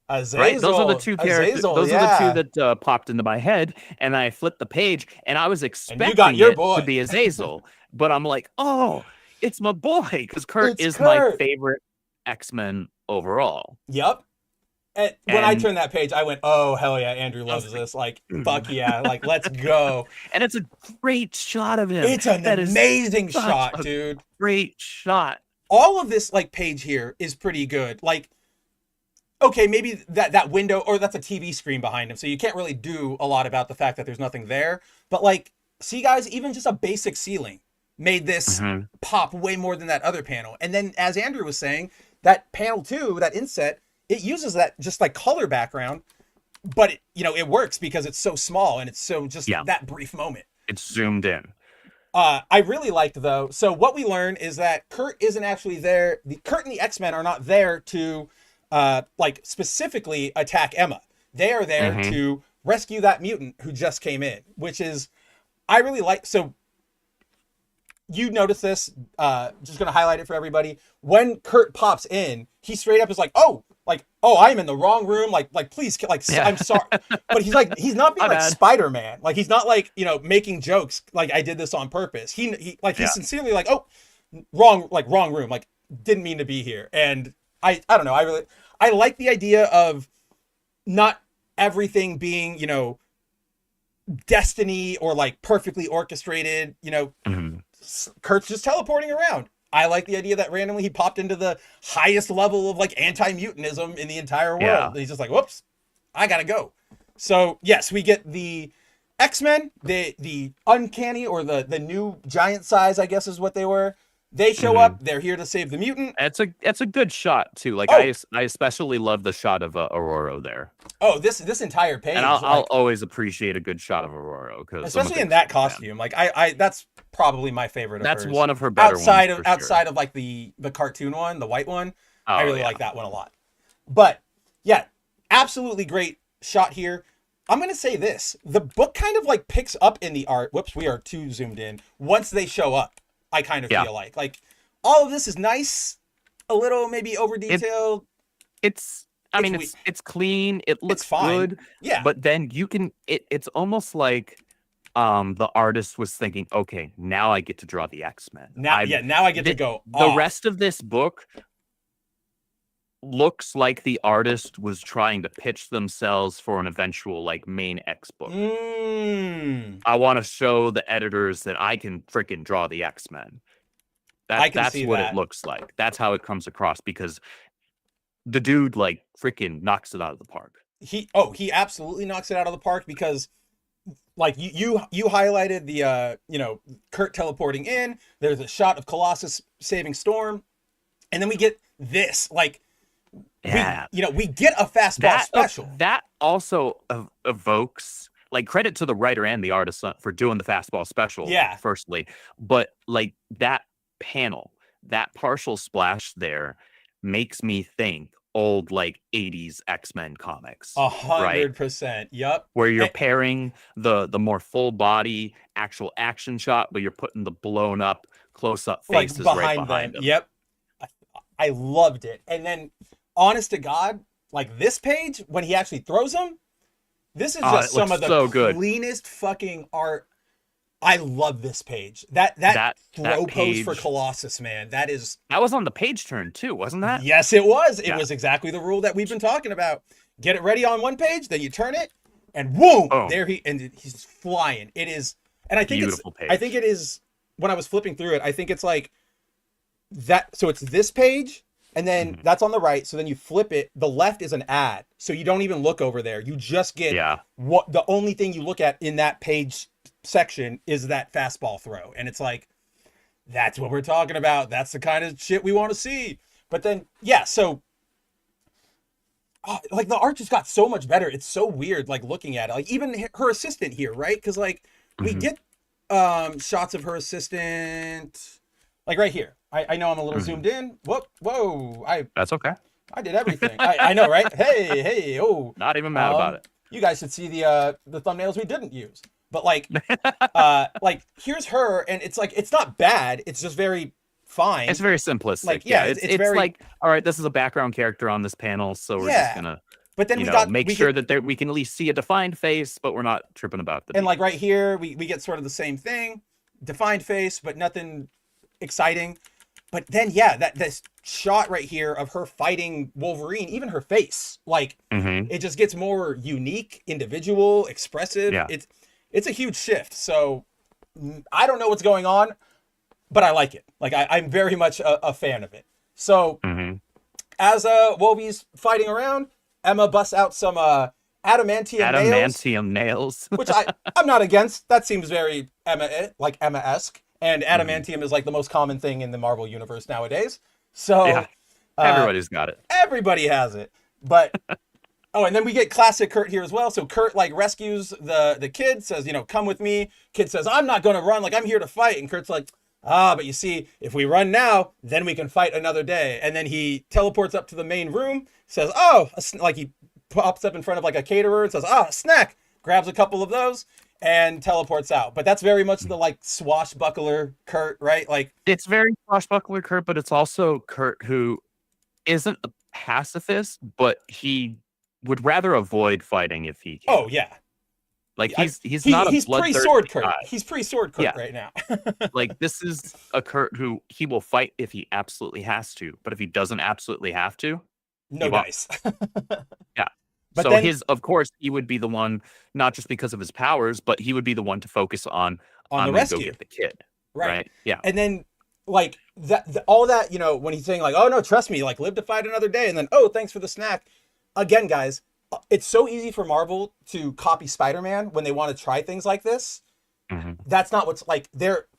Azazel. Right? Those are the two characters. Azazel, those are the two that popped into my head. And I flipped the page, and I was expecting it to be Azazel. But I'm like, oh, it's my boy. Because Kurt is my favorite X-Men overall. Yep. And when I turned that page, I went, oh, hell yeah, Andrew loves this. Like, fuck yeah, like, let's go. And it's a great shot of him. It's an amazing shot, dude. Great shot. All of this, like, page here is pretty good. Like, okay, maybe that window, or that's a TV screen behind him, so you can't really do a lot about the fact that there's nothing there. But, like, see, guys, even just a basic ceiling made this pop way more than that other panel. And then, as Andrew was saying, that panel 2, that inset, it uses that just like color background, but it works because it's so small and it's so just that brief moment. It's zoomed in. I really liked, though. So what we learn is that Kurt isn't actually there. Kurt and the X-Men are not there to like specifically attack Emma. They are there to rescue that mutant who just came in, which is, I really like. So you notice this, just going to highlight it for everybody. When Kurt pops in, he straight up is like, oh, I'm in the wrong room. Like, please, I'm sorry. But he's not being like Spider-Man. Like, he's not like, making jokes. Like, I did this on purpose. He's sincerely like, oh, wrong room. Like, didn't mean to be here. And I don't know. I like the idea of not everything being, destiny or like perfectly orchestrated, Kurt's just teleporting around. I like the idea that randomly he popped into the highest level of like anti-mutanism in the entire world. Yeah. And he's just like, whoops, I gotta go. So yes, we get the X-Men, the uncanny, or the new giant size, I guess is what they were. They show up. They're here to save the mutant. It's a good shot too. Like Oh. I especially love the shot of Aurora there. Oh, this entire page. And I'll always appreciate a good shot of Aurora, because especially in that costume. Like I that's probably my favorite of that's hers. one of her better outside ones of for outside sure. of like the cartoon one, the white one. Oh, I really yeah. like that one a lot. But yeah, absolutely great shot here. I'm gonna say this: the book kind of like picks up in the art. Whoops, we are too zoomed in. Once they show up, I kind of feel like all of this is nice, a little maybe over detailed. I mean, it's clean. It looks good. Yeah. But then you can. It's almost like the artist was thinking, okay, now I get to draw the X-Men. Now I get to go. The rest of this book looks like the artist was trying to pitch themselves for an eventual like main X book. I want to show the editors that I can freaking draw the X-Men. That's what it looks like. That's how it comes across, because the dude like freaking knocks it out of the park. He absolutely knocks it out of the park, because like you highlighted the Kurt teleporting in. There's a shot of Colossus saving Storm, and then we get this like we get a fastball special. That also evokes like credit to the writer and the artist for doing the fastball special. Yeah. Firstly, but like that panel, that partial splash there makes me think old like 80s X-Men comics. 100%. Yep. Where you're pairing the more full body actual action shot, but you're putting the blown up close up faces right behind them. Yep. I loved it. And then honest to God, like this page, when he actually throws them, this is just some of the cleanest fucking art. I love this page. That throw pose for Colossus, man. That was on the page turn too, wasn't that? Yes, it was. It was exactly the rule that we've been talking about. Get it ready on one page, then you turn it, and whoom, there he's flying. It is, and I think it is. When I was flipping through it, I think it's like that. So it's this page, and then that's on the right. So then you flip it. The left is an ad, so you don't even look over there. You just get what the only thing you look at in that page section is that fastball throw, and it's like, that's what we're talking about. That's the kind of shit we want to see. But then so like the art just got so much better. It's so weird like looking at it, like even her assistant here, right? Because like we get shots of her assistant like right here. I know I'm a little zoomed in. Whoa, that's okay. I did everything. I know, right? Hey, not even mad about it. You guys should see the thumbnails we didn't use. But like, like here's her, and it's like, it's not bad. It's just very fine. It's very simplistic. Like, it's very, like, all right, this is a background character on this panel, so we're just gonna, but then make sure that we can at least see a defined face, but we're not tripping about the. And like right here, we get sort of the same thing, defined face, but nothing exciting. But then this shot right here of her fighting Wolverine, even her face, like it just gets more unique, individual, expressive. Yeah. It's a huge shift. So I don't know what's going on, but I like it. Like I'm very much a fan of it. So as Wolvie's fighting around, Emma busts out some adamantium nails, which I'm not against. That seems very Emma-esque. And adamantium is like the most common thing in the Marvel universe nowadays. So everybody's got it. Everybody has it. But and then we get classic Kurt here as well. So Kurt like rescues the kid, says, come with me. Kid says, I'm not going to run. Like, I'm here to fight. And Kurt's like, but you see, if we run now, then we can fight another day. And then he teleports up to the main room, says, like he pops up in front of like a caterer and says, a snack, grabs a couple of those and teleports out. But that's very much the like swashbuckler Kurt, right? Like it's very swashbuckler Kurt, but it's also Kurt who isn't a pacifist, but he would rather avoid fighting if he can. Oh yeah. Like he's not a bloodthirsty pre-sword Kurt. guy. He's pre-sword Kurt right now. Like this is a Kurt who he will fight if he absolutely has to, but if he doesn't absolutely have to, no dice. Yeah. But so then, of course, he would be the one, not just because of his powers, but he would be the one to focus on the rescue. Go get the kid. Right. Yeah. And then like all that, when he's saying like, oh no, trust me, like live to fight another day. And then, thanks for the snack. Again, guys, it's so easy for Marvel to copy Spider-Man when they want to try things like this. That's not what's like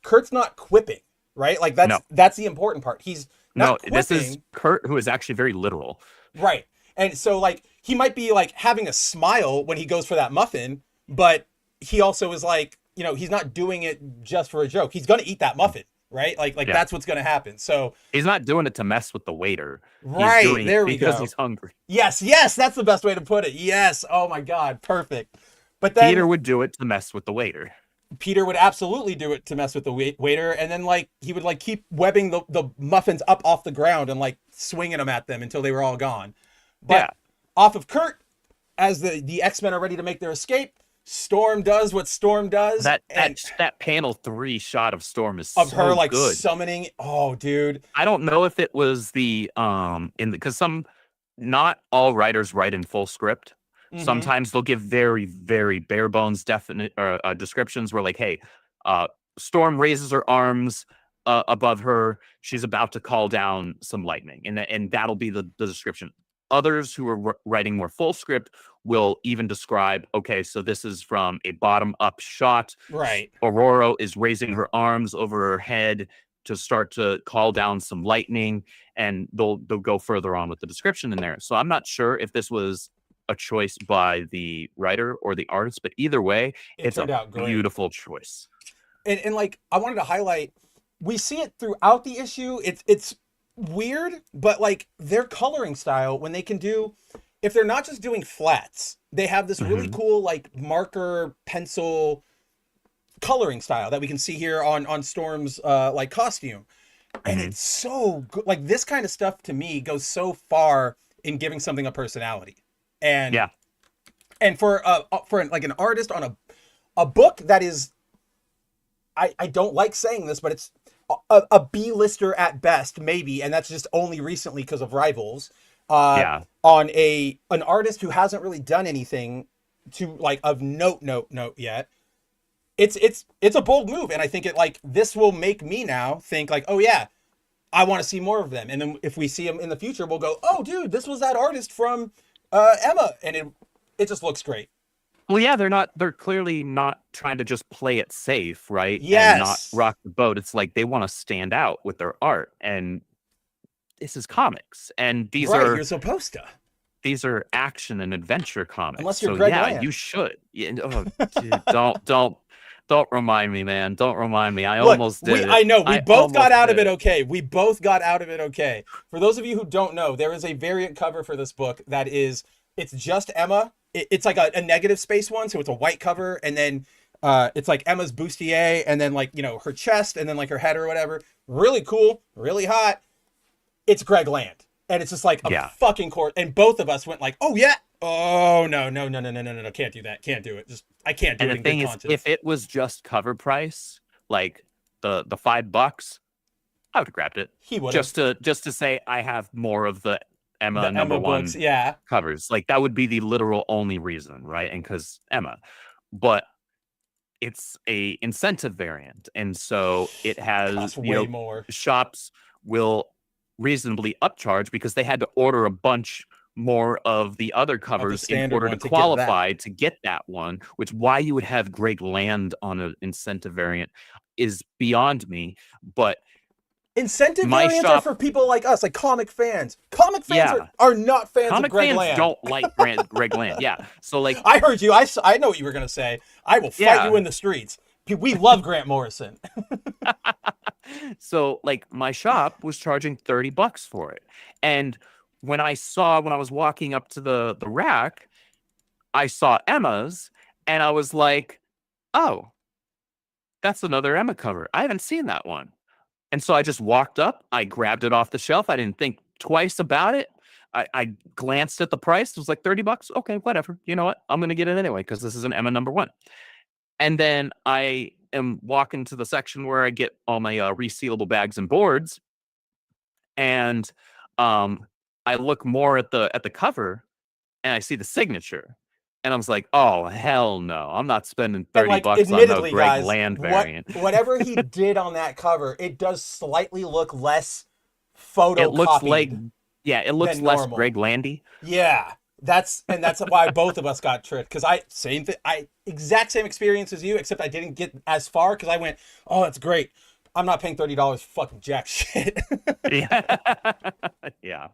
Kurt's not quipping. right? Like No. that's the important part. He's not No, this is quipping. Kurt, who is actually very literal. Right. And so like he might be like having a smile when he goes for that muffin, but he also is like, you know, he's not doing it just for a joke. He's going to eat that muffin, right? Like Yeah. that's what's going to happen. So He's not doing it to mess with the waiter. right, He's doing there it we because go. he's hungry. Yes, that's the best way to put it. Yes. Oh my God, perfect. But then Peter would do it to mess with the waiter. Peter would absolutely do it to mess with the waiter, and then like he would like keep webbing the muffins up off the ground and like swinging them at them until they were all gone. But Yeah. off of Kurt, as the X-Men are ready to make their escape, Storm does what Storm does. That and panel 3 shot of Storm is of so her like good. summoning. Oh, dude. I don't know if it was the because not all writers write in full script. Mhm. Sometimes they'll give very, very bare bones definite descriptions where like, hey, Storm raises her arms above her. She's about to call down some lightning, and that'll be the description. Others who are writing more full script will even describe, okay, so this is from a bottom up shot. Right. Aurora is raising her arms over her head to start to call down some lightning, and they'll go further on with the description in there. So I'm not sure if this was a choice by the writer or the artist, but either way, it's turned a out great. beautiful choice. And like I wanted to highlight, we see it throughout the issue. It's weird, but like their coloring style, when they can do, if they're not just doing flats, they have this really cool like marker pencil coloring style that we can see here on Storm's like costume. And it's so good. Like this kind of stuff to me goes so far in giving something a personality. And Yeah. and for like an artist on a book that is, I don't like saying this, but it's a B-lister at best, maybe, and that's just only recently because of Rivals. Yeah. On an artist who hasn't really done anything to like of note yet. It's a bold move, and I think it like this will make me now think like, oh yeah, I want to see more of them. And then if we see them in the future, we'll go, oh dude, this was that artist from Emma, and it just looks great. Well, yeah, they're clearly not trying to just play it safe, right? Yes. And not rock the boat. It's like they want to stand out with their art. And this is comics. And these You're supposed to. These are action and adventure comics. Unless you're so Greg yeah, Land. you should. Yeah, oh, dude, don't remind me, man. Don't remind me. I Look, almost did. I know. We both got out of it it. okay. We both got out of it okay. For those of you who don't know, there is a variant cover for this book that is, it's just Emma. It's like a negative space one, so it's a white cover, and then it's like Emma's bustier, and then like, you know, her chest, and then like her head or whatever. Really cool, really hot. It's Greg Land, and it's just like a fucking court. And both of us went like, oh yeah, oh no, can't do that, can't do it. Just I can't do it. And the thing is, if it was just cover price, like the $5, I would have grabbed it. He would just to say I have more of the Emma number one books, yeah. covers. Like that would be the literal only reason, right? And because Emma, but it's a incentive variant, and so it has way more. Shops will reasonably upcharge because they had to order a bunch more of the other covers in order to qualify to get that one. Which why you would have Greg Land on an incentive variant is beyond me, but. Incentive variants are for people like us, like comic fans. Comic fans are not fans of Greg Land. Comic fans don't like Greg Land. Yeah. So like I heard you. I know what you were going to say. I will fight you in the streets. We love Grant Morrison. So like my shop was charging $30 for it. And when I was walking up to the rack, I saw Emma's and I was like, "Oh, that's another Emma cover. I haven't seen that one." And so I just walked up, I grabbed it off the shelf. I didn't think twice about it. I glanced at the price. It was like $30. Okay, whatever. You know what? I'm going to get it anyway because this is an Emma number one. And then I am walking to the section where I get all my resealable bags and boards. And I look more at the cover and I see the signature. And I was like, oh, hell no. I'm not spending $30 on no Greg Land variant. Whatever he did on that cover, it does slightly look less photocopied. It looks like, it looks less normal. Greg Landy. Yeah. That's why both of us got tricked. Because exact same experience as you, except I didn't get as far because I went, oh, that's great. I'm not paying $30 for fucking jack shit. Yeah. Yeah.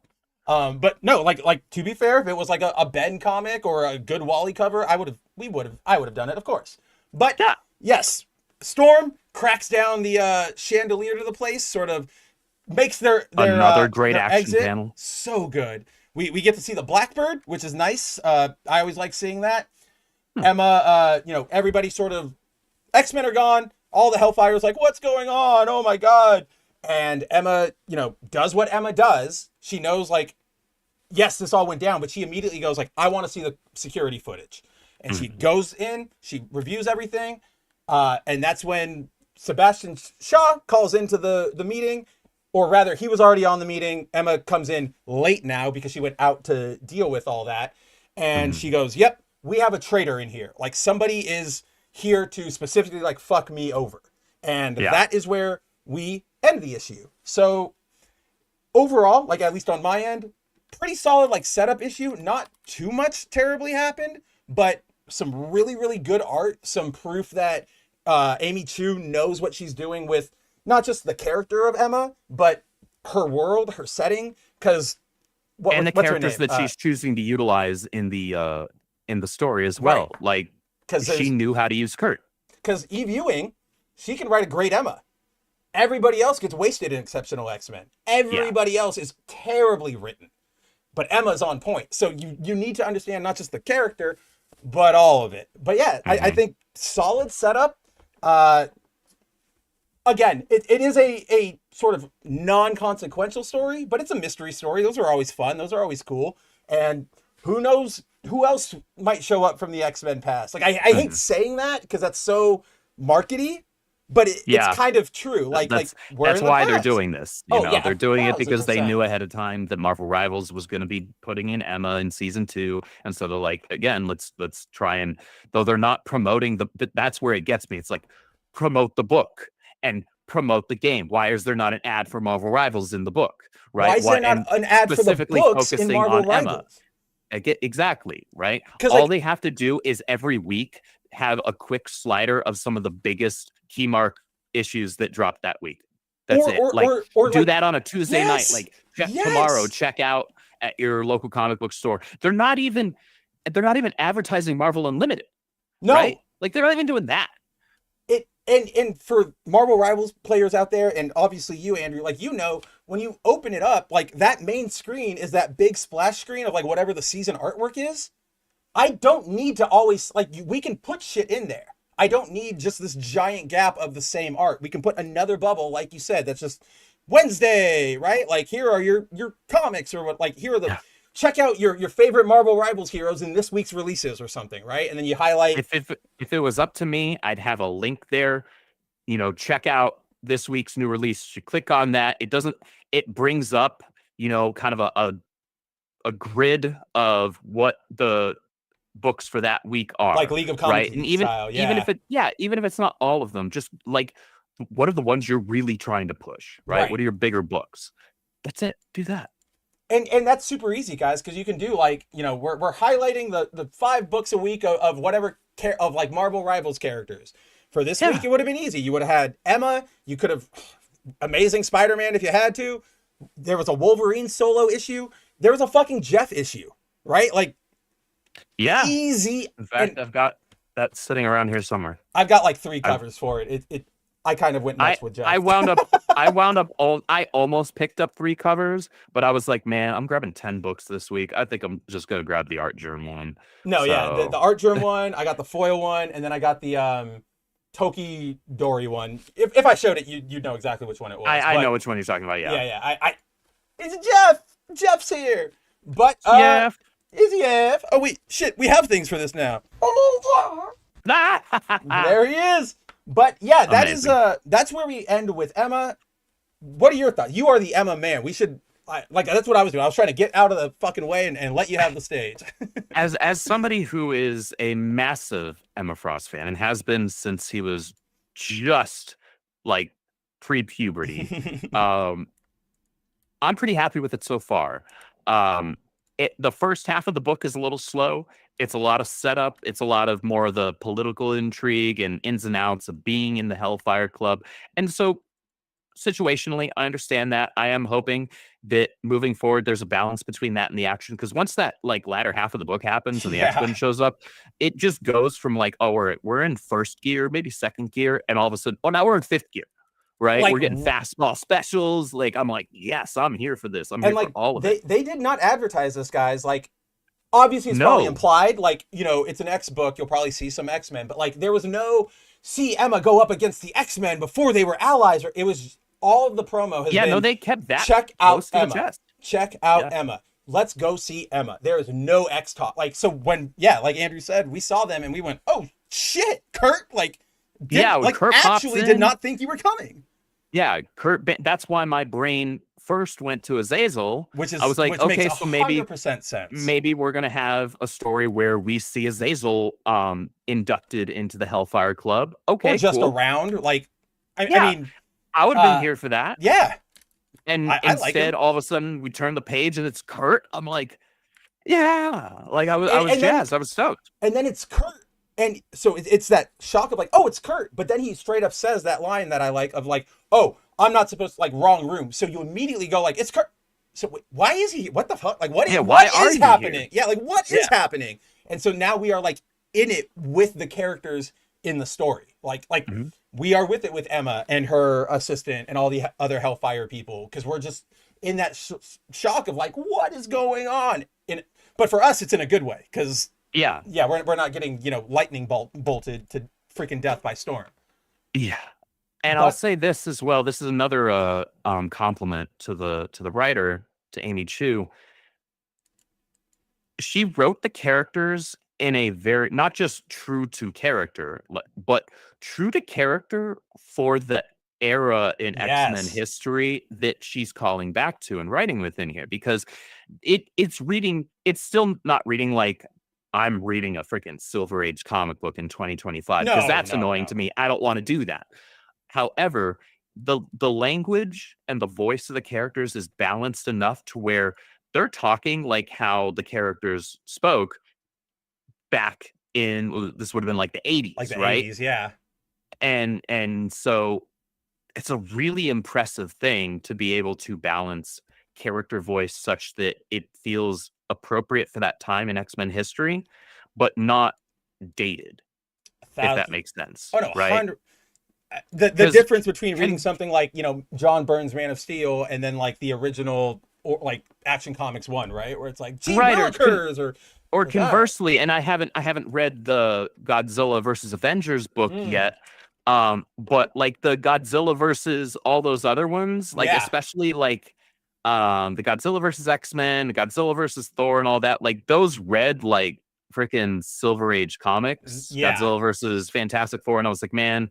But no, like to be fair, if it was like a Ben comic or a good Wally cover, I would have done it, of course. But Yeah. yes, Storm cracks down the chandelier to the place, sort of makes their Another great their action exit. panel. So good. We get to see the Blackbird, which is nice. I always like seeing that. Emma, everybody sort of, X-Men are gone. All the Hellfire's like, what's going on? Oh my God. And Emma, does what Emma does. She knows, like, yes, this all went down, but she immediately goes like, I want to see the security footage. And she goes in, she reviews everything. And that's when Sebastian Shaw calls into the meeting, or rather he was already on the meeting. Emma comes in late now because she went out to deal with all that. And she goes, yep, we have a traitor in here. Like, somebody is here to specifically like fuck me over. And that is where we end the issue. So overall, like, at least on my end, pretty solid like setup issue. Not too much terribly happened, but some really, really good art. Some proof that Amy Chu knows what she's doing with not just the character of Emma, but her world, her setting. Because and the characters that she's choosing to utilize in the story as well. Right. Like, because she knew how to use Kurt. Because Eve Ewing, she can write a great Emma. Everybody else gets wasted in Exceptional X-Men. Everybody else is terribly written. But Emma's on point. So you need to understand not just the character, but all of it. But yeah, I think solid setup. Again, it is a sort of non-consequential story, but it's a mystery story. Those are always fun. Those are always cool. And who knows who else might show up from the X-Men past. Like, I hate saying that because that's so markety, but it's kind of true. That's why they're doing this. They're doing it because they knew ahead of time that Marvel Rivals was going to be putting in Emma in season 2, and so they're like, again, let's try and, though they're not promoting that's where it gets me. It's like, promote the book and promote the game. Why is there not an ad for Marvel Rivals in the book? Right? Why is there not an ad for the books in Marvel Rivals? Exactly, right? All they have to do is every week have a quick slider of some of the biggest key mark issues that dropped that week. That's it. Or do that on a Tuesday night. Like, tomorrow, check out at your local comic book store. They're not even advertising Marvel Unlimited. No. Right? Like, they're not even doing that. And for Marvel Rivals players out there, and obviously you, Andrew, like, when you open it up, like, that main screen is that big splash screen of like whatever the season artwork is. I don't need to always, like, we can put shit in there. I don't need just this giant gap of the same art. We can put another bubble, like you said, that's just Wednesday, right? Like, here are your comics, or what, like, here are the check out your favorite Marvel Rivals heroes in this week's releases or something, right? And then you highlight. If it was up to me, I'd have a link there. Check out this week's new release. You click on that. It brings up, kind of a grid of what the books for that week are, like League of Comics, right? And even if it's not all of them, just like, what are the ones you're really trying to push, right? What are your bigger books? That's it. Do that. And that's super easy, guys, because you can do, like, we're highlighting the 5 books a week of whatever of like Marvel Rivals characters. For this week, it would have been easy. You would have had Emma. You could have Amazing Spider-Man if you had to. There was a Wolverine solo issue. There was a fucking Jeff issue, right? Like, easy. In fact, I've got that sitting around here somewhere. I've got like 3 covers for it. I kind of went nuts with Jeff. I almost picked up 3 covers, but I was like, man, I'm grabbing 10 books this week. I think I'm just gonna grab the Art Germ one. No, the Art Germ one. I got the foil one, and then I got the Toki Dory one. If I showed it, you'd know exactly which one it was. I know which one you're talking about. Yeah. It's Jeff. Jeff's here. But Jeff. Is Jeff? Oh wait, shit. We have things for this now. There he is. But yeah, that's where we end with Emma. What are your thoughts? You are the Emma man. We should that's what I was doing. I was trying to get out of the fucking way and let you have the stage. As somebody who is a massive Emma Frost fan and has been since he was just like pre-puberty, I'm pretty happy with it so far. The first half of the book is a little slow. It's a lot of setup. It's a lot of more of the political intrigue and ins and outs of being in the Hellfire Club. And so situationally, I understand that. I am hoping that moving forward, there's a balance between that and the action. Because once that like latter half of the book happens and the Yeah. X-Men shows up, it just goes from like, oh, we're in first gear, maybe second gear, and all of a sudden, oh, now we're in fifth gear. Right, Like, we're getting fastball specials. Like, I'm like, yes, I'm here for this. I'm here and like for all of it. they did not advertise this, guys. Like, obviously, it's probably implied. Like, you know, it's an X book. You'll probably see some X-Men, but like, there was no see Emma go up against the X-Men before they were allies. Or it was all of the promo has been, no, they kept that. Check out to the Emma. chest. Check out Emma. Let's go see Emma. There is no X talk. Like, so when, like Andrew said, we saw them and we went, oh shit, Kurt. Like, Kurt actually did not think you were coming. Yeah, Kurt. That's why my brain first went to Azazel. I was like, okay, so 100% sense. Maybe we're gonna have a story where we see Azazel inducted into the Hellfire Club. Okay, or just cool. around. Like, I mean, I would have been here for that. Yeah. And instead, all of a sudden, we turn the page and it's Kurt. I'm like, yeah, like I was jazzed. I was stoked. And then it's Kurt. And so it's that shock of like, oh, it's Kurt. But then he straight up says that line that I like of like, oh, I'm not supposed to, like, wrong room. So you immediately go like, it's Kurt. So why is he? What the fuck? Like, what is happening? Here? Yeah, like, what is happening? And so now we are like in it with the characters in the story. Like we are with it with Emma and her assistant and all the other Hellfire people, because we're just in that shock of like, what is going on? But for us, it's in a good way, because we're not getting, you know, lightning bolted to freaking death by storm. Yeah. And I'll say this as well. This is another compliment to the writer, to Amy Chu. She wrote the characters in a very, not just true to character, but true to character for the era in X-Men history that she's calling back to and writing within here, because it's still not reading like I'm reading a freaking Silver Age comic book in 2025, because that's annoying to me. I don't want to do that. However, the language and the voice of the characters is balanced enough to where they're talking like how the characters spoke back in, this would have been like the 80s, like the right? 80s, yeah. And so it's a really impressive thing to be able to balance character voice such that it feels appropriate for that time in X-Men history, but not dated, if that makes sense. Oh no, right? The difference between reading something like, you know, John Byrne's Man of Steel and then like the original, or like Action Comics 1, right, where it's like or conversely, and I haven't read the Godzilla versus Avengers book yet, but like the Godzilla versus all those other ones, like especially like the Godzilla versus X-Men, the Godzilla versus Thor and all that, like those read like freaking Silver Age comics, Godzilla versus Fantastic Four, and I was like, man,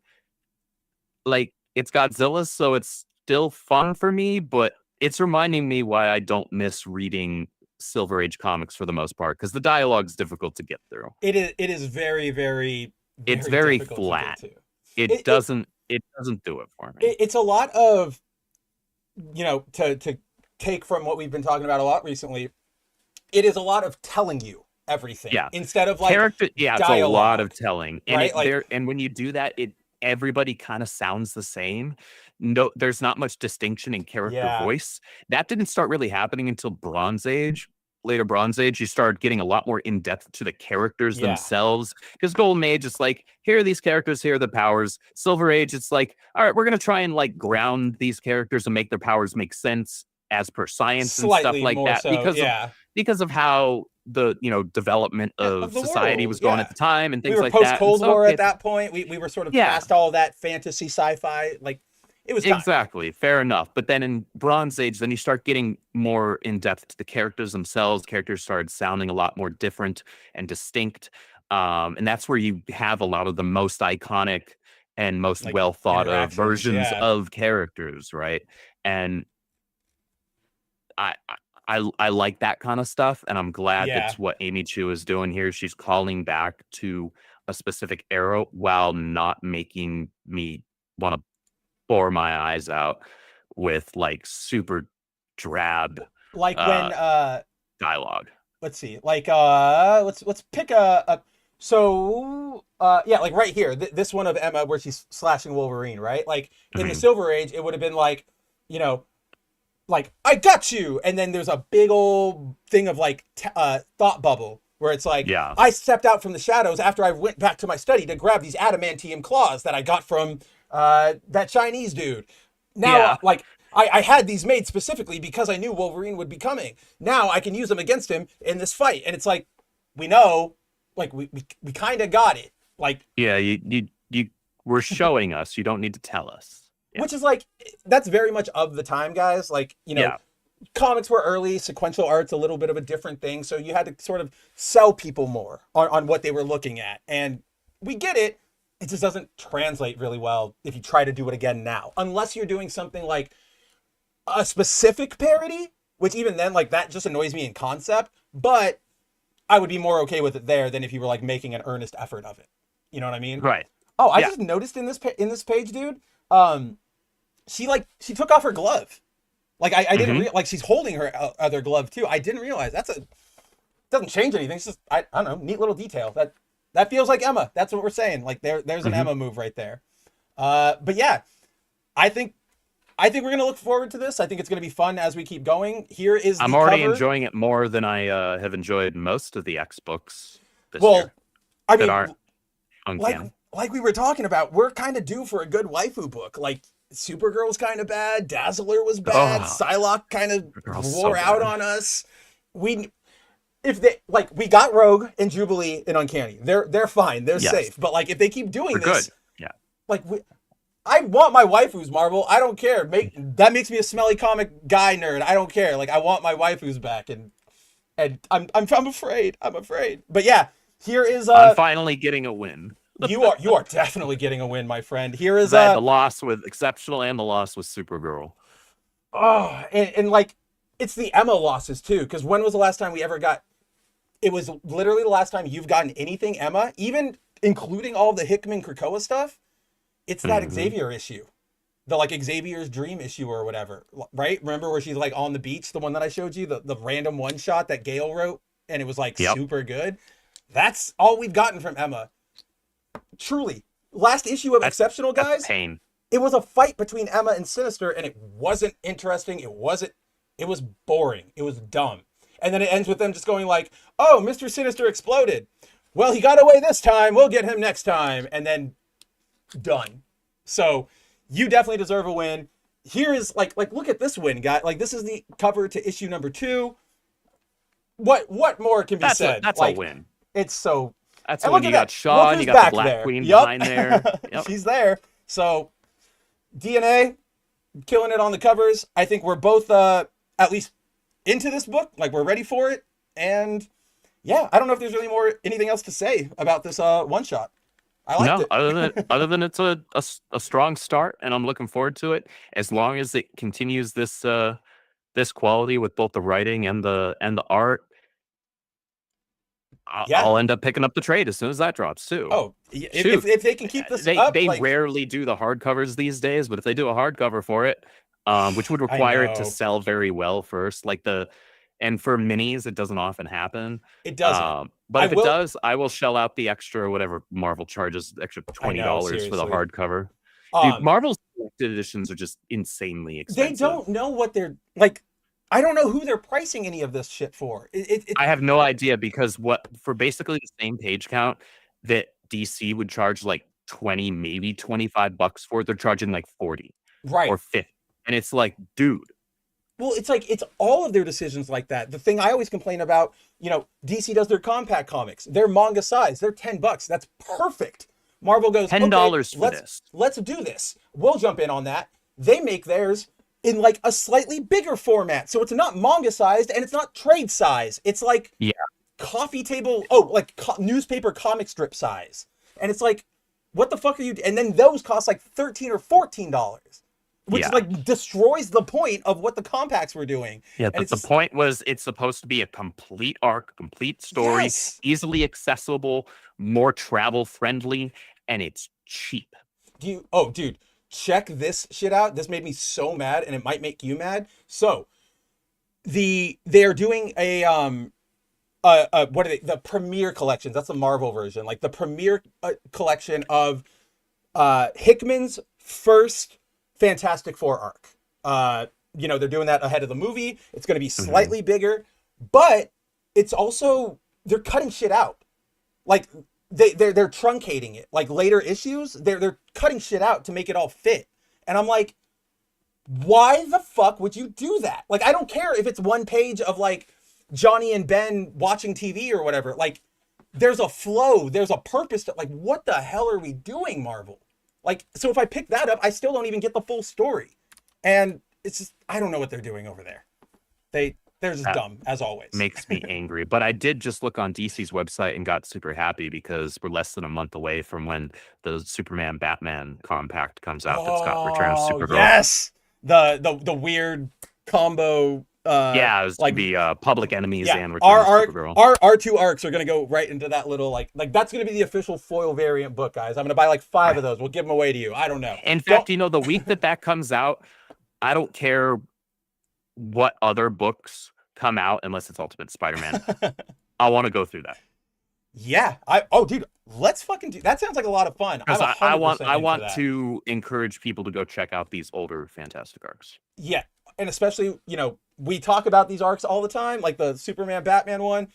like it's Godzilla, so it's still fun for me, but it's reminding me why I don't miss reading Silver Age comics for the most part, because the dialogue's difficult to get through. It is very, very, it's very flat. It doesn't do it for me. It's a lot of, you know, to take from what we've been talking about a lot recently, it is a lot of telling you everything. Yeah. Instead of like character, dialogue, it's a lot of telling. And right? And when you do that, everybody kind of sounds the same. No, there's not much distinction in character voice. That didn't start really happening until Bronze Age. Later Bronze Age, you start getting a lot more in depth to the characters themselves. Because Golden Age, it's like, here are these characters, here are the powers. Silver Age, it's like, all right, we're gonna try and like ground these characters and make their powers make sense as per science and stuff like that. So, because of how the development of society was going at the time and things like that. We were post-Cold War at that point. We were sort of past all that fantasy sci-fi. Like, it was exactly fair enough. But then in Bronze Age, then you start getting more in depth to the characters themselves. Characters started sounding a lot more different and distinct, and that's where you have a lot of the most iconic and most like well thought of versions of characters, right? And I like that kind of stuff, and I'm glad that's what Amy Chu is doing here. She's calling back to a specific era while not making me want to bore my eyes out with like super drab like when dialogue. Let's see, like let's pick a So, yeah, like right here, this one of Emma where she's slashing Wolverine, right? Like in the Mhm. Silver Age, it would have been like, you know, like I got you, and then there's a big old thing of like thought bubble where it's like Yeah. I stepped out from the shadows after I went back to my study to grab these adamantium claws that I got from that Chinese dude. Now, Yeah. like I had these made specifically because I knew Wolverine would be coming. Now I can use them against him in this fight, and it's like we know, like we kind of got it, like Yeah, you were showing us. You don't need to tell us. Yeah. which is like that's very much of the time, guys. Like Yeah. comics were early, sequential art's a little bit of a different thing, so you had to sort of sell people more on what they were looking at, and we get it. It just doesn't translate really well if you try to do it again now, unless you're doing something like a specific parody, which even then, like that just annoys me in concept, but I would be more okay with it there than if you were like making an earnest effort of it. You know what I mean? Right. Oh, I Yeah. just noticed in this page, dude. She took off her glove. Like I didn't like she's holding her other glove too. I didn't realize doesn't change anything. It's just I don't know, neat little detail that feels like Emma. That's what we're saying. Like there's an Emma move right there. But yeah, I think we're gonna look forward to this. I think it's gonna be fun as we keep going. Here is the I'm already cover. enjoying it more than I have enjoyed most of the X books this Well, year I that mean, aren't uncanny. like we were talking about, we're kind of due for a good waifu book. Like Supergirl's kind of bad, Dazzler was bad, Oh, Psylocke kind of Supergirl's wore so out bad. on us. If they like, we got Rogue and Jubilee in Uncanny. They're fine, they're Yes. safe. But like, if they keep doing They're this, good. Yeah. like I want my waifus, Marvel. I don't care. That makes me a smelly comic guy nerd. I don't care. Like I want my waifus back, and I'm afraid. I'm afraid. But yeah, here is I'm finally getting a win. you are definitely getting a win, my friend. Here is I had the loss with Exceptional and the loss with Supergirl. oh, and like it's the Emma losses too. Because when was the last time we ever got? It was literally the last time you've gotten anything Emma, even including all the Hickman Krakoa stuff. It's that Xavier issue, the like Xavier's dream issue or whatever, right? Remember where she's like on the beach, the one that I showed you, the random one shot that Gail wrote, and it was like super good. That's all we've gotten from Emma. Truly, last issue of Exceptional, guys. That's pain. It was a fight between Emma and Sinister, and it wasn't interesting. It was boring. It was dumb. And then it ends with them just going like, "Oh, Mr. Sinister exploded. Well, he got away this time. We'll get him next time." And then done. So you definitely deserve a win. Here is like look at this win, guy. Like this is the cover to issue number 2. What more can be said? That's like, a win. It's so. That's And when look you at got that. Shaw Look and you who's got the back Black there. Queen Yup. behind there. Yep. She's there. So DNA killing it on the covers. I think we're both at least into this book. Like we're ready for it. And yeah, I don't know if there's really anything else to say about this one shot. I liked it. Other than it's a strong start, and I'm looking forward to it. As long as it continues this this quality with both the writing and the art, I'll end up picking up the trade as soon as that drops too. Oh, if they can keep this up, they like, rarely do the hardcovers these days, but if they do a hardcover for it, which would require it to sell very well first, and for minis, it doesn't often happen. It doesn't. But if it does, I will shell out the extra whatever Marvel charges, extra $20 for the hardcover. Dude, Marvel's editions are just insanely expensive. They don't know what they're like. I don't know who they're pricing any of this shit for. I have no idea, because for basically the same page count that DC would charge like 20, maybe $25 for, they're charging like 40 or 50. And it's like, dude. Well, it's like, it's all of their decisions like that. The thing I always complain about, DC does their compact comics. They're manga size. They're $10. That's perfect. Marvel goes, $10 for this. Let's do this. We'll jump in on that. They make theirs in like a slightly bigger format. So it's not manga sized and it's not trade size. It's like coffee table, like newspaper comic strip size. And it's like, what the fuck are you? And then those cost like $13 or $14. Which like destroys the point of what the compacts were doing. Yeah, but the point was it's supposed to be a complete arc, complete story, easily accessible, more travel friendly, and it's cheap. Dude, check this shit out. This made me so mad, and it might make you mad. So they're doing a what are they? The premiere collections. That's the Marvel version. Like the premiere collection of Hickman's first Fantastic Four arc. They're doing that ahead of the movie. It's going to be slightly bigger, but it's also, they're cutting shit out. Like they're truncating it. Like later issues, they're cutting shit out to make it all fit. And I'm like, why the fuck would you do that? Like, I don't care if it's one page of like Johnny and Ben watching TV or whatever. Like, there's a flow, there's a purpose to, like, what the hell are we doing, Marvel? Like, so if I pick that up, I still don't even get the full story. And it's just, I don't know what they're doing over there. They're just dumb, as always. Makes me angry. But I did just look on DC's website and got super happy because we're less than a month away from when the Superman Batman compact comes out. That's got Return of Supergirl. Yes! The weird combo. It was like the Public Enemies and Return our of arc, Supergirl. our two arcs are gonna go right into that little like that's gonna be the official foil variant book, guys. I'm gonna buy like 5 of those. We'll give them away to you. I don't know. In fact, the week that comes out, I don't care what other books come out unless it's Ultimate Spider-Man. I want to go through that. Yeah. Dude, let's fucking do that. Sounds like a lot of fun. I want to encourage people to go check out these older Fantastic arcs. Yeah. And especially, we talk about these arcs all the time, like the Superman Batman one.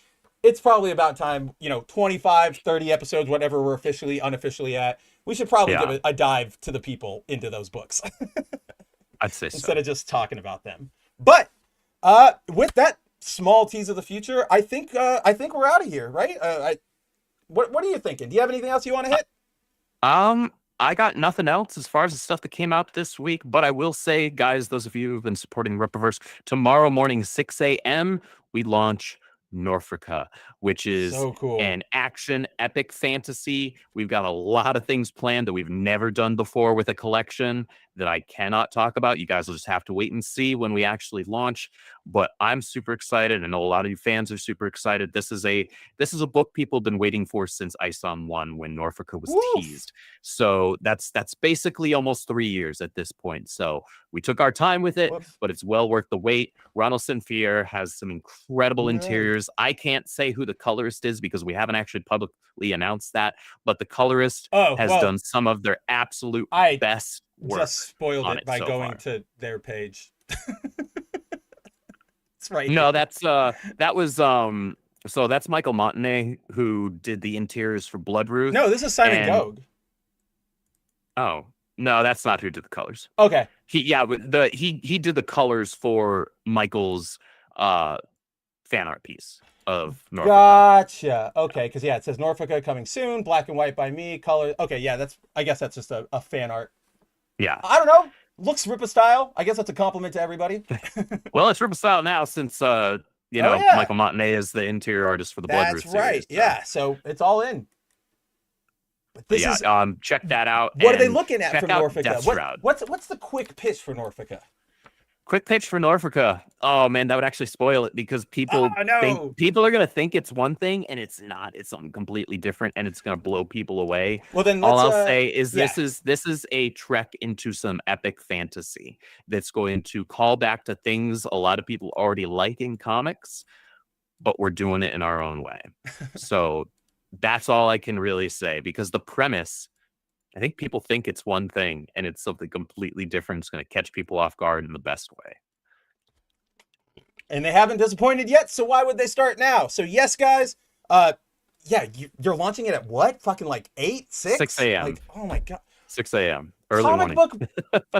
It's probably about time, 25, 30 episodes, whatever we're officially, unofficially at. We should probably give a dive to the people into those books. I'd say so. Instead of just talking about them. But with that small tease of the future, I think we're out of here, right? What are you thinking? Do you have anything else you want to hit? I got nothing else as far as the stuff that came out this week, but I will say, guys, those of you who've been supporting Rippaverse, tomorrow morning, 6 a.m., we launch Norfolka, which is so cool. An action epic fantasy. We've got a lot of things planned that we've never done before with a collection that I cannot talk about. You guys will just have to wait and see when we actually launch. But I'm super excited. I know a lot of you fans are super excited. This is a book people have been waiting for since ISOM 1 when Norfolka was teased. So that's basically almost 3 years at this point. So we took our time with it, but it's well worth the wait. Ronald Sinfier has some incredible interiors. I can't say who the colorist is because we haven't actually publicly announced that, but the colorist has done some of their absolute best work. Just spoiled it by going to their page. It's right. No, that's that's Michael Montagne who did the interiors for Bloodruth. No, this is Simon Gogh. Oh, no, that's not who did the colors. Okay. He did the colors for Michael's fan art piece of Norfolka. Gotcha. Okay, because it says Norfolka coming soon, black and white by me, color. Okay, yeah, I guess that's just a fan art. Yeah. I don't know. Looks Rippa style. I guess that's a compliment to everybody. Well, it's Rippa style now since Michael Montagne is the interior artist for the Bloodruth series. That's right. Yeah, so it's all in. But this is check that out. What are they looking at for Norfolka? What's the quick pitch for Norfolka? Quick pitch for Norfolka. Oh man, that would actually spoil it because people are gonna think it's one thing and it's not. It's something completely different and it's gonna blow people away. Well, then all I'll say is this is a trek into some epic fantasy that's going to call back to things a lot of people already like in comics, but we're doing it in our own way. So that's all I can really say because the premise, I think people think it's one thing and it's something completely different. It's going to catch people off guard in the best way. And they haven't disappointed yet, so why would they start now? So yes, guys, you're launching it at what? Fucking like 6 a.m. Like, oh my God. 6 a.m. Early morning.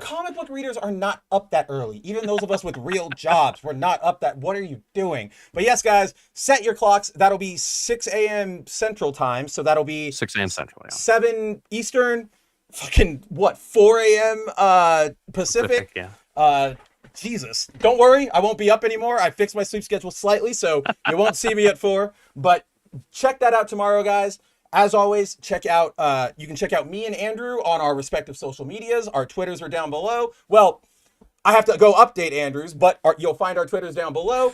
Comic book readers are not up that early. Even those of us with real jobs, we're not up that. What are you doing? But yes, guys, set your clocks. That'll be 6 a.m. Central Time. So that'll be 6 a.m. Central, 7 Eastern. Fucking 4 a.m. Pacific. Yeah. Jesus. Don't worry. I won't be up anymore. I fixed my sleep schedule slightly, so you won't see me at 4. But check that out tomorrow, guys. As always, you can check out me and Andrew on our respective social medias. Our Twitters are down below. Well, I have to go update Andrew's, but you'll find our Twitters down below.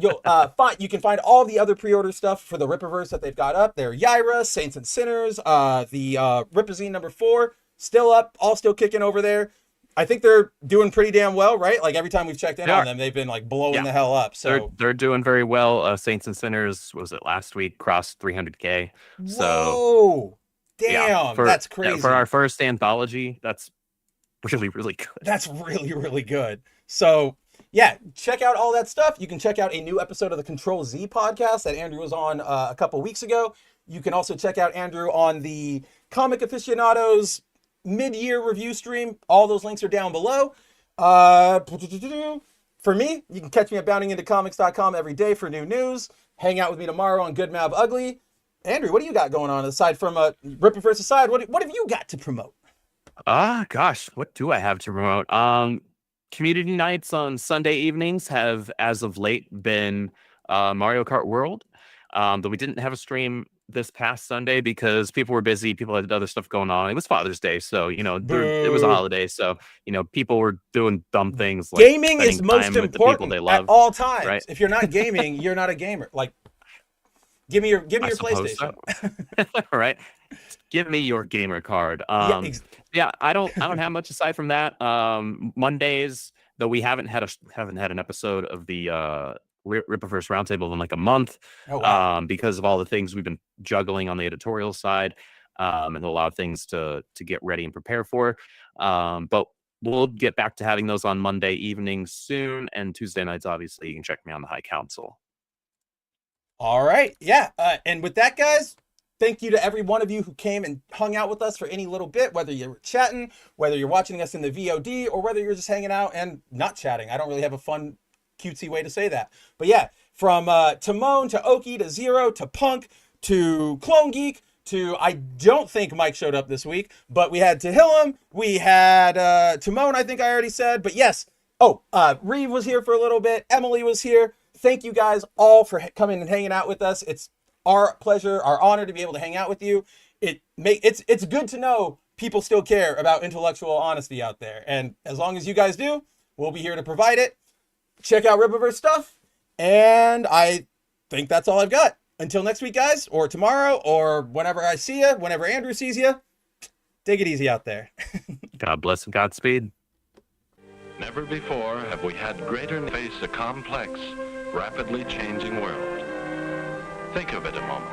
You can find all the other pre-order stuff for the Rippaverse that they've got up. They're Yaira, Saints and Sinners, the Rippazine #4, still up, all still kicking over there. I think they're doing pretty damn well, right? Like every time we've checked in They on are. them, they've been like blowing Yeah. the hell up. So They're doing very well. Saints and Sinners, what was it last week? Crossed 300K. So whoa, yeah, damn, that's yeah, crazy. for our first anthology, that's really, really good. That's really, really good. So yeah, check out all that stuff. You can check out a new episode of the Control Z podcast that Andrew was on a couple weeks ago. You can also check out Andrew on the Comic Aficionados mid-year review stream. All those links are down below. For me, you can catch me at boundingintocomics.com every day for new news. Hang out with me tomorrow on Good Mab Ugly. Andrew, what do you got going on aside from Rippaverse aside? What have you got to promote? Gosh, what do I have to promote? Community nights on Sunday evenings have, as of late, been Mario Kart World. Though we didn't have a stream this past Sunday because people were busy. People had other stuff going on. It was Father's Day, so it was a holiday. So people were doing dumb things. Like gaming is most important at all times. Right? If you're not gaming, you're not a gamer. Like, give me your PlayStation. So. Right? Give me your gamer card. Yeah, I don't have much aside from that. Mondays, though, we haven't had an episode of the Rippaverse Roundtable in like a month. Oh, wow. Because of all the things we've been juggling on the editorial side, and a lot of things to get ready and prepare for. But we'll get back to having those on Monday evenings soon, and Tuesday nights, obviously, you can check me on the High Council. All right, yeah. And with that, guys, thank you to every one of you who came and hung out with us for any little bit, whether you're chatting, whether you're watching us in the VOD, or whether you're just hanging out and not chatting. I don't really have a fun, cutesy way to say that. But yeah, from Timon to Oki to Zero to Punk to Clone Geek to, I don't think Mike showed up this week, but we had Tehillim, we had Timon, I think I already said, but yes. Oh, Reeve was here for a little bit. Emily was here. Thank you guys all for coming and hanging out with us. It's our pleasure, our honor to be able to hang out with you. It's good to know people still care about intellectual honesty out there. And as long as you guys do, we'll be here to provide it. Check out Rippaverse stuff. And I think that's all I've got. Until next week, guys, or tomorrow, or whenever I see you, whenever Andrew sees you, take it easy out there. God bless and Godspeed. Never before have we had greater face a complex, rapidly changing world. Think of it a moment.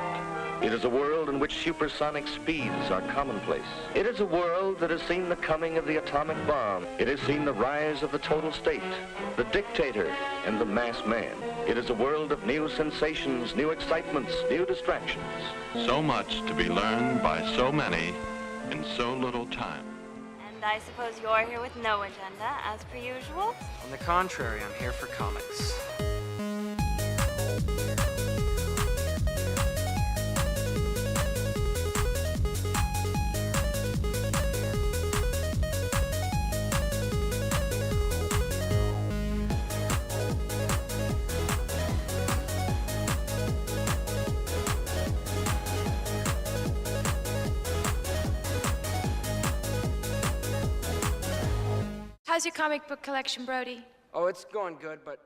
It is a world in which supersonic speeds are commonplace. It is a world that has seen the coming of the atomic bomb. It has seen the rise of the total state, the dictator, and the mass man. It is a world of new sensations, new excitements, new distractions. So much to be learned by so many in so little time. And I suppose you're here with no agenda, as per usual? On the contrary, I'm here for comics. How's your comic book collection, Brody? Oh, it's going good, but